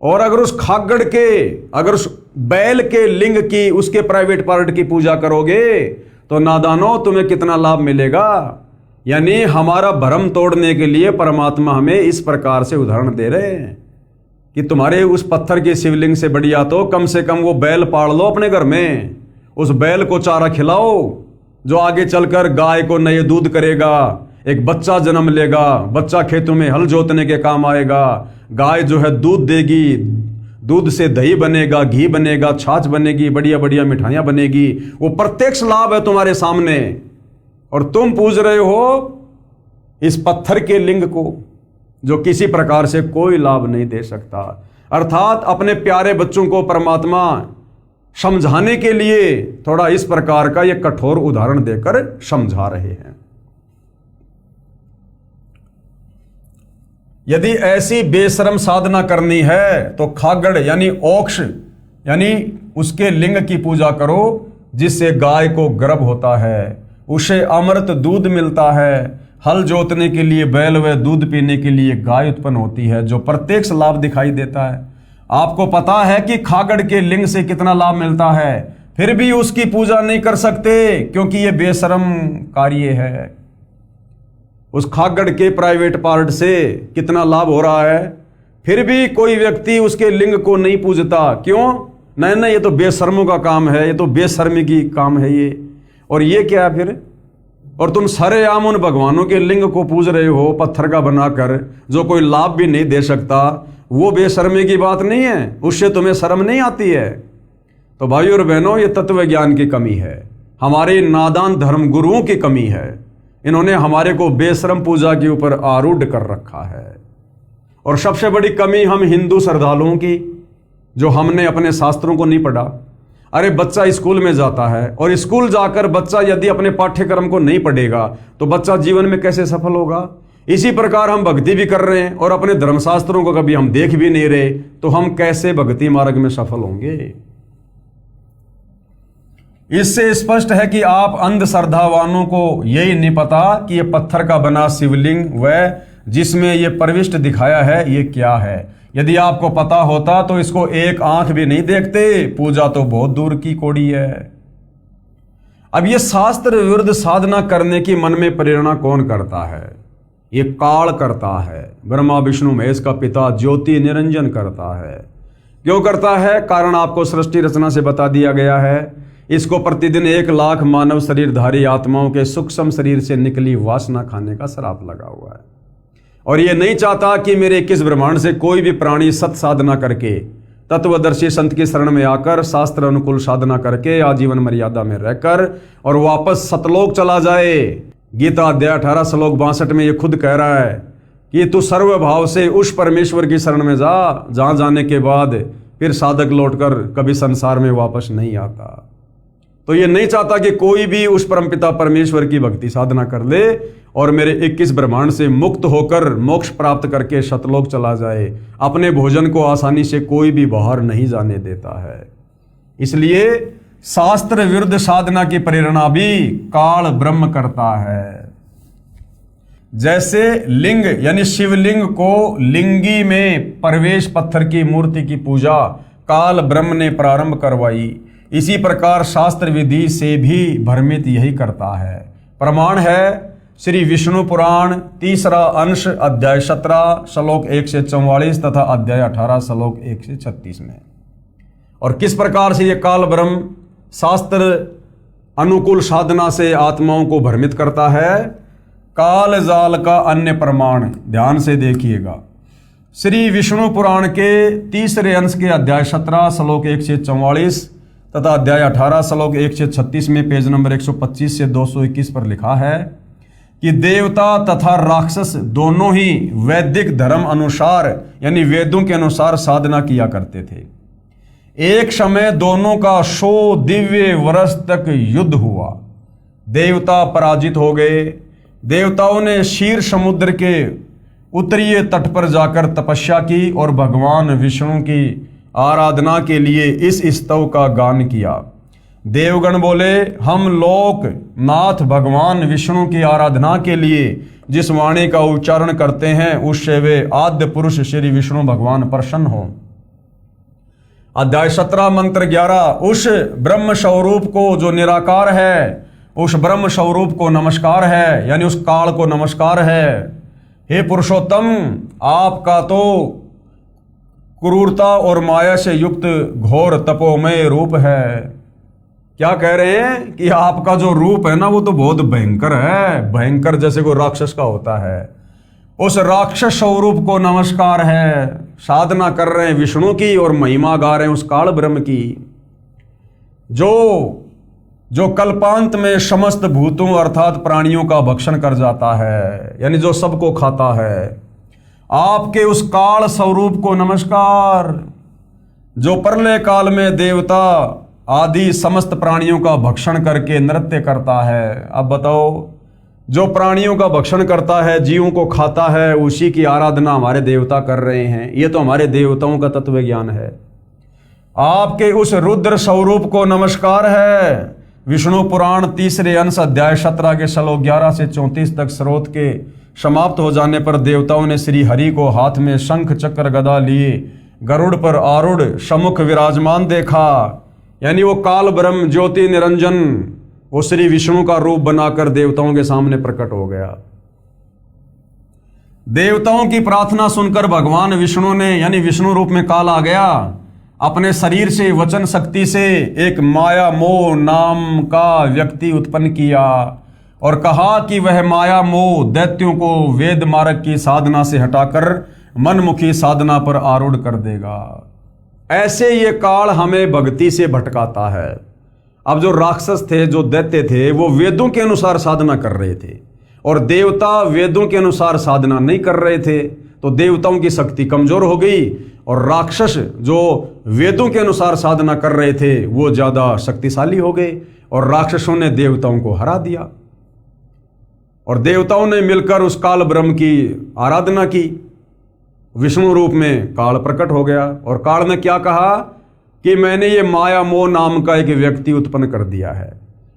और अगर उस खागड़ के, अगर उस बैल के लिंग की, उसके प्राइवेट पार्ट की पूजा करोगे तो नादानो तुम्हें कितना लाभ मिलेगा। यानी हमारा भ्रम तोड़ने के लिए परमात्मा हमें इस प्रकार से उदाहरण दे रहे हैं कि तुम्हारे उस पत्थर के शिवलिंग से बढ़िया तो कम से कम वो बैल पाल लो अपने घर में, उस बैल को चारा खिलाओ जो आगे चलकर गाय को नए दूध करेगा, एक बच्चा जन्म लेगा, बच्चा खेतों में हल जोतने के काम आएगा, गाय जो है दूध देगी, दूध से दही बनेगा, घी बनेगा, छाछ बनेगी, बढ़िया बढ़िया मिठाइयां बनेगी। वो प्रत्यक्ष लाभ है तुम्हारे सामने, और तुम पूज रहे हो इस पत्थर के लिंग को जो किसी प्रकार से कोई लाभ नहीं दे सकता। अर्थात अपने प्यारे बच्चों को परमात्मा समझाने के लिए थोड़ा इस प्रकार का यह कठोर उदाहरण देकर समझा रहे हैं। यदि ऐसी बेशर्म साधना करनी है तो खागड़ यानी ओक्ष यानी उसके लिंग की पूजा करो, जिससे गाय को गर्भ होता है, उसे अमृत दूध मिलता है, हल जोतने के लिए बैल व दूध पीने के लिए गाय उत्पन्न होती है, जो प्रत्यक्ष लाभ दिखाई देता है। आपको पता है कि खागड़ के लिंग से कितना लाभ मिलता है, फिर भी उसकी पूजा नहीं कर सकते क्योंकि यह बेशर्म कार्य है। उस खागड़ के प्राइवेट पार्ट से कितना लाभ हो रहा है, फिर भी कोई व्यक्ति उसके लिंग को नहीं पूजता। क्यों? नहीं, ये तो बेशर्मों का काम है, ये तो बेशर्मी की काम है ये। और ये क्या है फिर? और तुम सरेआम उन भगवानों के लिंग को पूज रहे हो पत्थर का बनाकर, जो कोई लाभ भी नहीं दे सकता। वो बेशर्मी की बात नहीं है, उससे तुम्हें शर्म नहीं आती है। तो भाइयों और बहनों, ये तत्व ज्ञान की कमी है, हमारे नादान धर्म गुरुओं की कमी है। इन्होंने हमारे को बेशर्म पूजा के ऊपर आरूढ़ कर रखा है। और सबसे बड़ी कमी हम हिंदू श्रद्धालुओं की, जो हमने अपने शास्त्रों को नहीं पढ़ा। अरे बच्चा स्कूल में जाता है, और स्कूल जाकर बच्चा यदि अपने पाठ्यक्रम को नहीं पढ़ेगा तो बच्चा जीवन में कैसे सफल होगा। इसी प्रकार हम भक्ति भी कर रहे हैं और अपने धर्मशास्त्रों को कभी हम देख भी नहीं रहे, तो हम कैसे भक्ति मार्ग में सफल होंगे। इससे स्पष्ट है कि आप अंधश्रद्धावानों को यही नहीं पता कि यह पत्थर का बना शिवलिंग व जिसमें यह प्रविष्ट दिखाया है ये क्या है। यदि आपको पता होता तो इसको एक आंख भी नहीं देखते, पूजा तो बहुत दूर की कौड़ी है। अब ये शास्त्र विरुद्ध साधना करने की मन में प्रेरणा कौन करता है? ये काल करता है। ब्रह्मा विष्णु महेश का पिता ज्योति निरंजन करता है। क्यों करता है? कारण आपको सृष्टि रचना से बता दिया गया है। इसको प्रतिदिन 1 लाख मानव शरीरधारी आत्माओं के सूक्ष्म शरीर से निकली वासना खाने का श्राप लगा हुआ है। और ये नहीं चाहता कि मेरे 21 ब्रह्मांड से कोई भी प्राणी सत साधना करके, तत्वदर्शी संत की शरण में आकर, शास्त्र अनुकूल साधना करके, आजीवन मर्यादा में रहकर और वापस सतलोक चला जाए। गीता अध्याय 18 श्लोक 62 में ये खुद कह रहा है कि तू सर्वभाव से उस परमेश्वर की शरण में जा, जहां जाने के बाद फिर साधक लौटकर कभी संसार में वापस नहीं आता। तो ये नहीं चाहता कि कोई भी उस परमपिता परमेश्वर की भक्ति साधना कर ले और मेरे 21 ब्रह्मांड से मुक्त होकर मोक्ष प्राप्त करके सतलोक चला जाए। अपने भोजन को आसानी से कोई भी बाहर नहीं जाने देता है। इसलिए शास्त्र विरुद्ध साधना की प्रेरणा भी काल ब्रह्म करता है। जैसे लिंग यानी शिवलिंग को लिंगी में प्रवेश पत्थर की मूर्ति की पूजा काल ब्रह्म ने प्रारंभ करवाई, इसी प्रकार शास्त्र विधि से भी भ्रमित यही करता है। प्रमाण है श्री विष्णु पुराण 3रा अंश अध्याय 17 श्लोक 1 से 44 तथा अध्याय 18 श्लोक 1 से 36 में। और किस प्रकार से ये काल ब्रह्म शास्त्र अनुकूल साधना से आत्माओं को भ्रमित करता है। काल जाल का अन्य प्रमाण ध्यान से देखिएगा। श्री विष्णु पुराण के 3रे अंश के अध्याय 17 श्लोक 1 से 44 तथा अध्याय 18 श्लोक 1 से 36 में पेज नंबर 125 से 221 पर लिखा है कि देवता तथा राक्षस दोनों ही वैदिक धर्म अनुसार यानी वेदों के अनुसार साधना किया करते थे। एक समय दोनों का 100 दिव्य वर्ष तक युद्ध हुआ। देवता पराजित हो गए। देवताओं ने क्षीर समुद्र के उत्तरीय तट पर जाकर तपस्या की और भगवान विष्णु की आराधना के लिए इस स्तव का गान किया। देवगण बोले, हम लोक नाथ भगवान विष्णु की आराधना के लिए जिस वाणी का उच्चारण करते हैं उससे वे आद्य पुरुष श्री विष्णु भगवान प्रसन्न हो। अध्याय 17 मंत्र 11 उस ब्रह्म स्वरूप को जो निराकार है, उस ब्रह्म स्वरूप को नमस्कार है, यानी उस काल को नमस्कार है। हे पुरुषोत्तम, आपका तो क्रूरता और माया से युक्त घोर तपोमय रूप है। क्या कह रहे हैं कि आपका जो रूप है ना वो तो बहुत भयंकर है, भयंकर जैसे कोई राक्षस का होता है। उस राक्षस स्वरूप को नमस्कार है। साधना कर रहे हैं विष्णु की और महिमा गा रहे हैं उस काल ब्रह्म की, जो कल्पांत में समस्त भूतों अर्थात प्राणियों का भक्षण कर जाता है, यानी जो सबको खाता है। आपके उस काल स्वरूप को नमस्कार, जो प्रलय काल में देवता आदि समस्त प्राणियों का भक्षण करके नृत्य करता है। अब बताओ, जो प्राणियों का भक्षण करता है, जीवों को खाता है, उसी की आराधना हमारे देवता कर रहे हैं। ये तो हमारे देवताओं का तत्व ज्ञान है। आपके उस रुद्र स्वरूप को नमस्कार है। विष्णु पुराण 3रे अंश अध्याय 17 के श्लोक 11 से 34 तक स्रोत के समाप्त हो जाने पर देवताओं ने श्री हरि को हाथ में शंख चक्र गदा लिए गरुड़ पर आरूढ़ सम्मुख विराजमान देखा। यानी वो काल ब्रह्म ज्योति निरंजन वो श्री विष्णु का रूप बनाकर देवताओं के सामने प्रकट हो गया। देवताओं की प्रार्थना सुनकर भगवान विष्णु ने, यानी विष्णु रूप में काल आ गया, अपने शरीर से वचन शक्ति से एक माया मोह नाम का व्यक्ति उत्पन्न किया और कहा कि वह माया मोह दैत्यों को वेद मार्ग की साधना से हटाकर मनमुखी साधना पर आरूढ़ कर देगा। ऐसे ये काल हमें भक्ति से भटकाता है। अब जो राक्षस थे, जो दैत्य थे, वो वेदों के अनुसार साधना कर रहे थे और देवता वेदों के अनुसार साधना नहीं कर रहे थे, तो देवताओं की शक्ति कमजोर हो गई और राक्षस जो वेदों के अनुसार साधना कर रहे थे वो ज्यादा शक्तिशाली हो गए और राक्षसों ने देवताओं को हरा दिया और देवताओं ने मिलकर उस काल ब्रह्म की आराधना की। विष्णु रूप में काल प्रकट हो गया और काल ने क्या कहा कि मैंने ये माया मोह नाम का एक व्यक्ति उत्पन्न कर दिया है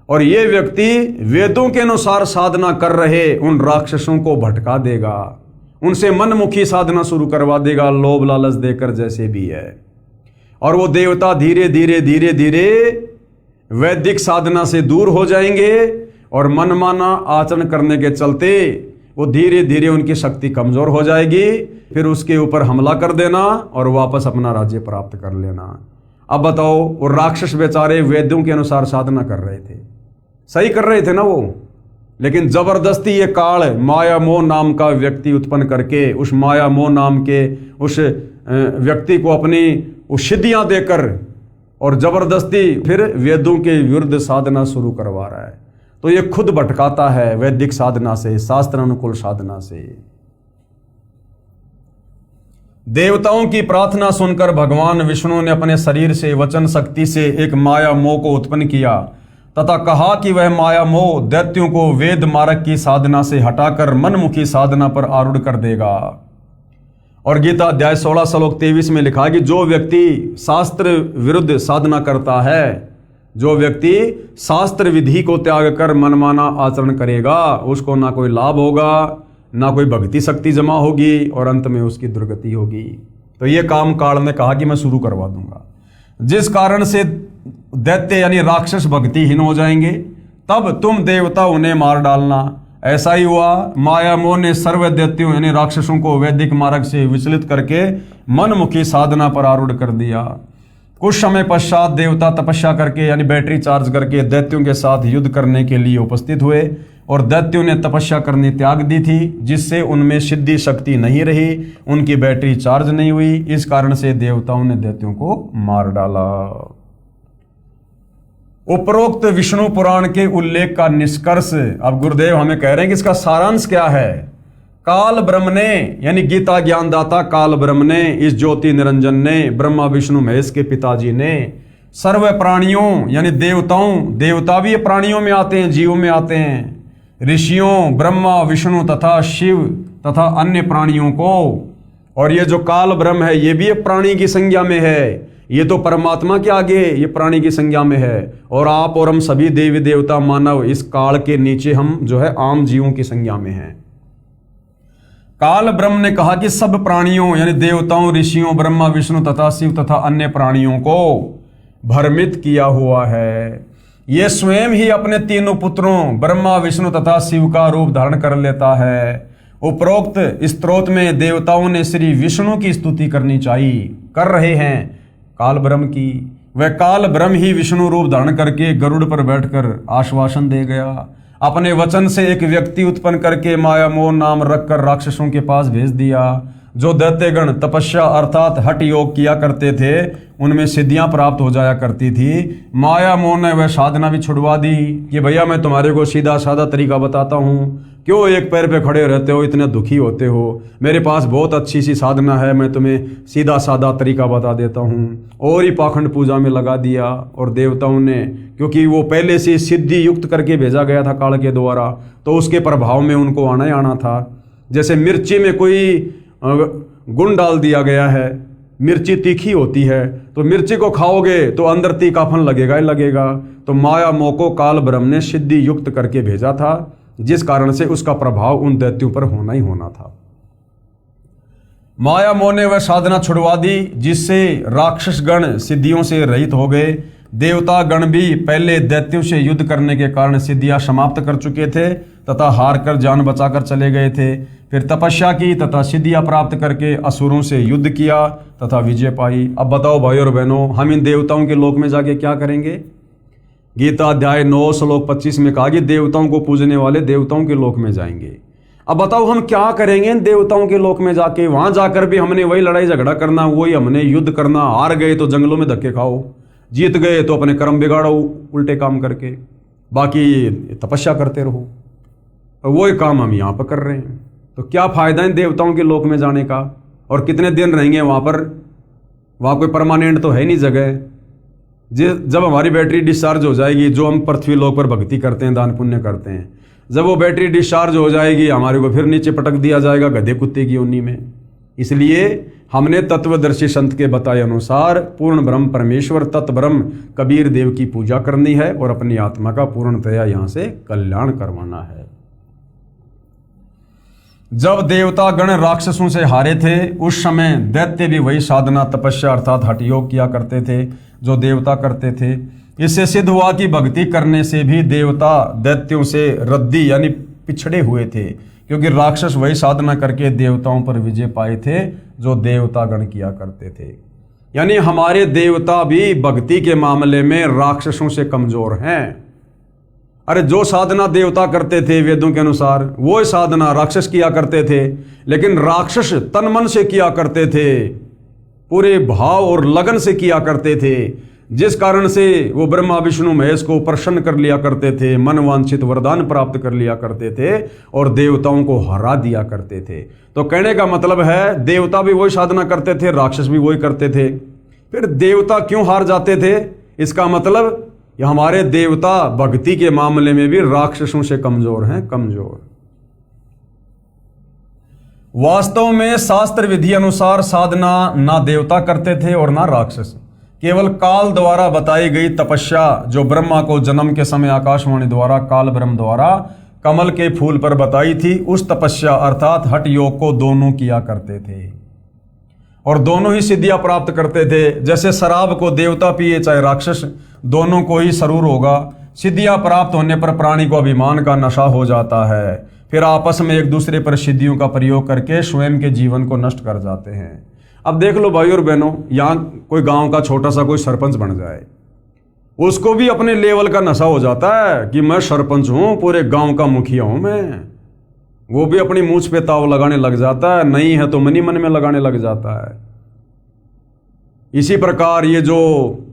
और ये व्यक्ति वेदों के अनुसार साधना कर रहे उन राक्षसों को भटका देगा, उनसे मनमुखी साधना शुरू करवा देगा, लोभ लालच देकर जैसे भी है। और वो देवता धीरे धीरे धीरे धीरे वैदिक साधना से दूर हो जाएंगे और मनमाना आचरण करने के चलते वो धीरे धीरे उनकी शक्ति कमजोर हो जाएगी, फिर उसके ऊपर हमला कर देना और वापस अपना राज्य प्राप्त कर लेना। अब बताओ, वो राक्षस बेचारे वेदों के अनुसार साधना कर रहे थे, सही कर रहे थे ना वो, लेकिन जबरदस्ती ये काल माया मोह नाम का व्यक्ति उत्पन्न करके उस माया मोह नाम के उस व्यक्ति को अपनी सिद्धियां देकर और जबरदस्ती फिर वेदों के विरुद्ध साधना शुरू करवा रहा है। तो ये खुद भटकाता है वैदिक साधना से, शास्त्र अनुकूल साधना से। देवताओं की प्रार्थना सुनकर भगवान विष्णु ने अपने शरीर से वचन शक्ति से एक माया मोह को उत्पन्न किया तथा कहा कि वह माया मोह दैत्यों को वेद मार्ग की साधना से हटाकर मनमुखी साधना पर आरूढ़ कर देगा। और गीता अध्याय 16 श्लोक 23 में लिखा कि जो व्यक्ति शास्त्र विरुद्ध साधना करता है, जो व्यक्ति शास्त्र विधि को त्याग कर मनमाना आचरण करेगा, उसको ना कोई लाभ होगा, ना कोई भक्ति शक्ति जमा होगी और अंत में उसकी दुर्गति होगी। तो ये काम काल ने कहा कि मैं शुरू करवा दूंगा, जिस कारण से दैत्य यानी राक्षस भक्तिहीन हो जाएंगे, तब तुम देवता उन्हें मार डालना। ऐसा ही हुआ, माया मोह ने सर्व दैत्यों यानी राक्षसों को वैदिक मार्ग से विचलित करके मनमुखी साधना पर आरूढ़ कर दिया। कुछ समय पश्चात देवता तपस्या करके यानी बैटरी चार्ज करके दैत्यों के साथ युद्ध करने के लिए उपस्थित हुए और दैत्यों ने तपस्या करनी त्याग दी थी, जिससे उनमें सिद्धि शक्ति नहीं रही, उनकी बैटरी चार्ज नहीं हुई। इस कारण से देवताओं ने दैत्यों को मार डाला। उपरोक्त विष्णु पुराण के उल्लेख का निष्कर्ष अब गुरुदेव हमें कह रहे हैं कि इसका सारांश क्या है। काल ब्रह्म ने यानी गीता ज्ञानदाता काल ब्रह्म ने, इस ज्योति निरंजन ने, ब्रह्मा विष्णु महेश के पिताजी ने सर्व प्राणियों यानी देवताओं, देवता भी प्राणियों में आते हैं, जीवों में आते हैं, ऋषियों, ब्रह्मा विष्णु तथा शिव तथा अन्य प्राणियों को, और ये जो काल ब्रह्म है ये भी प्राणी की संज्ञा में है, ये तो परमात्मा के आगे ये प्राणी की संज्ञा में है, और आप और हम सभी देवी देवता मानव इस काल के नीचे हम जो है आम जीवों की संज्ञा में हैं। काल ब्रह्म ने कहा कि सब प्राणियों यानी देवताओं, ऋषियों, ब्रह्मा विष्णु तथा शिव तथा अन्य प्राणियों को भ्रमित किया हुआ है। ये स्वयं ही अपने तीनों पुत्रों ब्रह्मा विष्णु तथा शिव का रूप धारण कर लेता है। उपरोक्त स्तोत्र में देवताओं ने श्री विष्णु की स्तुति करनी चाहिए, कर रहे हैं काल ब्रह्म की। वह काल ब्रह्म ही विष्णु रूप धारण करके गरुड़ पर बैठकर आश्वासन दे गया। अपने वचन से एक व्यक्ति उत्पन्न करके माया मोह नाम रखकर राक्षसों के पास भेज दिया। जो दैत्यगण तपस्या अर्थात हठ योग किया करते थे, उनमें सिद्धियां प्राप्त हो जाया करती थी। माया मोह ने वह साधना भी छुड़वा दी कि भैया मैं तुम्हारे को सीधा साधा तरीका बताता हूँ, क्यों एक पैर पे खड़े रहते हो, इतने दुखी होते हो, मेरे पास बहुत अच्छी सी साधना है, मैं तुम्हें सीधा साधा तरीका बता देता हूँ। और ही पाखंड पूजा में लगा दिया। और देवताओं ने, क्योंकि वो पहले से सिद्धि युक्त करके भेजा गया था काल के द्वारा, तो उसके प्रभाव में उनको आना ही आना था। जैसे मिर्ची में कोई गुण डाल दिया गया है, मिर्ची तीखी होती है, तो मिर्ची को खाओगे तो अंदर तीखापन लगेगा ही लगेगा। तो माया मोह को काल ब्रह्म ने सिद्धि युक्त करके भेजा था, जिस कारण से उसका प्रभाव उन दैत्यों पर होना ही होना था। माया मोह ने वह साधना छुड़वा दी जिससे राक्षस गण सिद्धियों से रहित हो गए। देवता गण भी पहले दैत्यों से युद्ध करने के कारण सिद्धियां समाप्त कर चुके थे तथा हार कर जान बचाकर चले गए थे। फिर तपस्या की तथा सिद्धियां प्राप्त करके असुरों से युद्ध किया तथा विजय पाई। अब बताओ भाई और बहनों, हम इन देवताओं के लोक में जाके क्या करेंगे। गीता अध्याय 9 श्लोक 25 में कहा कि देवताओं को पूजने वाले देवताओं के लोक में जाएंगे। अब बताओ हम क्या करेंगे इन देवताओं के लोक में जाके। वहां जाकर भी हमने वही लड़ाई झगड़ा करना, वही हमने युद्ध करना। हार गए तो जंगलों में धक्के खाओ, जीत गए तो अपने कर्म बिगाड़ो उल्टे काम करके, बाकी तपस्या करते रहो। वही काम हम यहाँ पर कर रहे हैं। तो क्या फायदा इन देवताओं के लोक में जाने का, और कितने दिन रहेंगे वहां पर। वहां कोई परमानेंट तो है नहीं जगह। जब हमारी बैटरी डिस्चार्ज हो जाएगी, जो हम पृथ्वी लोक पर भक्ति करते हैं, दान पुण्य करते हैं, जब वो बैटरी डिस्चार्ज हो जाएगी, हमारे को फिर नीचे पटक दिया जाएगा गधे कुत्ते की योनि में। इसलिए हमने तत्वदर्शी संत के बताए अनुसार पूर्ण ब्रह्म परमेश्वर तत्ब्रह्म कबीर देव की पूजा करनी है और अपनी आत्मा का पूर्णतया यहाँ से कल्याण करवाना है। जब देवता गण राक्षसों से हारे थे, उस समय दैत्य भी वही साधना तपस्या अर्थात हठ योग किया करते थे जो देवता करते थे। इससे सिद्ध हुआ कि भक्ति करने से भी देवता दैत्यों से रद्दी यानी पिछड़े हुए थे, क्योंकि राक्षस वही साधना करके देवताओं पर विजय पाए थे जो देवता गण किया करते थे। यानी हमारे देवता भी भक्ति के मामले में राक्षसों से कमजोर हैं। अरे जो साधना देवता करते थे वेदों के अनुसार, वो साधना राक्षस किया करते थे, लेकिन राक्षस तन मन से किया करते थे, पूरे भाव और लगन से किया करते थे, जिस कारण से वो ब्रह्मा विष्णु महेश को प्रसन्न कर लिया करते थे, मन वांछित वरदान प्राप्त कर लिया करते थे और देवताओं को हरा दिया करते थे। तो कहने का मतलब है देवता भी वही साधना करते थे, राक्षस भी वही करते थे। फिर देवता क्यों हार जाते थे? इसका मतलब ये हमारे देवता भक्ति के मामले में भी राक्षसों से कमजोर हैं, कमजोर। वास्तव में शास्त्र विधि अनुसार साधना ना देवता करते थे और ना राक्षस। केवल काल द्वारा बताई गई तपस्या जो ब्रह्मा को जन्म के समय आकाशवाणी द्वारा काल ब्रह्म द्वारा कमल के फूल पर बताई थी, उस तपस्या अर्थात हठ योग को दोनों किया करते थे और दोनों ही सिद्धियां प्राप्त करते थे। जैसे शराब को देवता पिए चाहे राक्षस, दोनों को ही सरूर होगा। सिद्धियां प्राप्त होने पर प्राणी को अभिमान का नशा हो जाता है, फिर आपस में एक दूसरे पर सिद्धियों का प्रयोग करके स्वयं के जीवन को नष्ट कर जाते हैं। अब देख लो भाई और बहनों, यहाँ कोई गांव का छोटा सा कोई सरपंच बन जाए, उसको भी अपने लेवल का नशा हो जाता है कि मैं सरपंच हूं, पूरे गांव का मुखिया हूं मैं। वो भी अपनी मूंछ पे ताव लगाने लग जाता है, नहीं है तो मनी मन में लगाने लग जाता है। इसी प्रकार ये जो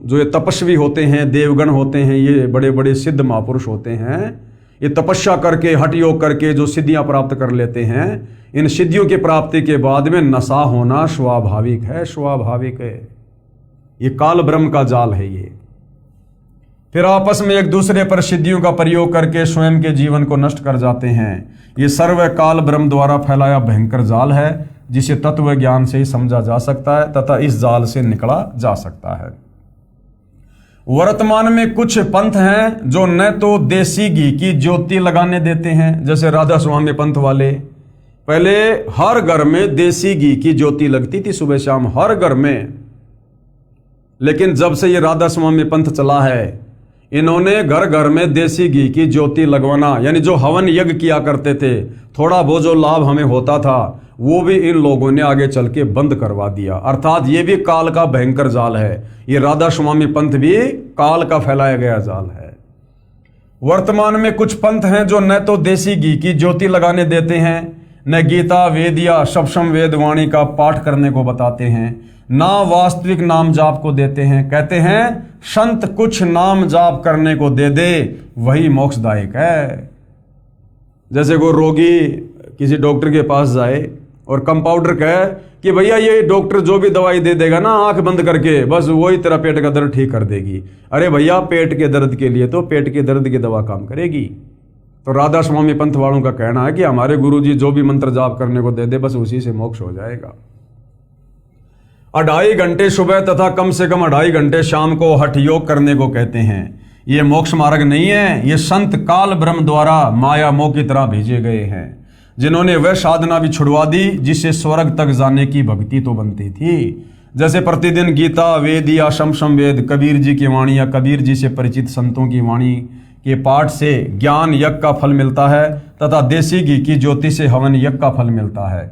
ये तपस्वी होते हैं, देवगण होते हैं, ये बड़े बड़े सिद्ध महापुरुष होते हैं, ये तपस्या करके हठ योग करके जो सिद्धियां प्राप्त कर लेते हैं, इन सिद्धियों की प्राप्ति के बाद में नशा होना स्वाभाविक है, स्वाभाविक है। ये काल ब्रह्म का जाल है ये। फिर आपस में एक दूसरे पर सिद्धियों का प्रयोग करके स्वयं के जीवन को नष्ट कर जाते हैं। ये सर्व काल ब्रह्म द्वारा फैलाया भयंकर जाल है, जिसे तत्व ज्ञान से ही समझा जा सकता है तथा इस जाल से निकला जा सकता है। वर्तमान में कुछ पंथ हैं जो न तो देसी घी की ज्योति लगाने देते हैं, जैसे राधा स्वामी पंथ वाले। पहले हर घर में देसी घी की ज्योति लगती थी सुबह शाम, हर घर में। लेकिन जब से ये राधा स्वामी पंथ चला है, इन्होंने घर घर में देसी घी की ज्योति लगवाना, यानी जो हवन यज्ञ किया करते थे, थोड़ा बहुत जो लाभ हमें होता था, वो भी इन लोगों ने आगे चल के बंद करवा दिया। अर्थात ये भी काल का भयंकर जाल है। ये राधा स्वामी पंथ भी काल का फैलाया गया जाल है। वर्तमान में कुछ पंथ हैं जो न तो देसी घी की ज्योति लगाने देते हैं, न गीता वेद या सप्तम वेद वाणी का पाठ करने को बताते हैं, ना वास्तविक नाम जाप को देते हैं। कहते हैं संत कुछ नाम जाप करने को दे दे वही मोक्षदायक है। जैसे कोई रोगी किसी डॉक्टर के पास जाए और कंपाउंडर कहे कि भैया ये डॉक्टर जो भी दवाई दे देगा ना आंख बंद करके, बस वही तेरा पेट का दर्द ठीक कर देगी। अरे भैया, पेट के दर्द के लिए तो पेट के दर्द की दवा काम करेगी। तो राधा स्वामी पंथ वालों का कहना है कि हमारे गुरुजी जो भी मंत्र जाप करने को दे दे बस उसी से मोक्ष हो जाएगा। 2.5 घंटे सुबह तथा कम से कम 2.5 घंटे शाम को हठ योग करने को कहते हैं। ये मोक्ष मार्ग नहीं है, ये संत काल ब्रह्म द्वारा माया मोह की तरह भेजे गए हैं, जिन्होंने वह साधना भी छुड़वा दी जिससे स्वर्ग तक जाने की भक्ति तो बनती थी। जैसे प्रतिदिन गीता वेद या शमशम वेद, कबीर जी की वाणी या कबीर जी से परिचित संतों की वाणी के पाठ से ज्ञान यज्ञ का फल मिलता है तथा देसी घी की ज्योति से हवन यज्ञ का फल मिलता है।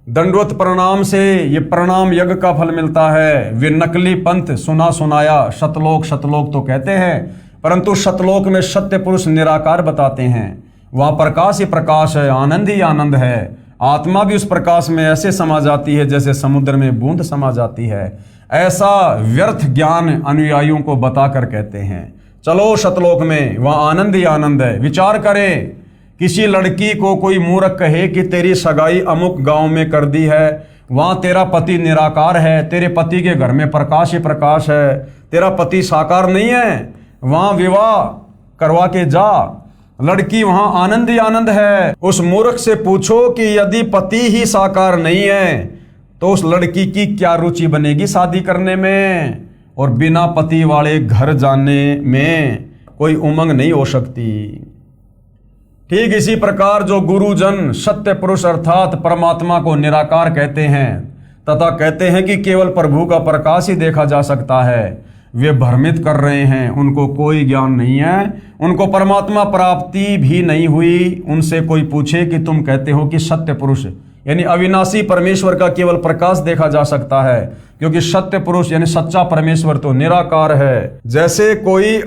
दंडवत प्रणाम से ये प्रणाम यज्ञ का फल मिलता है। वे नकली पंथ सुना सुनाया शतलोक शतलोक तो कहते हैं, परंतु शतलोक में सत्य पुरुष निराकार बताते हैं। वहाँ प्रकाश ही प्रकाश है, आनंद ही आनंद है। आत्मा भी उस प्रकाश में ऐसे समा जाती है जैसे समुद्र में बूंद समा जाती है। ऐसा व्यर्थ ज्ञान अनुयायियों को बताकर कहते हैं चलो शतलोक में, वहाँ आनंद ही आनंद है। विचार करें, किसी लड़की को कोई मूर्ख कहे कि तेरी सगाई अमुक गांव में कर दी है, वहां तेरा पति निराकार है, तेरे पति के घर में प्रकाश ही प्रकाश है, तेरा पति साकार नहीं है, वहां विवाह करवा के जा, लड़की वहां आनंद ही आनंद है। उस मूर्ख से पूछो कि यदि पति ही साकार नहीं है तो उस लड़की की क्या रुचि बनेगी शादी करने में, और बिना पति वाले घर जाने में कोई उमंग नहीं हो सकती। ठीक इसी प्रकार जो गुरुजन सत्य पुरुष अर्थात परमात्मा को निराकार कहते हैं तथा कहते हैं कि केवल प्रभु का प्रकाश ही देखा जा सकता है, वे भ्रमित कर रहे हैं, उनको कोई ज्ञान नहीं है, उनको परमात्मा प्राप्ति भी नहीं हुई। उनसे कोई पूछे कि तुम कहते हो कि सत्य पुरुष यानी अविनाशी परमेश्वर का केवल प्रकाश देखा जा सकता है, क्योंकि सत्य पुरुष यानी सच्चा परमेश्वर तो निराकार है। जैसे कोई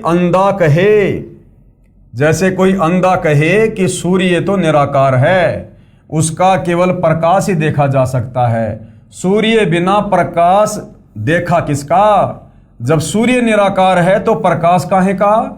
अंधा कहे कि सूर्य तो निराकार है, उसका केवल प्रकाश ही देखा जा सकता है। सूर्य बिना प्रकाश देखा किसका? जब सूर्य निराकार है तो प्रकाश काहे का?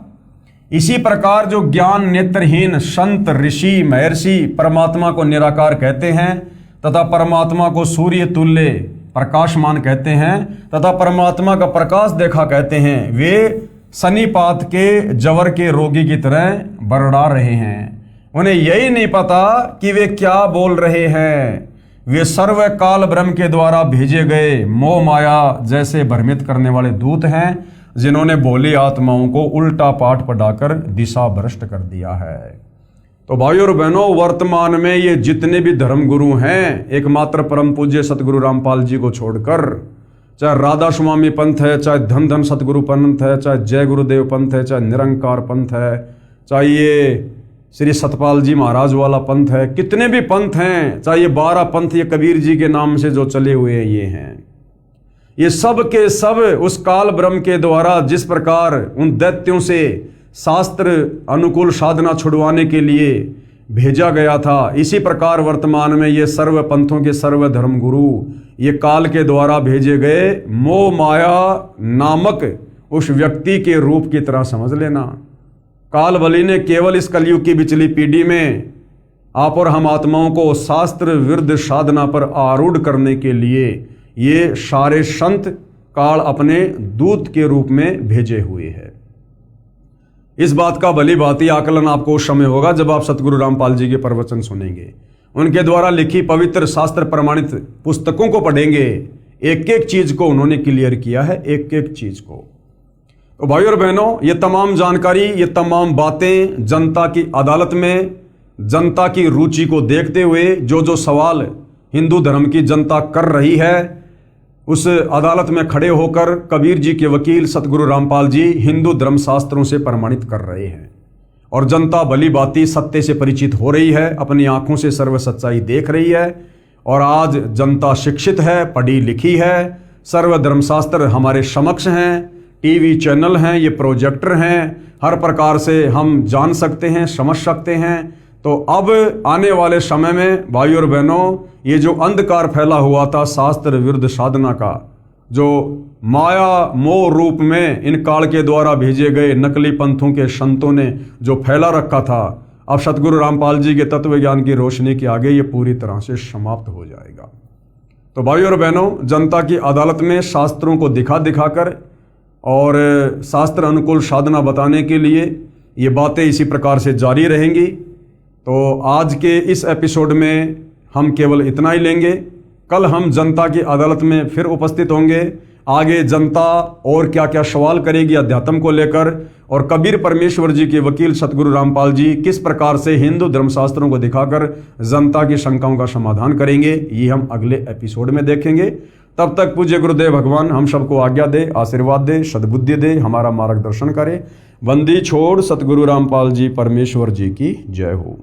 इसी प्रकार जो ज्ञान नेत्रहीन संत ऋषि महर्षि परमात्मा को निराकार कहते हैं तथा परमात्मा को सूर्य तुल्य प्रकाशमान कहते हैं तथा परमात्मा का प्रकाश देखा कहते हैं, वे सनीपात के जवर के रोगी की तरह बरड़ा रहे हैं। उन्हें यही नहीं पता कि वे क्या बोल रहे हैं। वे सर्व काल ब्रह्म के द्वारा भेजे गए मोह माया जैसे भ्रमित करने वाले दूत हैं, जिन्होंने भोली आत्माओं को उल्टा पाठ पढ़ाकर दिशा भ्रष्ट कर दिया है। तो भाइयों और बहनों, वर्तमान में ये जितने भी धर्म गुरु हैं, एकमात्र परम पूज्य सतगुरु रामपाल जी को छोड़कर, चाहे राधा स्वामी पंथ है, चाहे धन धन सतगुरु पंथ है, चाहे जय गुरुदेव पंथ है, चाहे निरंकार पंथ है, चाहे ये श्री सतपाल जी महाराज वाला पंथ है, कितने भी पंथ हैं, चाहे ये 12 पंथ ये कबीर जी के नाम से जो चले हुए ये हैं, ये सब के सब उस काल ब्रह्म के द्वारा जिस प्रकार उन दैत्यों से शास्त्र अनुकूल साधना छुड़वाने के लिए भेजा गया था, इसी प्रकार वर्तमान में ये सर्व पंथों के सर्व धर्म गुरु ये काल के द्वारा भेजे गए मोह माया नामक उस व्यक्ति के रूप की तरह समझ लेना। काल बलि ने केवल इस कलयुग की बिचली पीढ़ी में आप और हम आत्माओं को शास्त्र विरुद्ध साधना पर आरूढ़ करने के लिए ये सारे संत काल अपने दूत के रूप में भेजे हुए हैं। इस बात का भली भांति आकलन आपको उस समय होगा जब आप सतगुरु रामपाल जी के प्रवचन सुनेंगे, उनके द्वारा लिखी पवित्र शास्त्र प्रमाणित पुस्तकों को पढ़ेंगे। एक एक चीज को उन्होंने क्लियर किया है, एक एक चीज को। तो भाइयों और बहनों, ये तमाम जानकारी, ये तमाम बातें जनता की अदालत में जनता की रुचि को देखते हुए जो जो सवाल हिंदू धर्म की जनता कर रही है, उस अदालत में खड़े होकर कबीर जी के वकील सतगुरु रामपाल जी हिंदू धर्म शास्त्रों से प्रमाणित कर रहे हैं और जनता भली भांति सत्य से परिचित हो रही है, अपनी आंखों से सर्व सच्चाई देख रही है। और आज जनता शिक्षित है, पढ़ी लिखी है, सर्व धर्मशास्त्र हमारे समक्ष हैं, टीवी चैनल हैं, ये प्रोजेक्टर हैं, हर प्रकार से हम जान सकते हैं, समझ सकते हैं। तो अब आने वाले समय में भाइयों और बहनों, ये जो अंधकार फैला हुआ था शास्त्र विरुद्ध साधना का, जो माया मोह रूप में इन काल के द्वारा भेजे गए नकली पंथों के संतों ने जो फैला रखा था, अब सतगुरु रामपाल जी के तत्व ज्ञान की रोशनी के आगे ये पूरी तरह से समाप्त हो जाएगा। तो भाइयों और बहनों, जनता की अदालत में शास्त्रों को दिखा दिखाकर और शास्त्र अनुकूल साधना बताने के लिए ये बातें इसी प्रकार से जारी रहेंगी। तो आज के इस एपिसोड में हम केवल इतना ही लेंगे। कल हम जनता की अदालत में फिर उपस्थित होंगे। आगे जनता और क्या क्या सवाल करेगी अध्यात्म को लेकर, और कबीर परमेश्वर जी के वकील सतगुरु रामपाल जी किस प्रकार से हिंदू धर्मशास्त्रों को दिखाकर जनता की शंकाओं का समाधान करेंगे, ये हम अगले एपिसोड में देखेंगे। तब तक पूज्य गुरुदेव भगवान हम सबको आज्ञा दे, आशीर्वाद दे, सद्बुद्धि दे, हमारा मार्गदर्शन करे। बंदी छोड़ सतगुरु रामपाल जी परमेश्वर जी की जय हो।